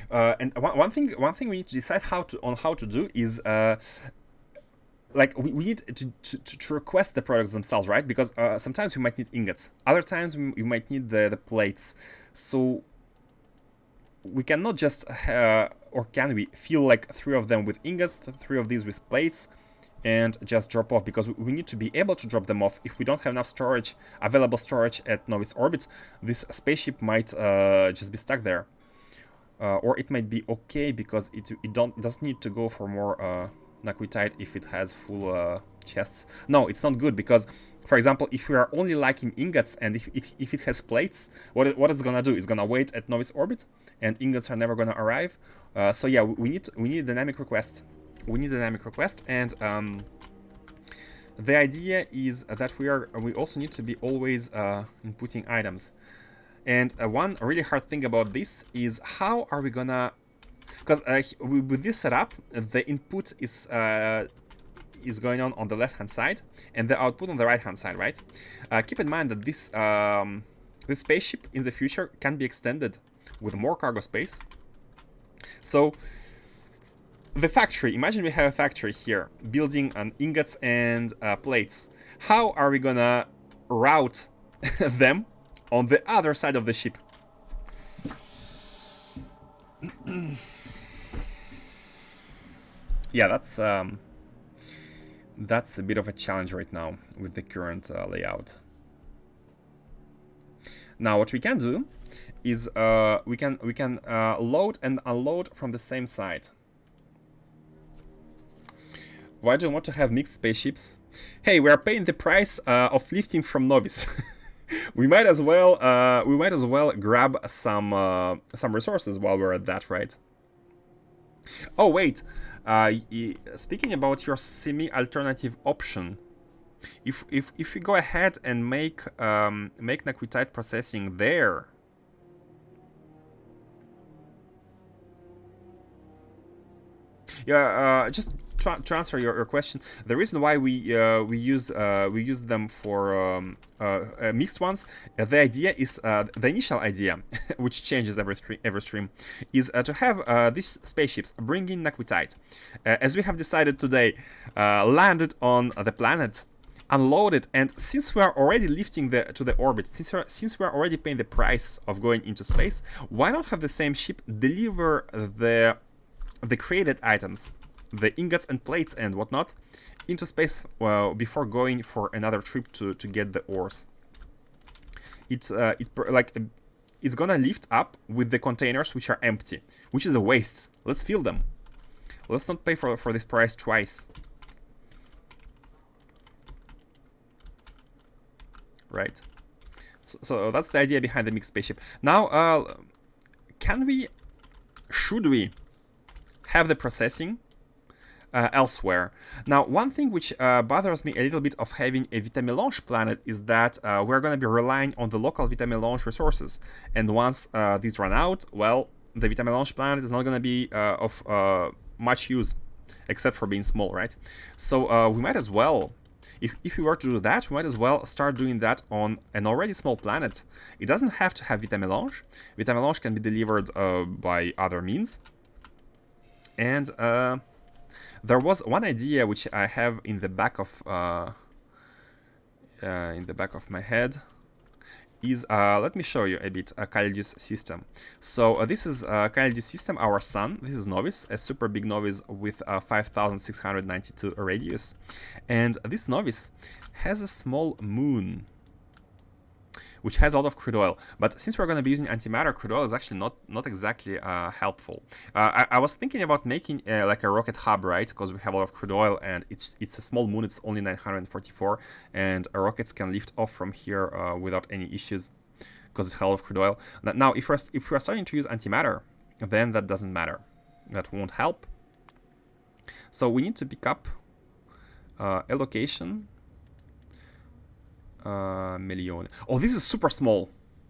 And one thing we need to decide how to do is like we need to request the products themselves, right? Because sometimes we might need ingots, other times we might need the plates. So we cannot just or can we fill like 3 of them with ingots, 3 of these with plates, and just drop off, because we need to be able to drop them off. If we don't have enough available storage at Novice orbit, this spaceship might just be stuck there. Or it might be okay because it doesn't need to go for more naquitite if it has full chests. No, it's not good, because, for example, if we are only lacking ingots and if it has plates, what it's gonna do is gonna wait at Novice orbit, and ingots are never gonna arrive. So yeah, we need a dynamic request. We need a dynamic request, and the idea is that we also need to be always inputting items. And one really hard thing about this is how are we gonna, because with this setup, the input is going on the left hand side and the output on the right hand side, right? Keep in mind that this spaceship in the future can be extended with more cargo space. So the factory, imagine we have a factory here building ingots and plates. How are we gonna route them on the other side of the ship? Yeah, that's a bit of a challenge right now with the current layout. Now, what we can do is we can load and unload from the same side. Why do you want to have mixed spaceships? Hey, we are paying the price of lifting from Novice. we might as well grab some resources while we're at that, right? Oh wait, speaking about your semi-alternative option, If we go ahead and make naquitite processing there, yeah, just to answer your question, the reason why we use them for mixed ones, the idea is the initial idea, which changes every stream, is to have these spaceships bring in naquitite, as we have decided today, land it on the planet, unload it, and since we are already lifting to the orbit, since we are already paying the price of going into space, why not have the same ship deliver the created items, the ingots and plates and whatnot, into space before going for another trip to get the ores. It's gonna lift up with the containers which are empty, which is a waste. Let's fill them. Let's not pay for this price twice. Right. So that's the idea behind the mixed spaceship. Now, should we have the processing elsewhere? Now, one thing which bothers me a little bit of having a Vitamelange planet is that we're going to be relying on the local Vitamelange resources. And once these run out, well, the Vitamelange planet is not going to be of much use, except for being small, right? So we might as well, if we were to do that, we might as well start doing that on an already small planet. It doesn't have to have Vitamelange. Vitamelange can be delivered by other means. And there was one idea which I have in the back of my head. Is let me show you a bit a Calidus system. So this is Calidus system, our sun. This is Novice, a super big Novice with 5,692 radius, and this Novice has a small moon which has a lot of crude oil. But since we're going to be using antimatter, crude oil is actually not exactly helpful. I was thinking about making like a rocket hub, right? Because we have a lot of crude oil, and it's a small moon. It's only 944, and rockets can lift off from here without any issues, because it's a lot of crude oil. Now, if we're starting to use antimatter, then that doesn't matter. That won't help. So we need to pick up a location. Million. Oh, this is super small.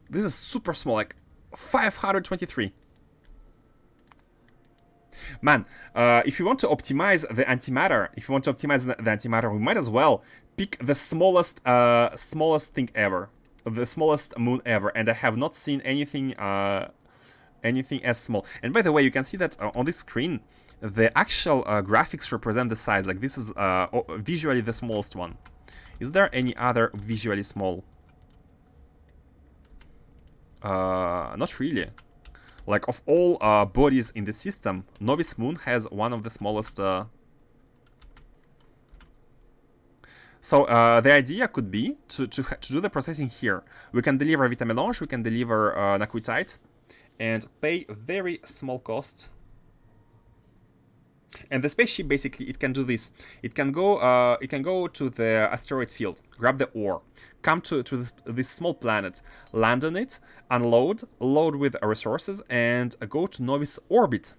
This is super small, like 523. Man, if you want to optimize the antimatter, we might as well pick the smallest thing ever, the smallest moon ever, and I have not seen anything as small. And by the way, you can see that on this screen, the actual graphics represent the size. Like this is visually the smallest one. Is there any other visually small? Not really. Like, of all bodies in the system, Novice Moon has one of the smallest. So the idea could be to do the processing here. We can deliver Vitamelange, we can deliver naquitite, and pay very small cost. And the spaceship, basically, it can do this. It can go to the asteroid field, grab the ore, come to this small planet, land on it, unload, load with resources, and go to Novice orbit,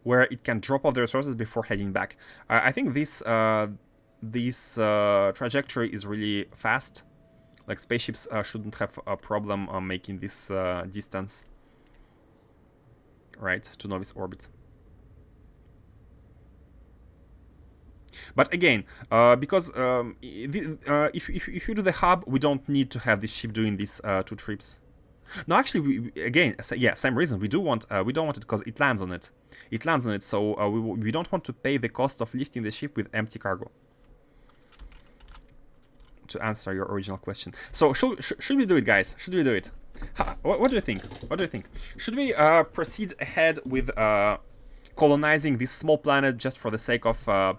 where it can drop off the resources before heading back. I think this trajectory is really fast. Like, spaceships shouldn't have a problem making this distance, right, to Novice orbit. But again, because if you do the hub, we don't need to have this ship doing these 2 trips. No, actually, yeah, same reason. We don't want it because it lands on it. It lands on it, so we don't want to pay the cost of lifting the ship with empty cargo. To answer your original question, so should we do it, guys? Should we do it? What do you think? What do you think? Should we proceed ahead with colonizing this small planet just for the sake of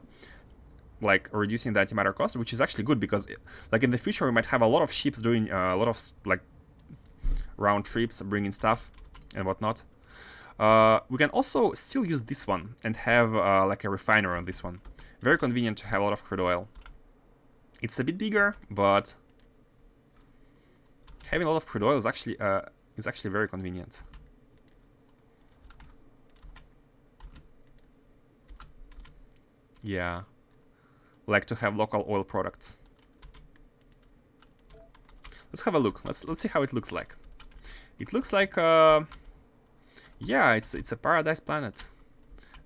like reducing the antimatter cost, which is actually good because like in the future we might have a lot of ships doing a lot of like round trips, bringing stuff and whatnot. We can also still use this one and have like a refiner on this one. Very convenient to have a lot of crude oil. It's a bit bigger, but having a lot of crude oil is actually very convenient. Yeah. Like to have local oil products. Let's have a look. Let's see how it looks like. It looks like yeah, it's a paradise planet.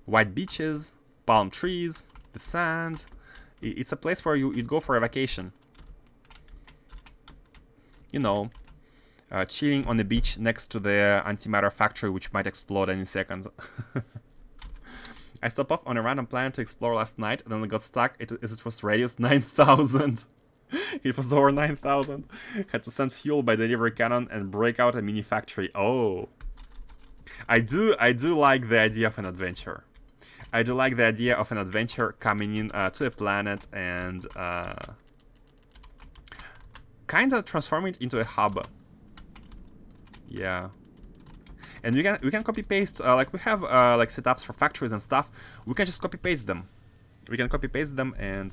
White beaches, palm trees, the sand. It's a place where you'd go for a vacation. You know, chilling on the beach next to the antimatter factory, which might explode any second. I stopped off on a random planet to explore last night, and then I got stuck. It was radius 9,000. It was over 9,000. Had to send fuel by delivery cannon and break out a mini factory. Oh, I do like the idea of an adventure. I do like the idea of an adventure coming in to a planet and kind of transforming it into a hub. Yeah. And we can copy paste like we have like setups for factories and stuff. We can just copy paste them. We can copy paste them and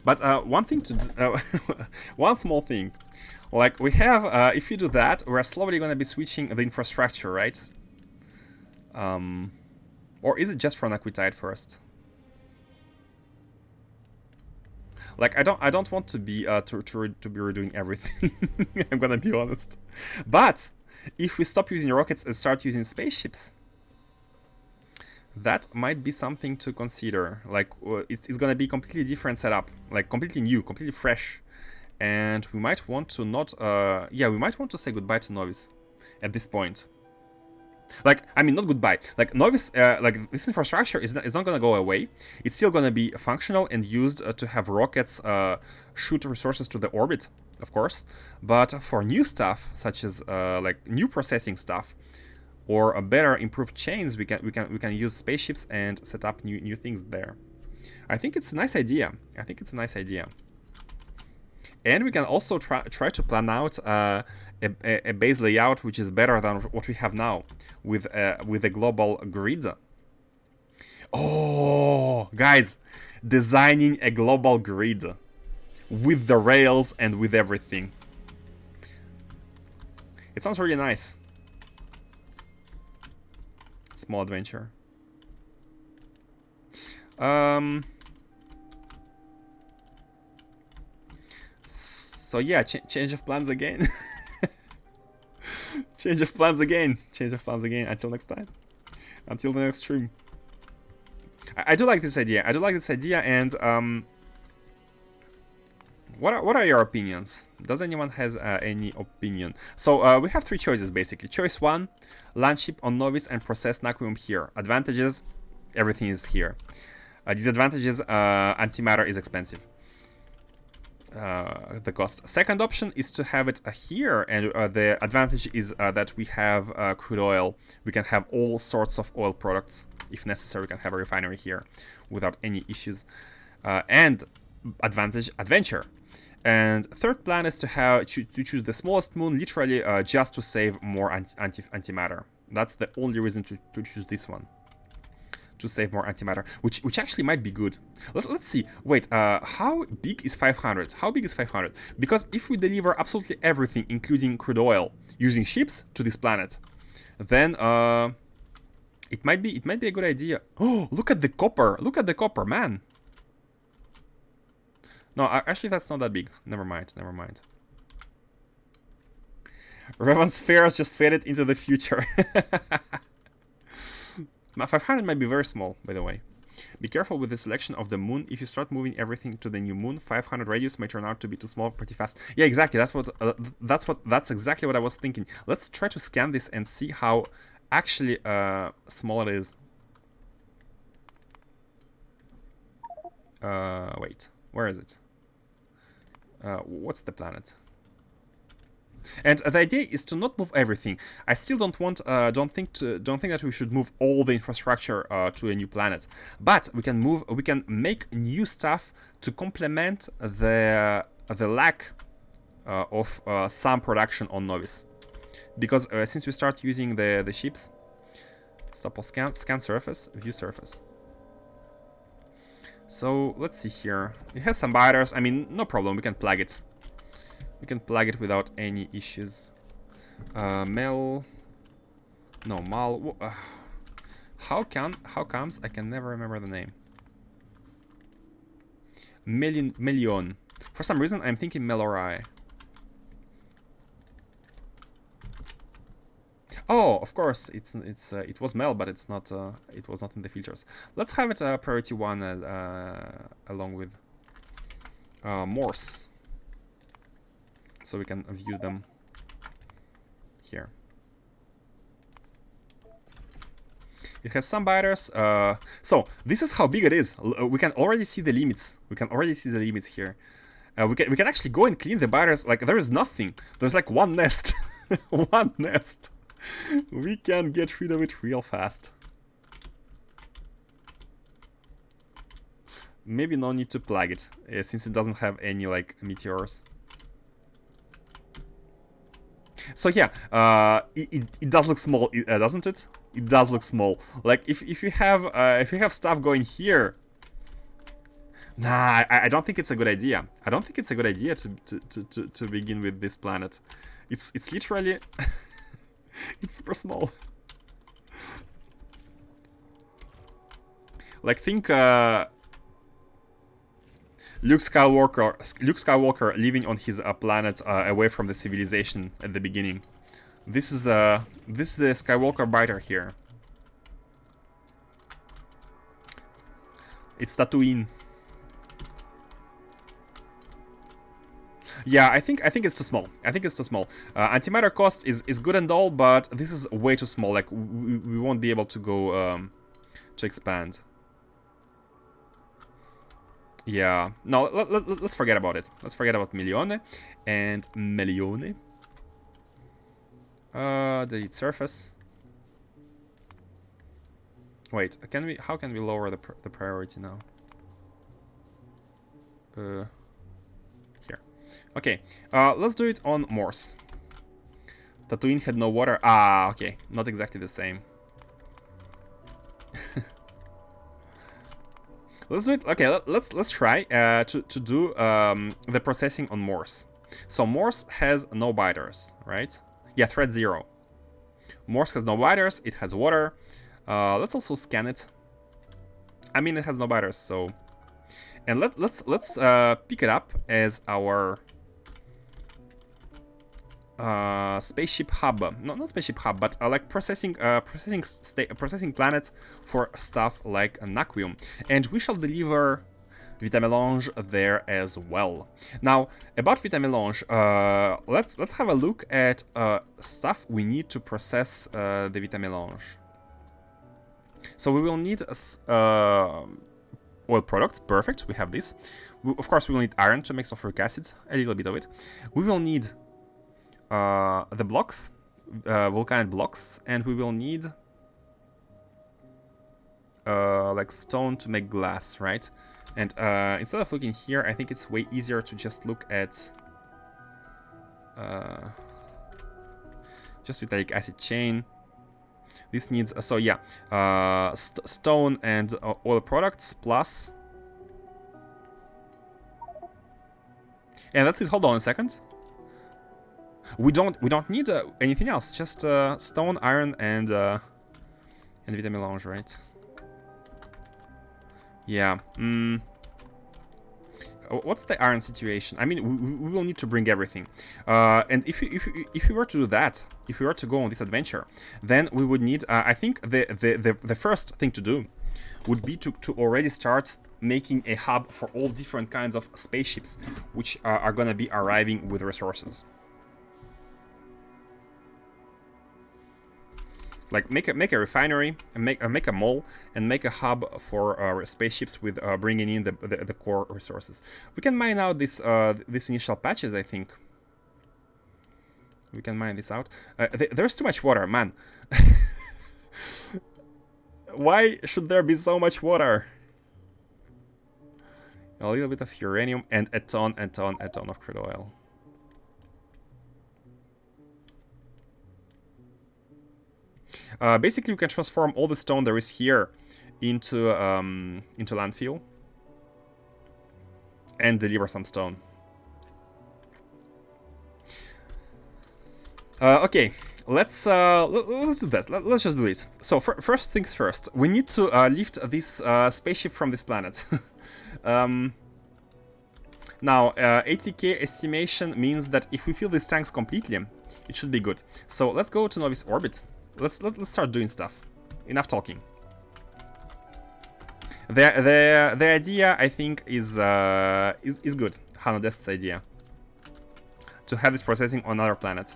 but one thing to do, one small thing, like we have if you do that, we're slowly gonna be switching the infrastructure, right? Or is it just for Naquitite first? Like I don't want to be to be redoing everything. I'm gonna be honest. But if we stop using rockets and start using spaceships, that might be something to consider. Like it's gonna be completely different setup, like completely new, completely fresh, and we might want to not. Yeah, we might want to say goodbye to Novice at this point. Like, I mean, not goodbye. Like, Novice, like, this infrastructure is not gonna go away. It's still gonna be functional and used to have rockets shoot resources to the orbit, of course. But for new stuff, such as like new processing stuff or a better improved chains, we can use spaceships and set up new things there. I think it's a nice idea. I think it's a nice idea. And we can also try to plan out a base layout which is better than what we have now with a global grid. Oh, guys, designing a global grid with the rails and with everything. It sounds really nice. Small adventure. So yeah, change of plans again. Change of plans again. Change of plans again. Until next time. Until the next stream. I do like this idea. I do like this idea. And what are your opinions? Does anyone has any opinion? So we have three choices basically. Choice 1, land ship on Novice and process Naquium here. Advantages, everything is here. Disadvantages, antimatter is expensive. The cost. Second option is to have it here, and the advantage is that we have crude oil. We can have all sorts of oil products. If necessary, we can have a refinery here without any issues. And advantage, adventure. And third plan is to choose the smallest moon, literally just to save more antimatter. That's the only reason to choose this one. To save more antimatter, which actually might be good. Let's see. Wait, how big is 500? How big is 500? Because if we deliver absolutely everything, including crude oil, using ships to this planet, then it might be a good idea. Oh, look at the copper! Look at the copper, man. No, actually, that's not that big. Never mind. Never mind. Revan's Fares just faded into the future. 500 might be very small, by the way. Be careful with the selection of the moon. If you start moving everything to the new moon, 500 radius may turn out to be too small pretty fast. Yeah, exactly. That's exactly what I was thinking. Let's try to scan this and see how actually small it is. Wait, where is it? What's the planet? And the idea is to not move everything. I still don't want, don't think that we should move all the infrastructure to a new planet. But we can make new stuff to complement the lack of some production on Novice. Because since we start using the ships, stop all scan surface, view surface. So let's see here. It has some biters. I mean, no problem. We can plug it. We can plug it without any issues. Mal. How comes I can never remember the name. Million. For some reason, I'm thinking Melori. Oh, of course, it was Mel, but it's not. It was not in the filters. Let's have it priority 1 along with Morse, so we can view them here. It has some biters. So this is how big it is. We can already see the limits. We can already see the limits here. We can actually go and clean the biters. Like there is nothing. There's like one nest, one nest. We can get rid of it real fast. Maybe no need to plug it, since it doesn't have any like meteors. So yeah, it does look small, doesn't it? It does look small. Like if you have stuff going here. Nah, I don't think it's a good idea. I don't think it's a good idea to begin with this planet. It's literally it's super small. Like think Luke Skywalker living on his planet away from the civilization at the beginning. This is the Skywalker biter here. It's Tatooine. Yeah, I think it's too small. I think it's too small. Antimatter cost is good and all, but this is way too small. Like we won't be able to go to expand. Yeah, no, let's forget about it. Let's forget about Milione and Melione. Delete surface. Wait, how can we lower the priority now? Here. Okay, let's do it on Morse. Tatooine had no water. Ah, okay, not exactly the same. Let's do it. Okay, let's try to do the processing on Morse. So Morse has no biters, right? Yeah, thread 0. Morse has no biters. It has water. Let's also scan it. I mean, it has no biters, so. And let's pick it up as our spaceship hub. No, not spaceship hub, but like processing planet for stuff like Naquium, and we shall deliver Vitamelange there as well. Now about Vitamelange, let's have a look at stuff we need to process the Vitamelange. So we will need oil products. Perfect, we have this. Of course, we will need iron to make sulfuric acid, a little bit of it. We will need the blocks, volcanic blocks, and we will need like stone to make glass, right? And instead of looking here, I think it's way easier to just look at just vitalic acid chain. This needs so yeah, stone and oil products plus. And that's it. Hold on a second. We don't need anything else. Just stone, iron, and Vitamelange, right? Yeah. What's the iron situation? I mean, we will need to bring everything. And if we were to do that, if we were to go on this adventure, then we would need. I think the first thing to do would be to already start making a hub for all different kinds of spaceships, which are gonna be arriving with resources. Like make a refinery, and make a mall, and make a hub for spaceships with bringing in the core resources. We can mine out this initial patches. I think we can mine this out. There's too much water, man. Why should there be so much water? A little bit of uranium and a ton of crude oil. Basically, we can transform all the stone there is here into landfill and deliver some stone. Okay, let's do that. Let's just do it. So first things first, we need to lift this spaceship from this planet. Now, 80k estimation means that if we fill these tanks completely, it should be good. So let's go to Novice Orbit. Let's start doing stuff. Enough talking. The idea, I think, is good. Hanodest's idea to have this processing on another planet.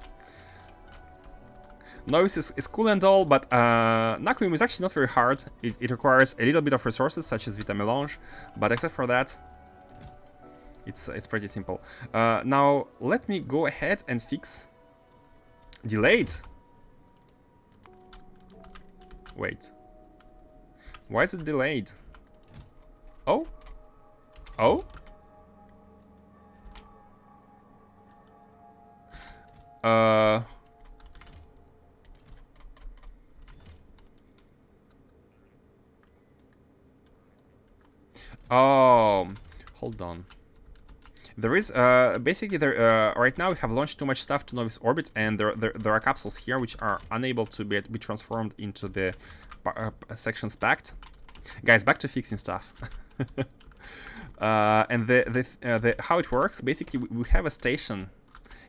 Novice is cool and all, but Naquium is actually not very hard. It requires a little bit of resources, such as Vita Melange, but except for that, it's pretty simple. Now, let me go ahead and fix... Delayed? Wait. Why is it delayed? Oh? Oh? Oh, hold on. There is basically there right now we have launched too much stuff to Novice Orbit, and there are capsules here which are unable to be transformed into the sections packed. Guys, back to fixing stuff. And the how it works, basically we have a station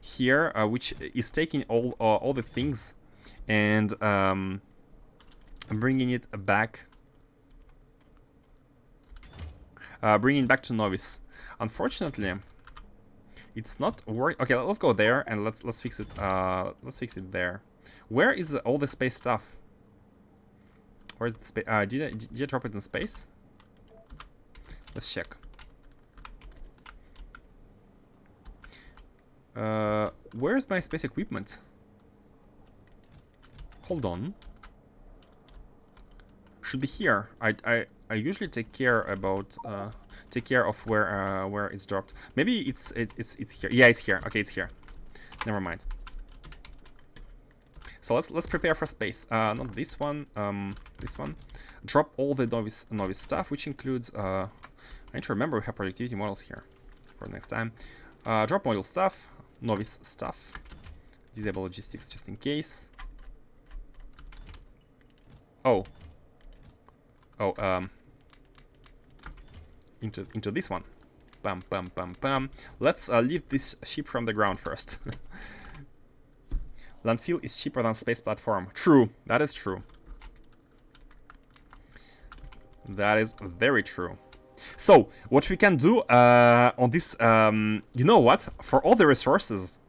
here which is taking all the things and bringing it back. Bringing it back to Novice. Unfortunately, it's not working. Okay, let's go there and let's fix it. Let's fix it there. Where is all the space stuff? Where's the space? Did I drop it in space? Let's check. Where's my space equipment? Hold on. Should be here. I usually take care about of where it's dropped. Maybe it's here. Yeah, it's here. Okay, it's here. Never mind. So let's prepare for space. Not this one. This one. Drop all the novice stuff, which includes. I need to remember we have productivity models here for next time. Drop model stuff, novice stuff. Disable logistics just in case. Oh. Oh. Into this one. Bam, bam, bam, bam. Let's leave this ship from the ground first. Landfill is cheaper than space platform. True, that is true. That is very true. So, what we can do on this, you know what? For all the resources,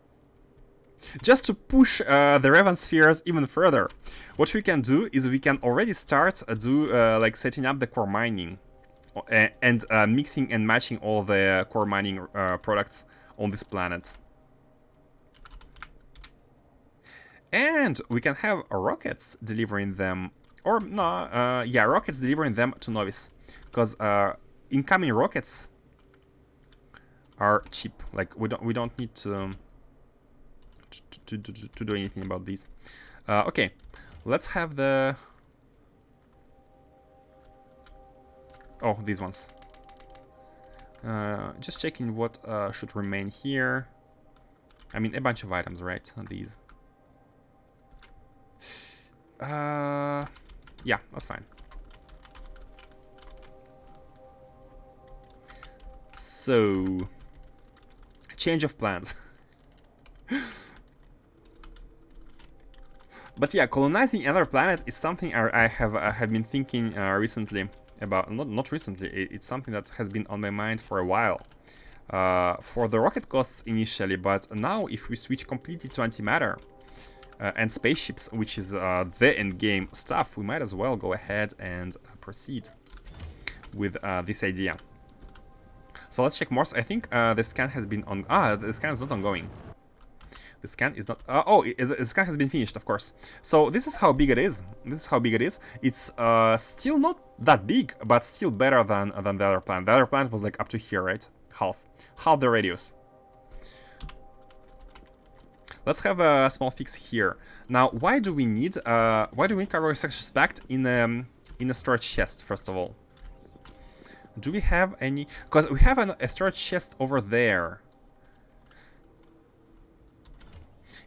just to push the Raven spheres even further, what we can do is we can already start like setting up the core mining. And mixing and matching all the core mining products on this planet. And we can have rockets delivering them, or no, yeah, rockets delivering them to Novice, because incoming rockets are cheap. Like we don't need to do anything about these. Okay, let's have the. Oh, these ones. Just checking what should remain here. I mean, a bunch of items, right? These. Yeah, that's fine. So, change of plans. But yeah, colonizing another planet is something I have been thinking recently. About not recently, it's something that has been on my mind for a while. For the rocket costs initially, but now if we switch completely to antimatter and spaceships, which is the end game stuff, we might as well go ahead and proceed with this idea. So let's check Morse. I think the scan has been on. The scan is not ongoing. The scan is not. The scan has been finished, of course. So this is how big it is. This is how big it is. It's still not that big, but still better than the other planet. The other planet was like up to here, right? Half the radius. Let's have a small fix here. Now, why do we need cargo sections packed in a storage chest? First of all, do we have any? Because we have a storage chest over there.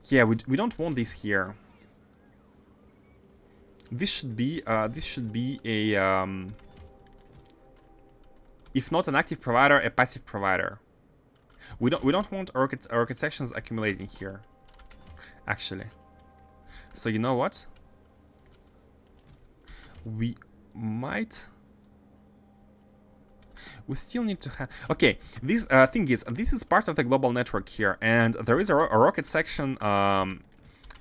Yeah, we don't want this here. This should be a if not an active provider, a passive provider. We don't want rocket sections accumulating here, actually. So you know what? We might. We still need to have. Okay, this thing is, this is part of the global network here, and there is a rocket section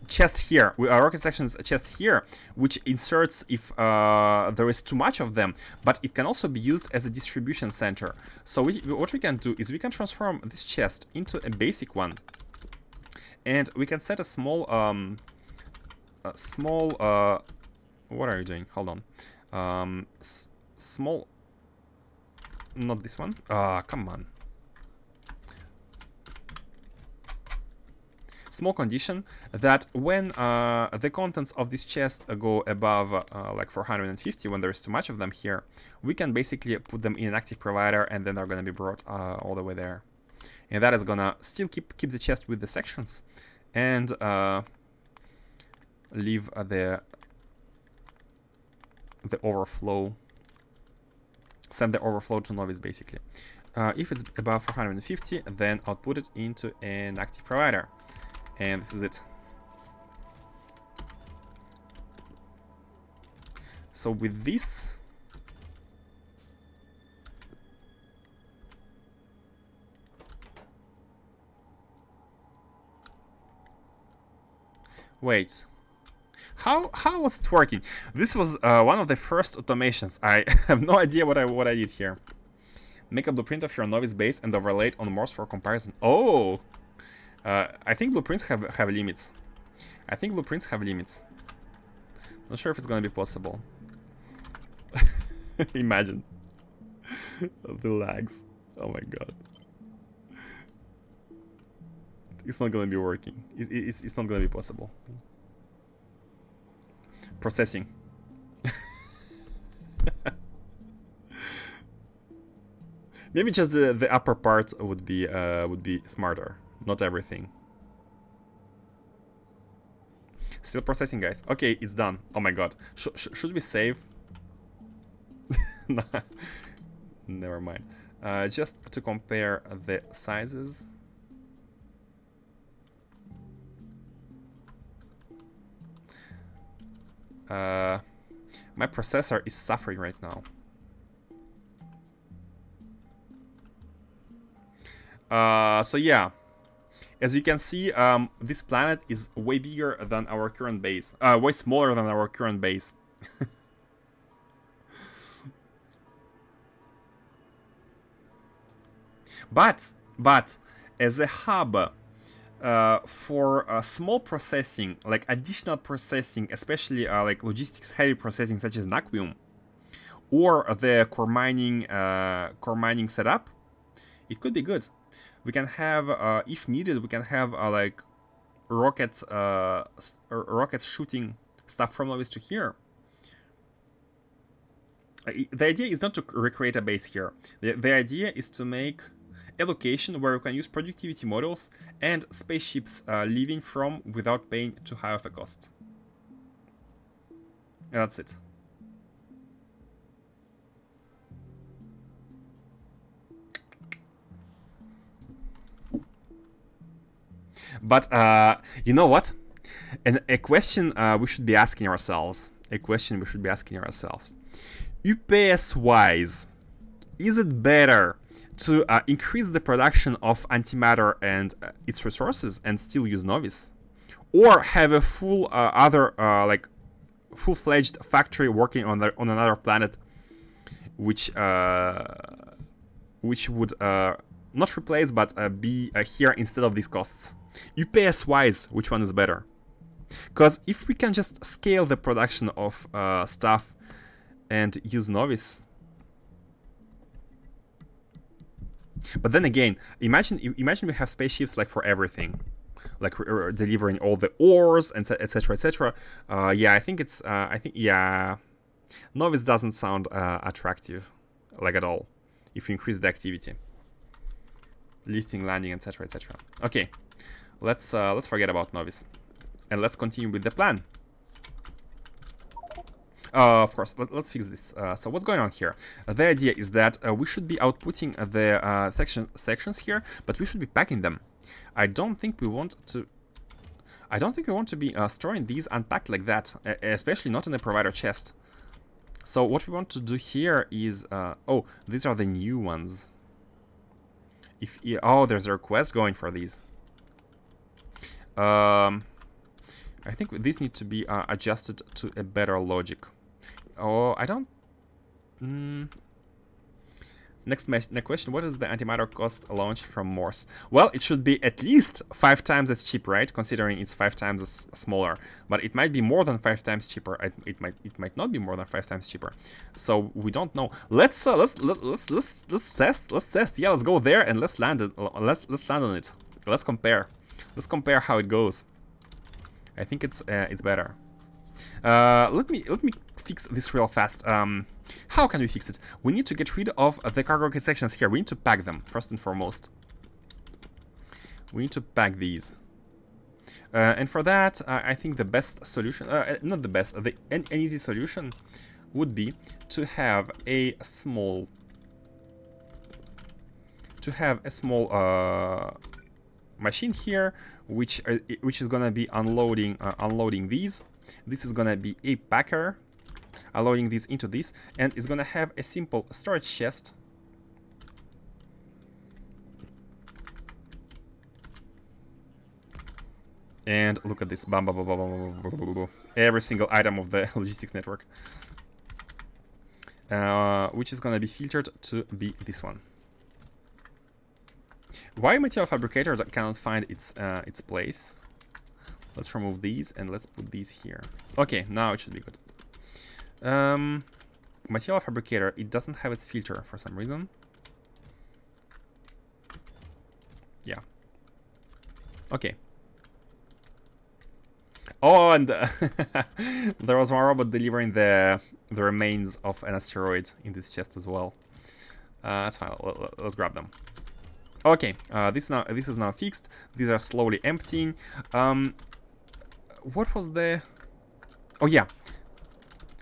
chest here, a rocket sections chest here, which inserts if there is too much of them, but it can also be used as a distribution center. So what we can do is we can transform this chest into a basic one, and we can set a small what are you doing? Hold on. Small. Not this one. Come on. Small condition that when the contents of this chest go above like 450, when there's too much of them here, we can basically put them in an active provider, and then they're gonna be brought all the way there. And that is gonna still keep the chest with the sections, and leave the overflow. Send the overflow to novice, basically. If it's above 450, then I'll put it into an active provider. And this is it. So with this, wait, how was it working? This was one of the first automations. I have no idea what I did here. Make a blueprint of your novice base and overlay it on Morse for comparison. Oh, I think blueprints have limits. I think blueprints have limits. Not sure if it's gonna be possible. Imagine the lags. Oh my god. It's not gonna be working. It's not gonna be possible. Processing. Maybe just the upper part would be smarter. Not everything. Still processing, guys. Okay, it's done. Oh my god. Should we save? Nah. Never mind. Just to compare the sizes. My processor is suffering right now. So yeah, as you can see, this planet is way bigger than our current base. Way smaller than our current base. But as a hub for small processing, like additional processing, especially like logistics heavy processing such as Naquium, or the core mining setup, it could be good. We can have, if needed, we can have like rocket shooting stuff from Lovis to here. The idea is not to recreate a base here. The idea is to make a location where we can use productivity models and spaceships leaving from without paying too high of a cost. And that's it. But you know what? And a question we should be asking ourselves. UPS-wise, is it better to increase the production of antimatter and its resources and still use Novice, or have a full like full-fledged factory working on another planet, which would not replace but be here instead of these costs? UPS-wise, which one is better? Because if we can just scale the production of stuff and use Novice. But then again, imagine we have spaceships like for everything, like delivering all the ores and etc. etc. Yeah, I think Novice doesn't sound attractive, like at all. If you increase the activity, lifting, landing, etc. etc. Okay, let's forget about Novice and let's continue with the plan. Of course, let's fix this. So what's going on here? The idea is that we should be outputting the sections here, but we should be packing them. I don't think we want to be storing these unpacked like that, especially not in the provider chest. So what we want to do here is, oh, these are the new ones. Oh, there's a request going for these. I think these need to be adjusted to a better logic. Oh, I don't. Next question, what is the antimatter cost launch from Morse? Well, it should be at least 5 times as cheap, right? Considering it's 5 times as smaller, but it might be more than 5 times cheaper. It might not be more than 5 times cheaper. So we don't know. Let's test. Yeah, let's go there and let's land it. Let's land on it. Let's compare. Let's compare how it goes. I think it's better. Let me fix this real fast. How can we fix it? We need to get rid of the cargo sections here. We need to pack them, first and foremost. We need to pack these. And for that, I think the best solution, not the best, an easy solution would be to have a small machine here, which is gonna be unloading these. This is gonna be a packer, allowing these into this, and it's gonna have a simple storage chest. And look at this, bam, bam, bam, bam, bam, bam, bam, bam. Every single item of the logistics network, which is gonna be filtered to be this one. Why material fabricator cannot find its place? Let's remove these and let's put these here. Okay, now it should be good. Material fabricator, it doesn't have its filter for some reason. Yeah. Okay. Oh, and there was one robot delivering the remains of an asteroid in this chest as well. That's fine. Let's grab them. Okay. This is now fixed. These are slowly emptying. What was the? Oh yeah.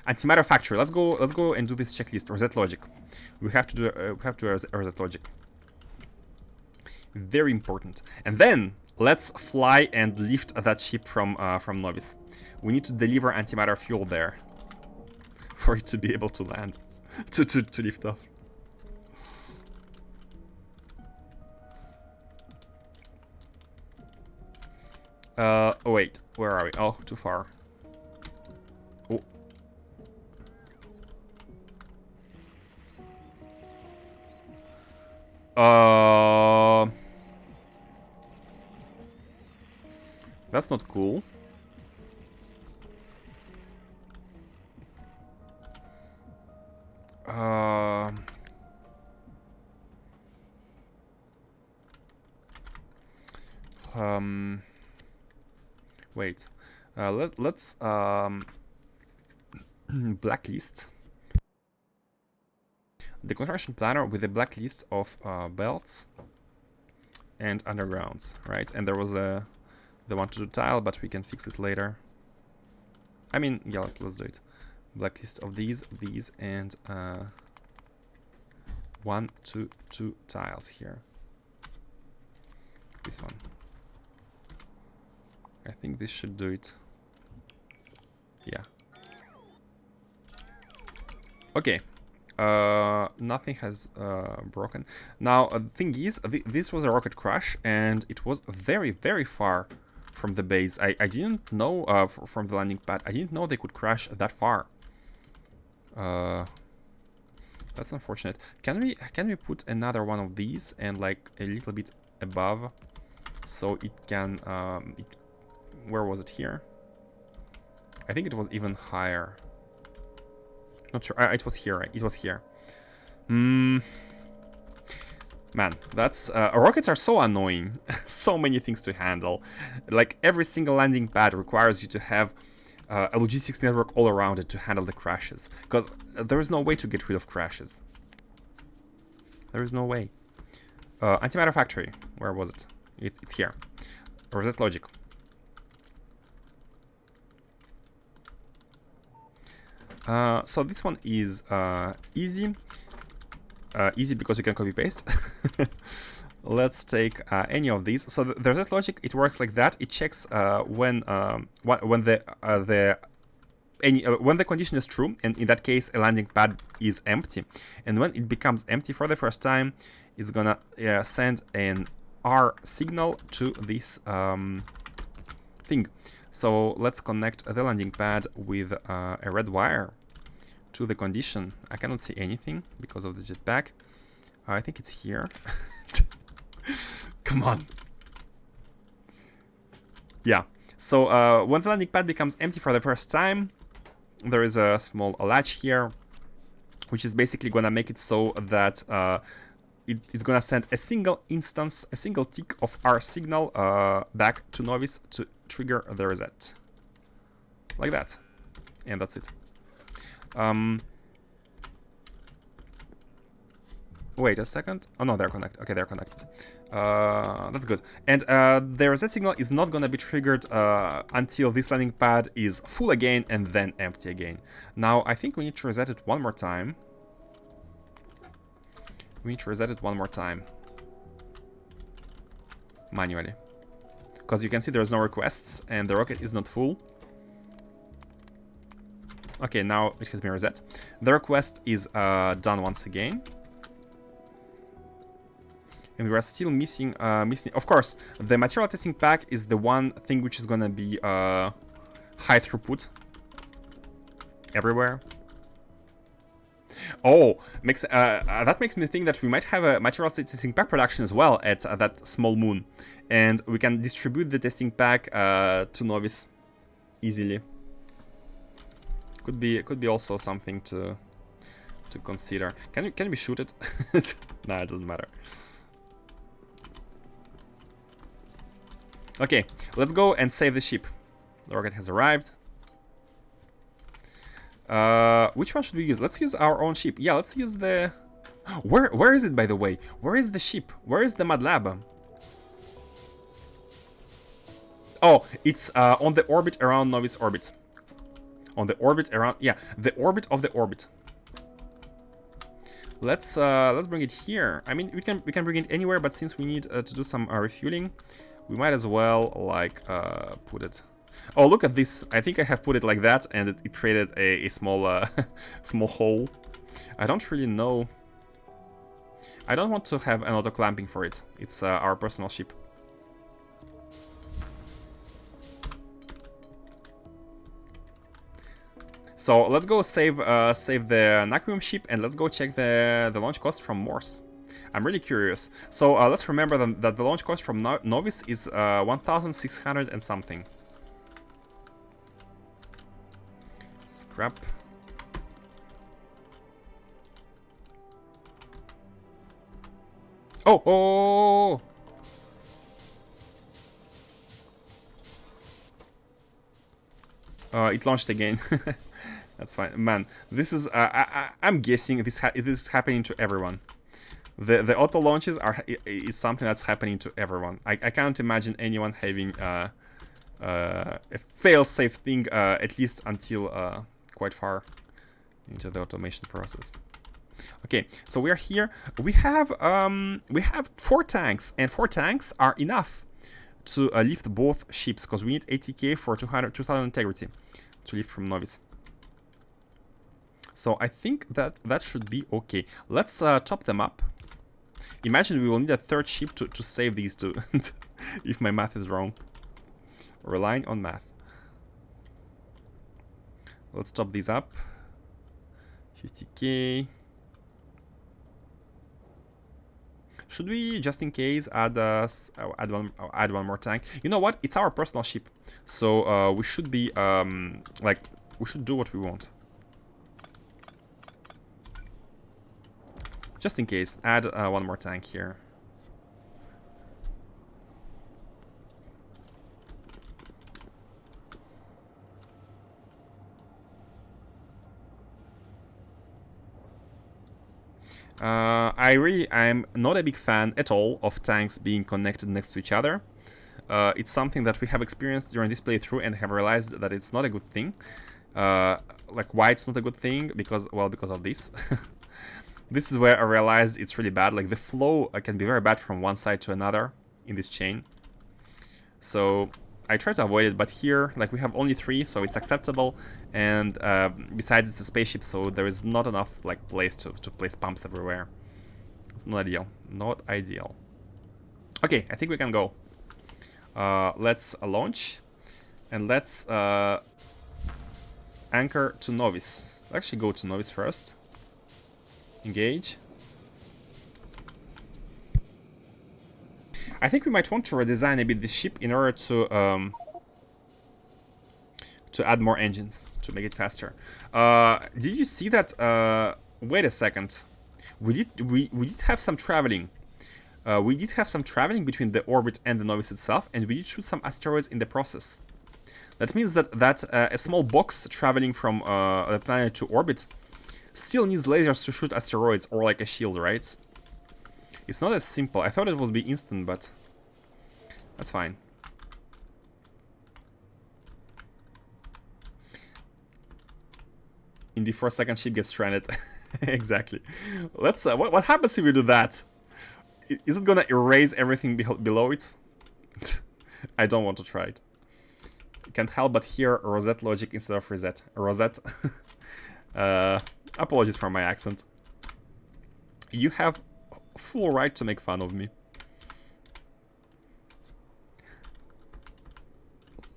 Antimatter factory. Let's go and do this checklist. Reset logic. We have to do reset logic. Very important. And then let's fly and lift that ship from Novice. We need to deliver antimatter fuel there for it to be able to land, to lift off. Oh wait, where are we? Oh, too far. Oh. That's not cool. Wait. Let's blacklist the construction planner with a blacklist of belts and undergrounds, right? And there was the one to do tile, but we can fix it later. I mean, yeah, let's do it. Blacklist of these, and 1, 2, 2 tiles here. This one. I think this should do it. Yeah. Okay. Nothing has broken. Now, the thing is, this was a rocket crash, and it was very, very far from the base. I didn't know, from the landing pad, I didn't know they could crash that far. That's unfortunate. Can we put another one of these and like a little bit above, so it can, where was it here? I think it was even higher. Not sure. It was here, right? It was here. Man, that's... rockets are so annoying. So many things to handle. Like, every single landing pad requires you to have a logistics network all around it to handle the crashes. Because there is no way to get rid of crashes. There is no way. Antimatter factory. Where was it? It's here. Reset logic. So this one is easy. Easy because you can copy paste. Let's take any of these. So the reset logic, it works like that. It checks when the condition is true, and in that case a landing pad is empty, and when it becomes empty for the first time, it's gonna send an R signal to this thing. So let's connect the landing pad with a red wire to the condition. I cannot see anything because of the jetpack. I think it's here. Come on. Yeah. So when the landing pad becomes empty for the first time, there is a small latch here, which is basically gonna make it so that it's gonna send a single instance, a single tick of our signal back to Novice to trigger the reset, like that, and that's it. Wait a second. Oh no, they're connected. Okay, they're connected. That's good. And the reset signal is not gonna be triggered until this landing pad is full again and then empty again. Now I think we need to reset it one more time. We need to reset it one more time manually, because you can see there's no requests and the rocket is not full. Okay, now it has been reset. The request is done once again. And we are still missing, of course, the material testing pack is the one thing which is gonna be high throughput everywhere. Oh, that makes me think that we might have a material testing pack production as well at that small moon, and we can distribute the testing pack to Novice easily. Could be also something to consider. Can we shoot it? Nah, it doesn't matter. Okay, let's go and save the ship. The rocket has arrived. Which one should we use? Let's use our own ship. Yeah, let's use the... Where is it, by the way? Where is the ship? Where is the Mad Lab? Oh, it's on the orbit around Novice orbit. On the orbit around... Yeah, the orbit of the orbit. Let's bring it here. I mean, we can bring it anywhere, but since we need to do some refueling, we might as well like put it. Oh, look at this! I think I have put it like that, and it created a small small hole. I don't really know. I don't want to have an auto clamping for it. It's our personal ship. So let's go save the Naquium ship, and let's go check the launch cost from Morse. I'm really curious. So let's remember that the launch cost from Novice is 1,600 and something. Scrap. Oh! It launched again. That's fine, man. This is I'm guessing this is happening to everyone. The auto launches is something that's happening to everyone. I can't imagine anyone having a fail-safe thing at least until quite far into the automation process. Okay, so we are here. We have 4 tanks, and 4 tanks are enough to lift both ships, because we need 80k for 2,000 integrity to lift from Novice. So I think that should be okay. Let's top them up. Imagine we will need a 3rd ship to save these 2, if my math is wrong. Relying on math. Let's top these up. 50k. Should we, just in case, add one more tank? You know what? It's our personal ship, so we should be we should do what we want. Just in case, add one more tank here. I'm not a big fan at all of tanks being connected next to each other. It's something that we have experienced during this playthrough and have realized that it's not a good thing. like why it's not a good thing, because, well, because of this. This is where I realized it's really bad. Like the flow can be very bad from one side to another in this chain. So I try to avoid it, but here, like, we have only 3, so it's acceptable. And besides, it's a spaceship, so there is not enough like place to place pumps everywhere. It's not ideal. Not ideal. Okay, I think we can go. Let's launch, and let's anchor to Novice. Let's actually go to Novice first. Engage. I think we might want to redesign a bit the ship in order to add more engines to make it faster. Did you see that? Wait a second. We did have some traveling. We did have some traveling between the orbit and the Novice itself, and we did shoot some asteroids in the process. That means that a small box traveling from the planet to orbit still needs lasers to shoot asteroids, or like a shield, right? It's not as simple. I thought it would be instant, but that's fine. In the 4-second ship gets stranded. Exactly. Let's. What happens if we do that? Is it gonna erase everything below it? I don't want to try it. Can't help but hear Rosette logic instead of reset. Rosette. Apologies for my accent. You have full right to make fun of me.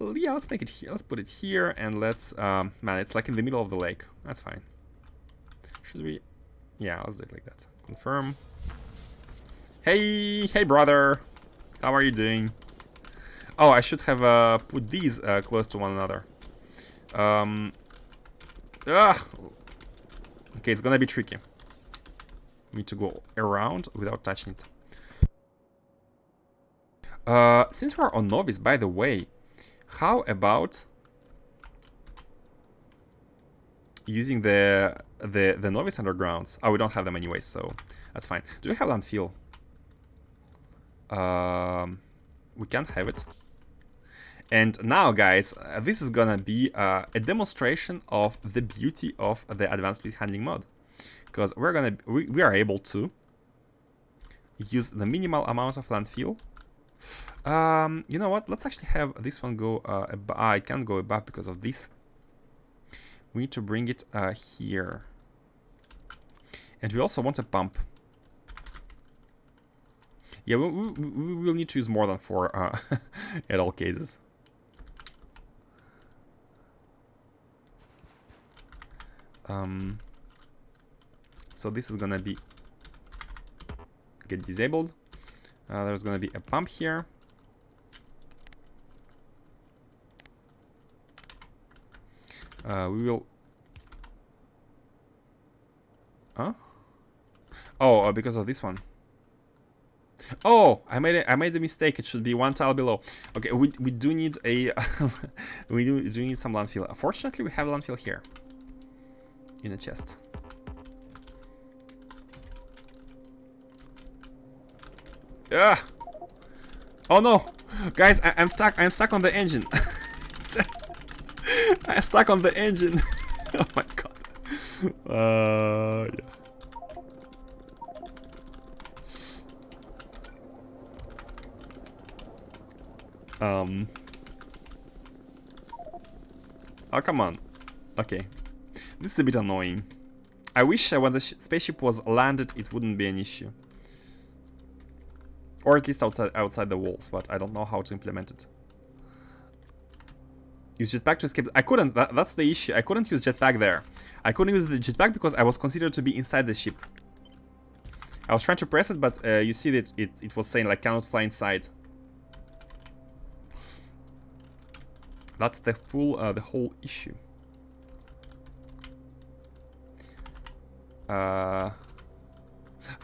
Yeah, let's make it here. Let's put it here, and let's... man, it's like in the middle of the lake. That's fine. Should we... Yeah, let's do it like that. Confirm. Hey! Hey, brother! How are you doing? Oh, I should have put these close to one another. Okay, it's gonna be tricky. We need to go around without touching it. Since we're on Novice, by the way, how about using the Novice undergrounds? Oh, we don't have them anyway, so that's fine. Do we have landfill? We can't have it. And now, guys, this is gonna be a demonstration of the beauty of the advanced fleet handling mod, because we are able to use the minimal amount of landfill. You know what? Let's actually have this one go. I can't go above because of this. We need to bring it here, and we also want a pump. Yeah, we will need to use more than 4 at all cases. So this is gonna be get disabled. There's gonna be a pump here. We will. Huh? Oh, because of this one. Oh, I made a mistake. It should be 1 tile below. Okay, we do need a we do need some landfill. Fortunately, we have landfill here in a chest. Ah! Oh no, guys, I'm stuck. I'm stuck on the engine. I'm stuck on the engine. Oh my god. Yeah. Oh, come on. Okay. This is a bit annoying. I wish when the spaceship was landed, it wouldn't be an issue. Or at least outside the walls, but I don't know how to implement it. Use jetpack to escape. I couldn't. That's the issue. I couldn't use jetpack there. I couldn't use the jetpack because I was considered to be inside the ship. I was trying to press it, but you see that it was saying like cannot fly inside. That's the whole issue. How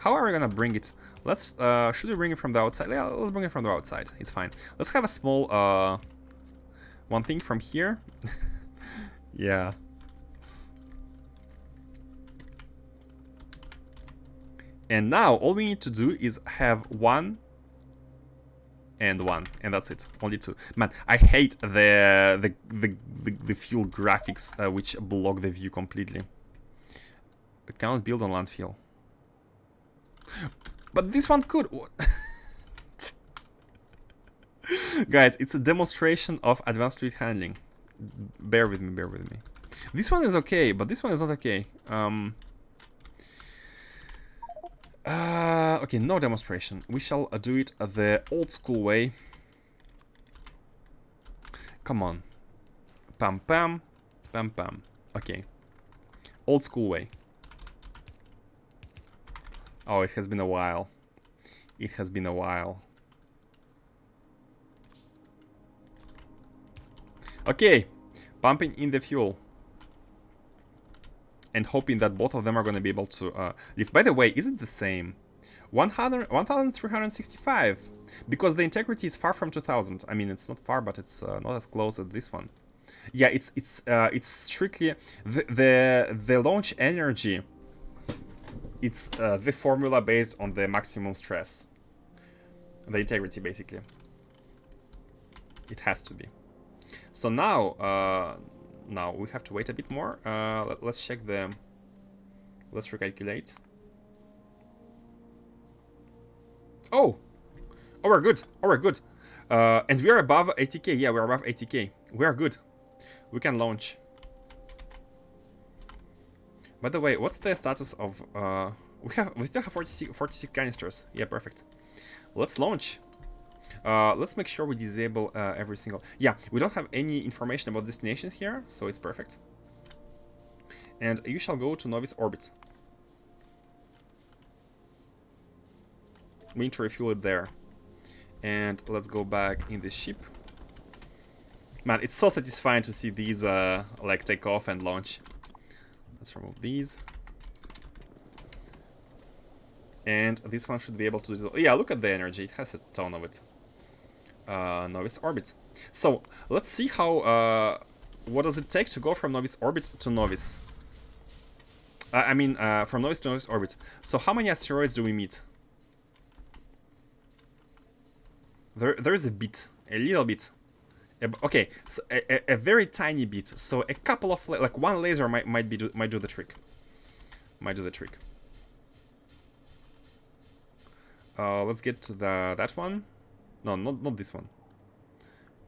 are we gonna bring it? Let's should we bring it from the outside? Yeah, let's bring it from the outside. It's fine. Let's have a small one thing from here. Yeah. And now all we need to do is have one and 1, and that's it. Only 2. Man, I hate the fuel graphics which block the view completely. I cannot build on landfill. But this one could. Guys, it's a demonstration of advanced fluid handling. Bear with me, bear with me. This one is okay, but this one is not okay. Okay, no demonstration. We shall do it the old school way. Come on. Pam pam. Pam pam. Okay. Old school way. Oh, it has been a while. It has been a while. Okay. Pumping in the fuel. And hoping that both of them are going to be able to lift. By the way, is it the same? 1365. Because the integrity is far from 2000. I mean, it's not far, but it's not as close as this one. Yeah, it's strictly the launch energy. It's the formula based on the maximum stress. The integrity, basically. It has to be. So now, now we have to wait a bit more. Let's check the. Let's recalculate. Oh, we're good. Oh, we're good. And we are above 80k. Yeah, we're above 80k. We are good. We can launch. By the way, what's the status of? We still have 46 canisters. Yeah, perfect. Let's launch. Let's make sure we disable every single. Yeah, we don't have any information about destinations here, so it's perfect. And you shall go to novice orbit. We need to refuel it there. And let's go back in the ship. Man, it's so satisfying to see these like take off and launch. Let's remove these. And this one should be able to do. Yeah, look at the energy. It has a ton of it. Novice orbit. So let's see how. What does it take to go from novice orbit to novice? I mean, from novice to novice orbit. So how many asteroids do we meet? There is a bit, a little bit. Okay, so a very tiny bit. So a couple of like one laser might do the trick. Might do the trick. Let's get to that one. No, not this one.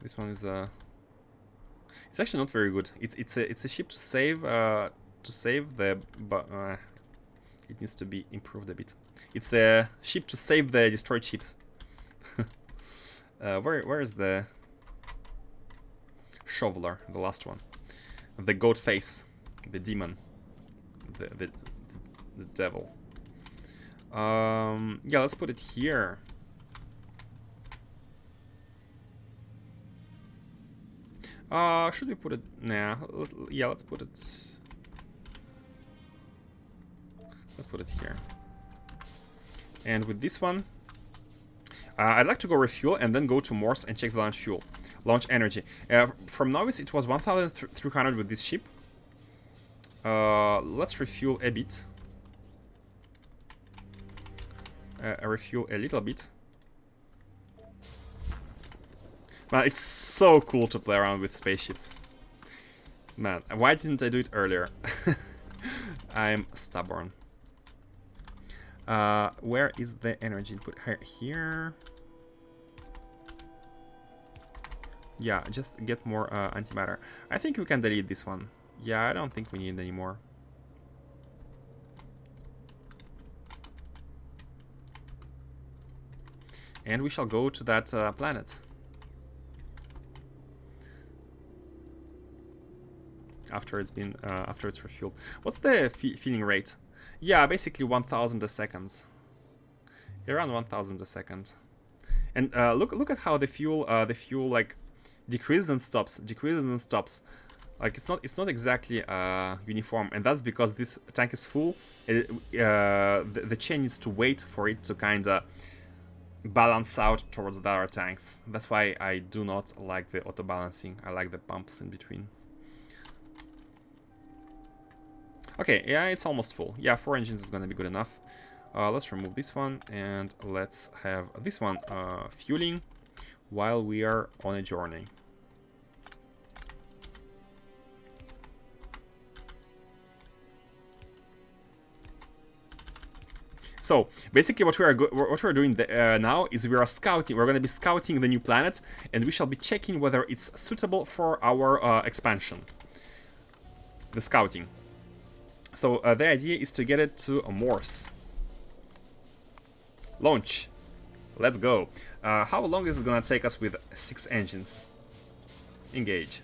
This one is it's actually not very good. It's a ship to save the, but it needs to be improved a bit. It's the ship to save the destroyed ships. Where is the shoveler? The last one, the goat face, the demon, the devil. Yeah, let's put it here. Should we put it? Nah. Yeah, let's put it. Let's put it here. And with this one, I'd like to go refuel and then go to Morse and check the launch fuel, launch energy. From novice, it was 1,300 with this ship. Let's refuel a bit. Refuel a little bit. Man, it's so cool to play around with spaceships. Man, why didn't I do it earlier? I'm stubborn. Where is the energy input? Here. Yeah, just get more antimatter. I think we can delete this one. Yeah, I don't think we need it anymore. And we shall go to that planet. After it's been after it's refueled. What's the filling rate? Yeah, basically 1,000 a second. Around 1,000 a second. And look at how the fuel like decreases and stops, decreases and stops. Like it's not exactly uniform, and that's because this tank is full. The chain needs to wait for it to kind of balance out towards the other tanks. That's why I do not like the auto balancing. I like the pumps in between. Okay, yeah, it's almost full. Yeah, 4 engines is gonna be good enough. Let's remove this one and let's have this one fueling. while we are on a journey. So basically, what we're doing now is we are scouting. We're going to be scouting the new planet, and we shall be checking whether it's suitable for our expansion. The scouting. So the idea is to get it to Morse. Launch. Let's go. How long is it going to take us with 6 engines? Engage.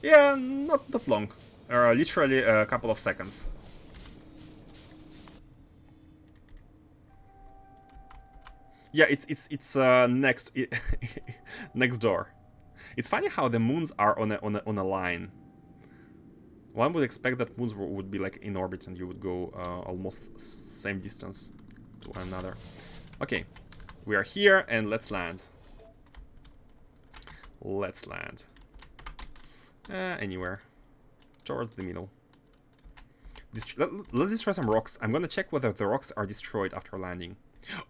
Yeah, not that long. Literally a couple of seconds. Yeah, it's next next door. It's funny how the moons are on a line. One would expect that moons would be like in orbit and you would go almost same distance to one another. Okay, we are here and let's land. Let's land. Anywhere. Towards the middle. Let's destroy some rocks. I'm gonna check whether the rocks are destroyed after landing.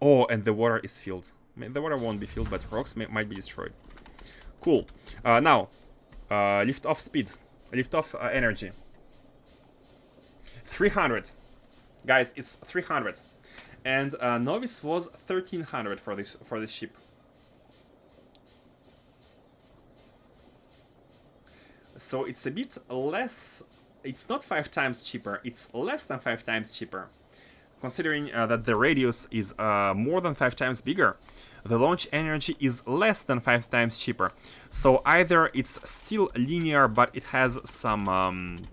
Oh, and the water is filled. I mean, the water won't be filled, but rocks might be destroyed. Cool. Now, lift off speed. Lift off energy. 300. Guys, it's 300. And Novice was 1300 for this ship. So it's a bit less. It's not 5 times cheaper. It's less than 5 times cheaper. Considering that the radius is more than 5 times bigger, the launch energy is less than 5 times cheaper. So either it's still linear, but it has some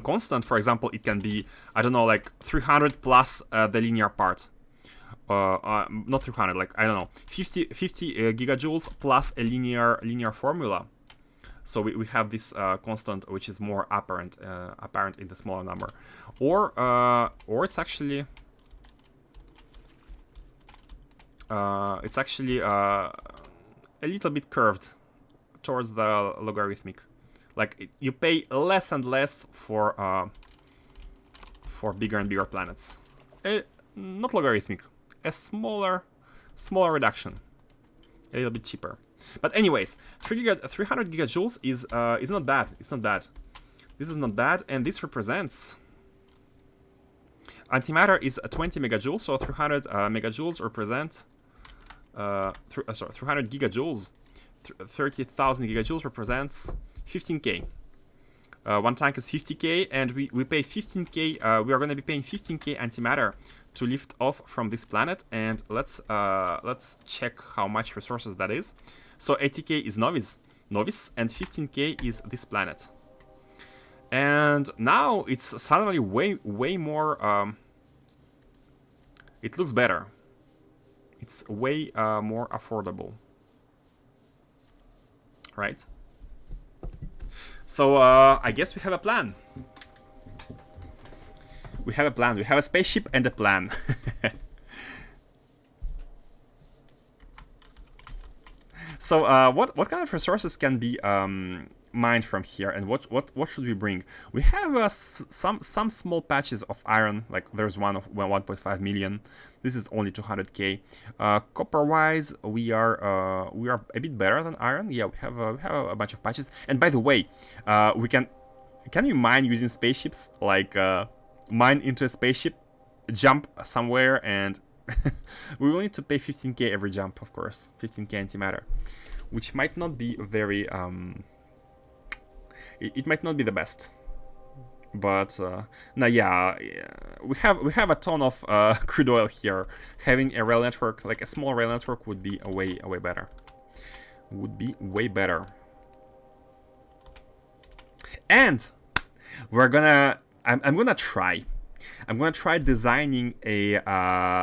constant. For example, it can be, I don't know, like 300 plus the linear part. Not 300, like, I don't know, 50 gigajoules plus a linear formula. So we have this constant, which is more apparent in the smaller number, or it's actually a little bit curved towards the logarithmic. Like you pay less and less for bigger and bigger planets. Not logarithmic, a smaller reduction, a little bit cheaper. But anyways, 300 gigajoules is not bad. It's not bad. This is not bad, and this represents antimatter is 20 megajoules, so 300 megajoules represent 300 gigajoules. 30,000 gigajoules represents 15k. One tank is 50k, and we pay 15k. We are going to be paying 15k antimatter to lift off from this planet, and let's check how much resources that is. So 80k is Novice, and 15k is this planet. And now it's suddenly way more. It looks better. It's way more affordable, right? So I guess we have a plan. We have a plan. We have a spaceship and a plan. So what kind of resources can be mined from here, and what should we bring? We have some small patches of iron. Like there's one of 1.5 million. This is only 200k. Copper wise, we are a bit better than iron. Yeah, we have a bunch of patches. And by the way, we can we mine using spaceships? Like mine into a spaceship, jump somewhere, and we will need to pay 15k every jump, of course. 15k antimatter, which might not be very it might not be the best, but now yeah, we have a ton of crude oil here. Having a rail network, like a small rail network, would be way better. Would be way better. And we're gonna I'm gonna try designing a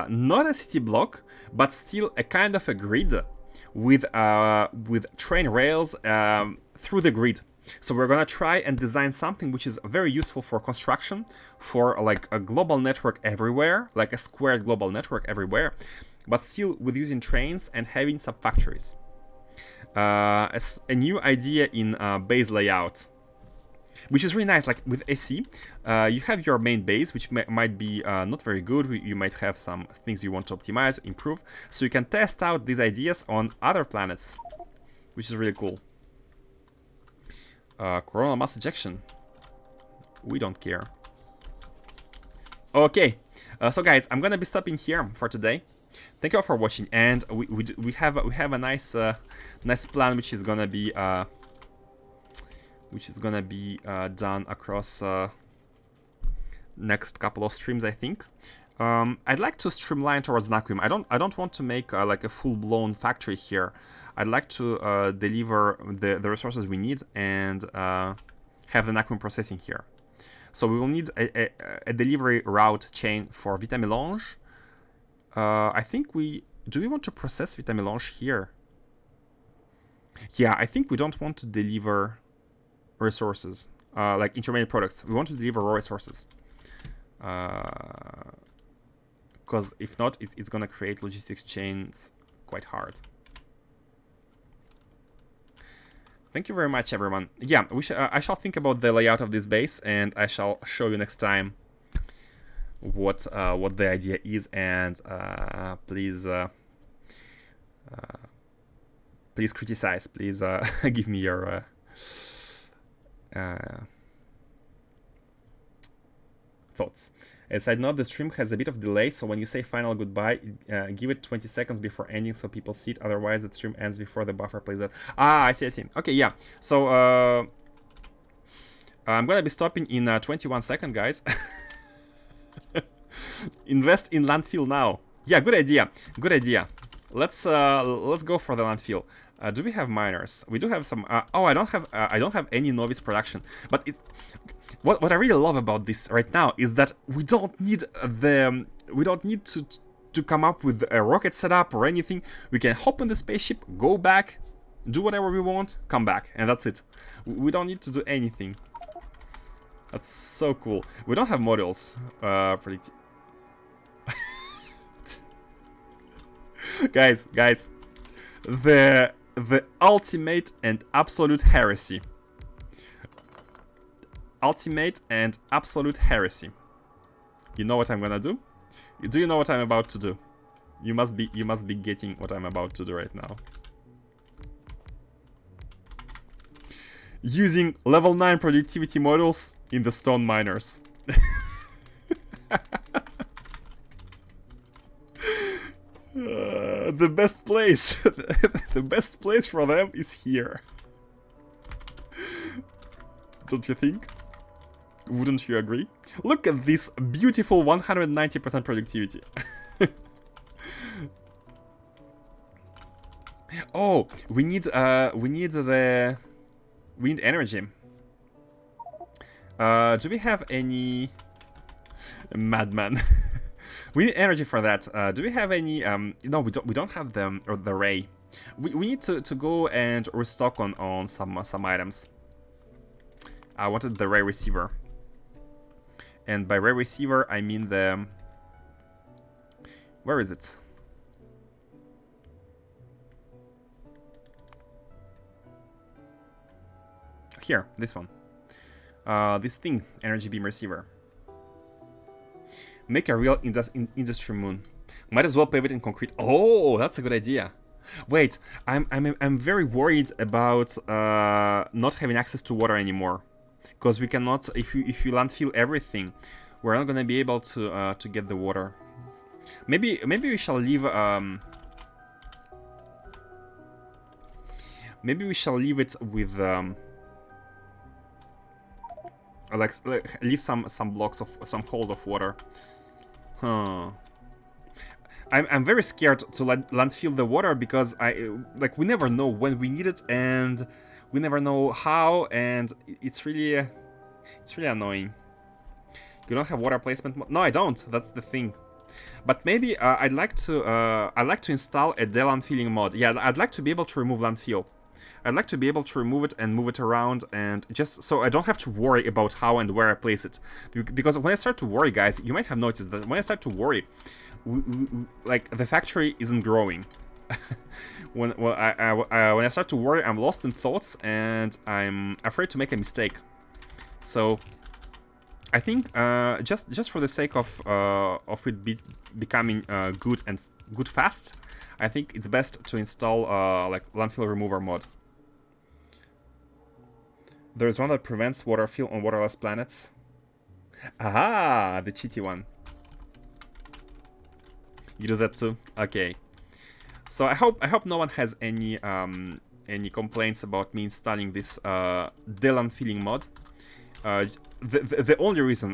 not a city block, but still a kind of a grid with train rails through the grid. So we're gonna try and design something which is very useful for construction, for like a global network everywhere, like a squared global network everywhere, but still with using trains and having some factories. A new idea in base layout. which is really nice. Like with AC, you have your main base, which might be not very good. You might have some things you want to optimize, improve, so you can test out these ideas on other planets, which is really cool. Coronal mass ejection. We don't care. Okay, so guys, I'm gonna be stopping here for today. Thank you all for watching, and we have a nice nice plan, which is gonna be done across next couple of streams, I think. I'd like to streamline towards Naquium. I don't want to make like a full-blown factory here. I'd like to deliver the resources we need and have the Naquium processing here. So we will need a delivery route chain for Vitamelange. I think do we want to process Vitamelange here? Yeah, I think we don't want to deliver resources, like intermediate products. We want to deliver raw resources. Because if not, it's gonna create logistics chains quite hard. Thank you very much, everyone. Yeah, I shall think about the layout of this base, and I shall show you next time what the idea is. And please criticize. Please give me your thoughts. As I know, the stream has a bit of delay, so when you say final goodbye, give it 20 seconds before ending so people see it. Otherwise, the stream ends before the buffer plays out. Ah, I see, I see. Okay, yeah. So, I'm gonna be stopping in 21 seconds, guys. Invest in landfill now. Yeah, good idea. Good idea. Let's go for the landfill. Do we have miners? We do have some. Oh, I don't have any novice production, but it. What I really love about this right now is that we don't need to come up with a rocket setup or anything. We can hop on the spaceship, go back, do whatever we want, come back, and that's it. We don't need to do anything. That's so cool. We don't have modules. guys, the ultimate and absolute heresy. Ultimate and absolute heresy. You know what I'm gonna do? Do you know what I'm about to do? You must be getting what I'm about to do right now. Using level 9 productivity modules in the stone miners. The best place, the best place for them is here. Don't you think? Wouldn't you agree? Look at this beautiful 190% productivity. Oh, we need energy. Do we have any madman? We need energy for that. Do we have any? No, we don't have them or the ray. We need to go and restock on some items. I wanted the ray receiver. And by ray receiver, I mean the... Where is it? Here, this one. This thing, energy beam receiver. Make a real industry moon. Might as well pave it in concrete. Oh, that's a good idea. Wait, I'm very worried about not having access to water anymore. Because we cannot, if you landfill everything, we're not gonna be able to get the water. Maybe we shall leave maybe we shall leave it with like leave some blocks of some holes of water. Huh. I'm very scared to landfill the water because we never know when we need it and we never know how, and it's really annoying. You don't have water placement? No, I don't. That's the thing. But maybe I'd like to install a delandfilling mod. Yeah, I'd like to be able to remove landfill. I'd like to be able to remove it and move it around, and just so I don't have to worry about how and where I place it. Because when I start to worry, guys, you might have noticed that when I start to worry, like the factory isn't growing. When I start to worry, I'm lost in thoughts and I'm afraid to make a mistake. So I think just for the sake of it becoming good and good fast, I think it's best to install like landfill remover mod. There's one that prevents water fill on waterless planets. Aha, the cheaty one. You do that too? Okay. So I hope no one has any complaints about me installing this delandfilling mod. The only reason,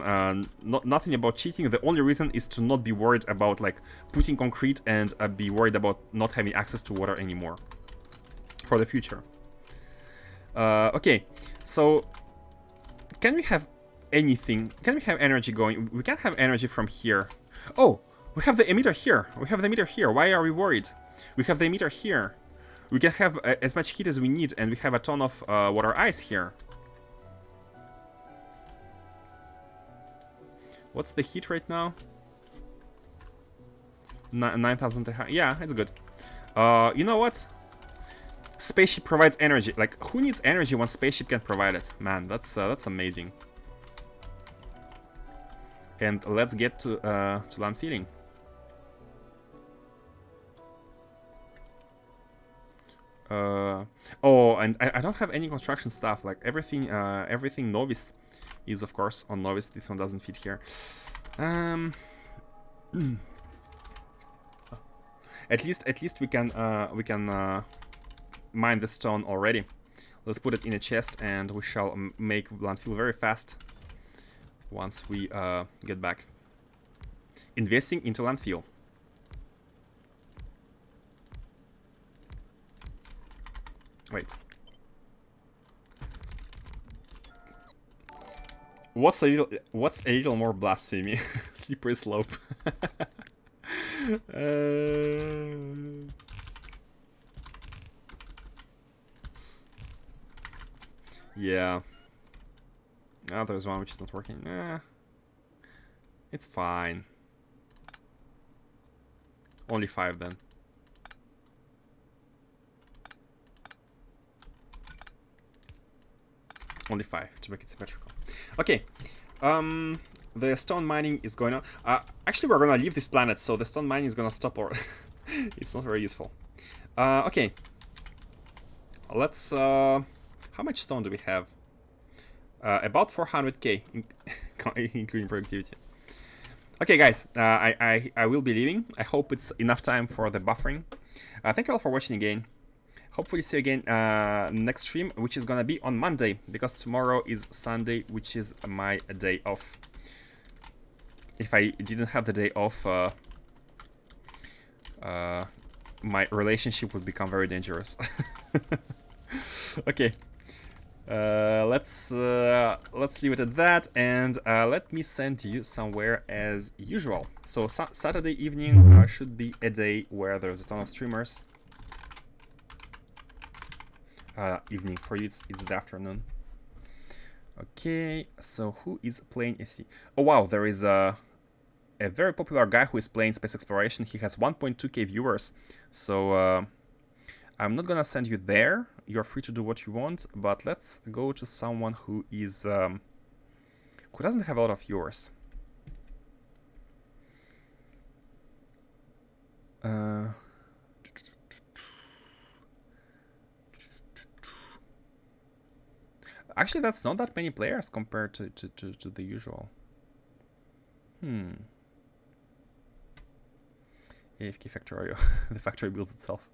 nothing about cheating. The only reason is to not be worried about like putting concrete and be worried about not having access to water anymore for the future. Okay, so can we have anything? Can we have energy going? We can't have energy from here. Oh, we have the emitter here. We have the emitter here. Why are we worried? We have the emitter here. We can have as much heat as we need, and we have a ton of water ice here. What's the heat right now? 9,000. Yeah, it's good. You know what? Spaceship provides energy. Like, who needs energy when spaceship can provide it? Man, that's amazing. And let's get to landfilling. Oh, and I don't have any construction stuff. Like everything novice is of course on novice. This one doesn't fit here. At least we can mine the stone already. Let's put it in a chest, and we shall make landfill very fast once we get back. Investing into landfill. Wait. What's a little more blasphemy? Slippery slope. Yeah. Oh, there's one which is not working. It's fine. Only 5 then. Only 5 to make it symmetrical. Okay. The stone mining is going on. Actually, we're gonna leave this planet, so the stone mining is gonna stop, or it's not very useful. Okay. Let's. How much stone do we have? About 400k, including productivity. Okay, guys. I will be leaving. I hope it's enough time for the buffering. Thank you all for watching again. Hopefully see you again next stream, which is gonna be on Monday, because tomorrow is Sunday, which is my day off. If I didn't have the day off, my relationship would become very dangerous. Okay, let's leave it at that, and let me send you somewhere as usual. So Saturday evening should be a day where there's a ton of streamers. Evening for you, it's the afternoon. Okay, so who is playing SE? Oh wow, there is a very popular guy who is playing Space Exploration. He has 1.2k viewers, so I'm not gonna send you there. You're free to do what you want, but let's go to someone who is who doesn't have a lot of viewers. Actually, that's not that many players compared to the usual. AFK Factorio. The factory builds itself.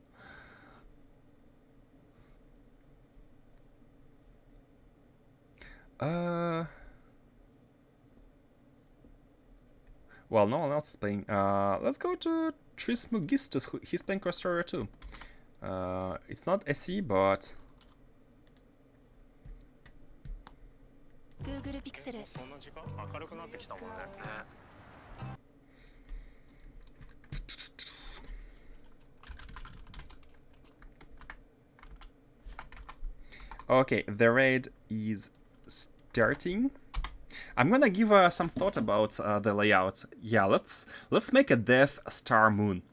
Well, no one else is playing. Let's go to Trismegistus. He's playing Cross-Story too. It's not SE, but... Okay, the raid is starting. I'm gonna give some thought about the layout. Yeah, let's make a Death Star moon,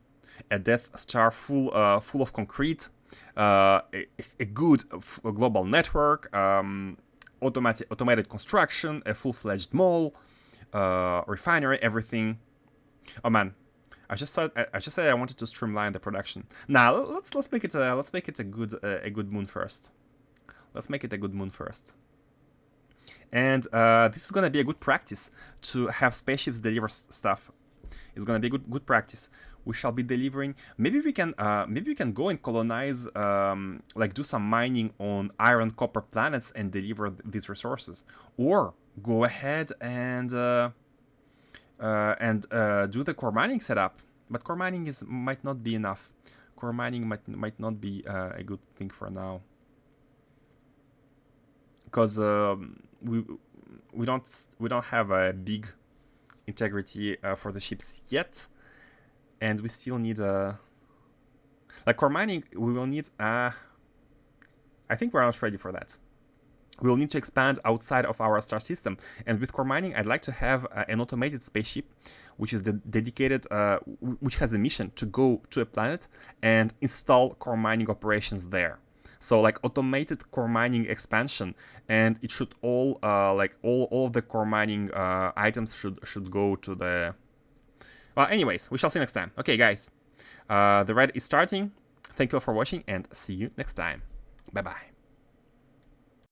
a Death Star full of concrete, a good global network, automated construction, a full-fledged mall, refinery, everything. Oh man, I just said I wanted to streamline the production. Now let's make it a good moon first. Let's make it a good moon first. And this is gonna be a good practice to have spaceships deliver stuff. It's gonna be good practice. We shall be delivering. Maybe we can go and colonize, like do some mining on iron copper planets and deliver these resources, or go ahead and do the core mining setup. But core mining might not be enough. Core mining might not be a good thing for now, because we don't have a big integrity for the ships yet, and we still need like core mining. We will need I think we're not ready for that. We will need to expand outside of our star system, and with core mining I'd like to have an automated spaceship which is dedicated, which has a mission to go to a planet and install core mining operations there. So like automated core mining expansion, and it should all like all of the core mining items should go to the. Well, anyways, we shall see next time. Okay, guys, the ride is starting. Thank you all for watching, and see you next time. Bye bye.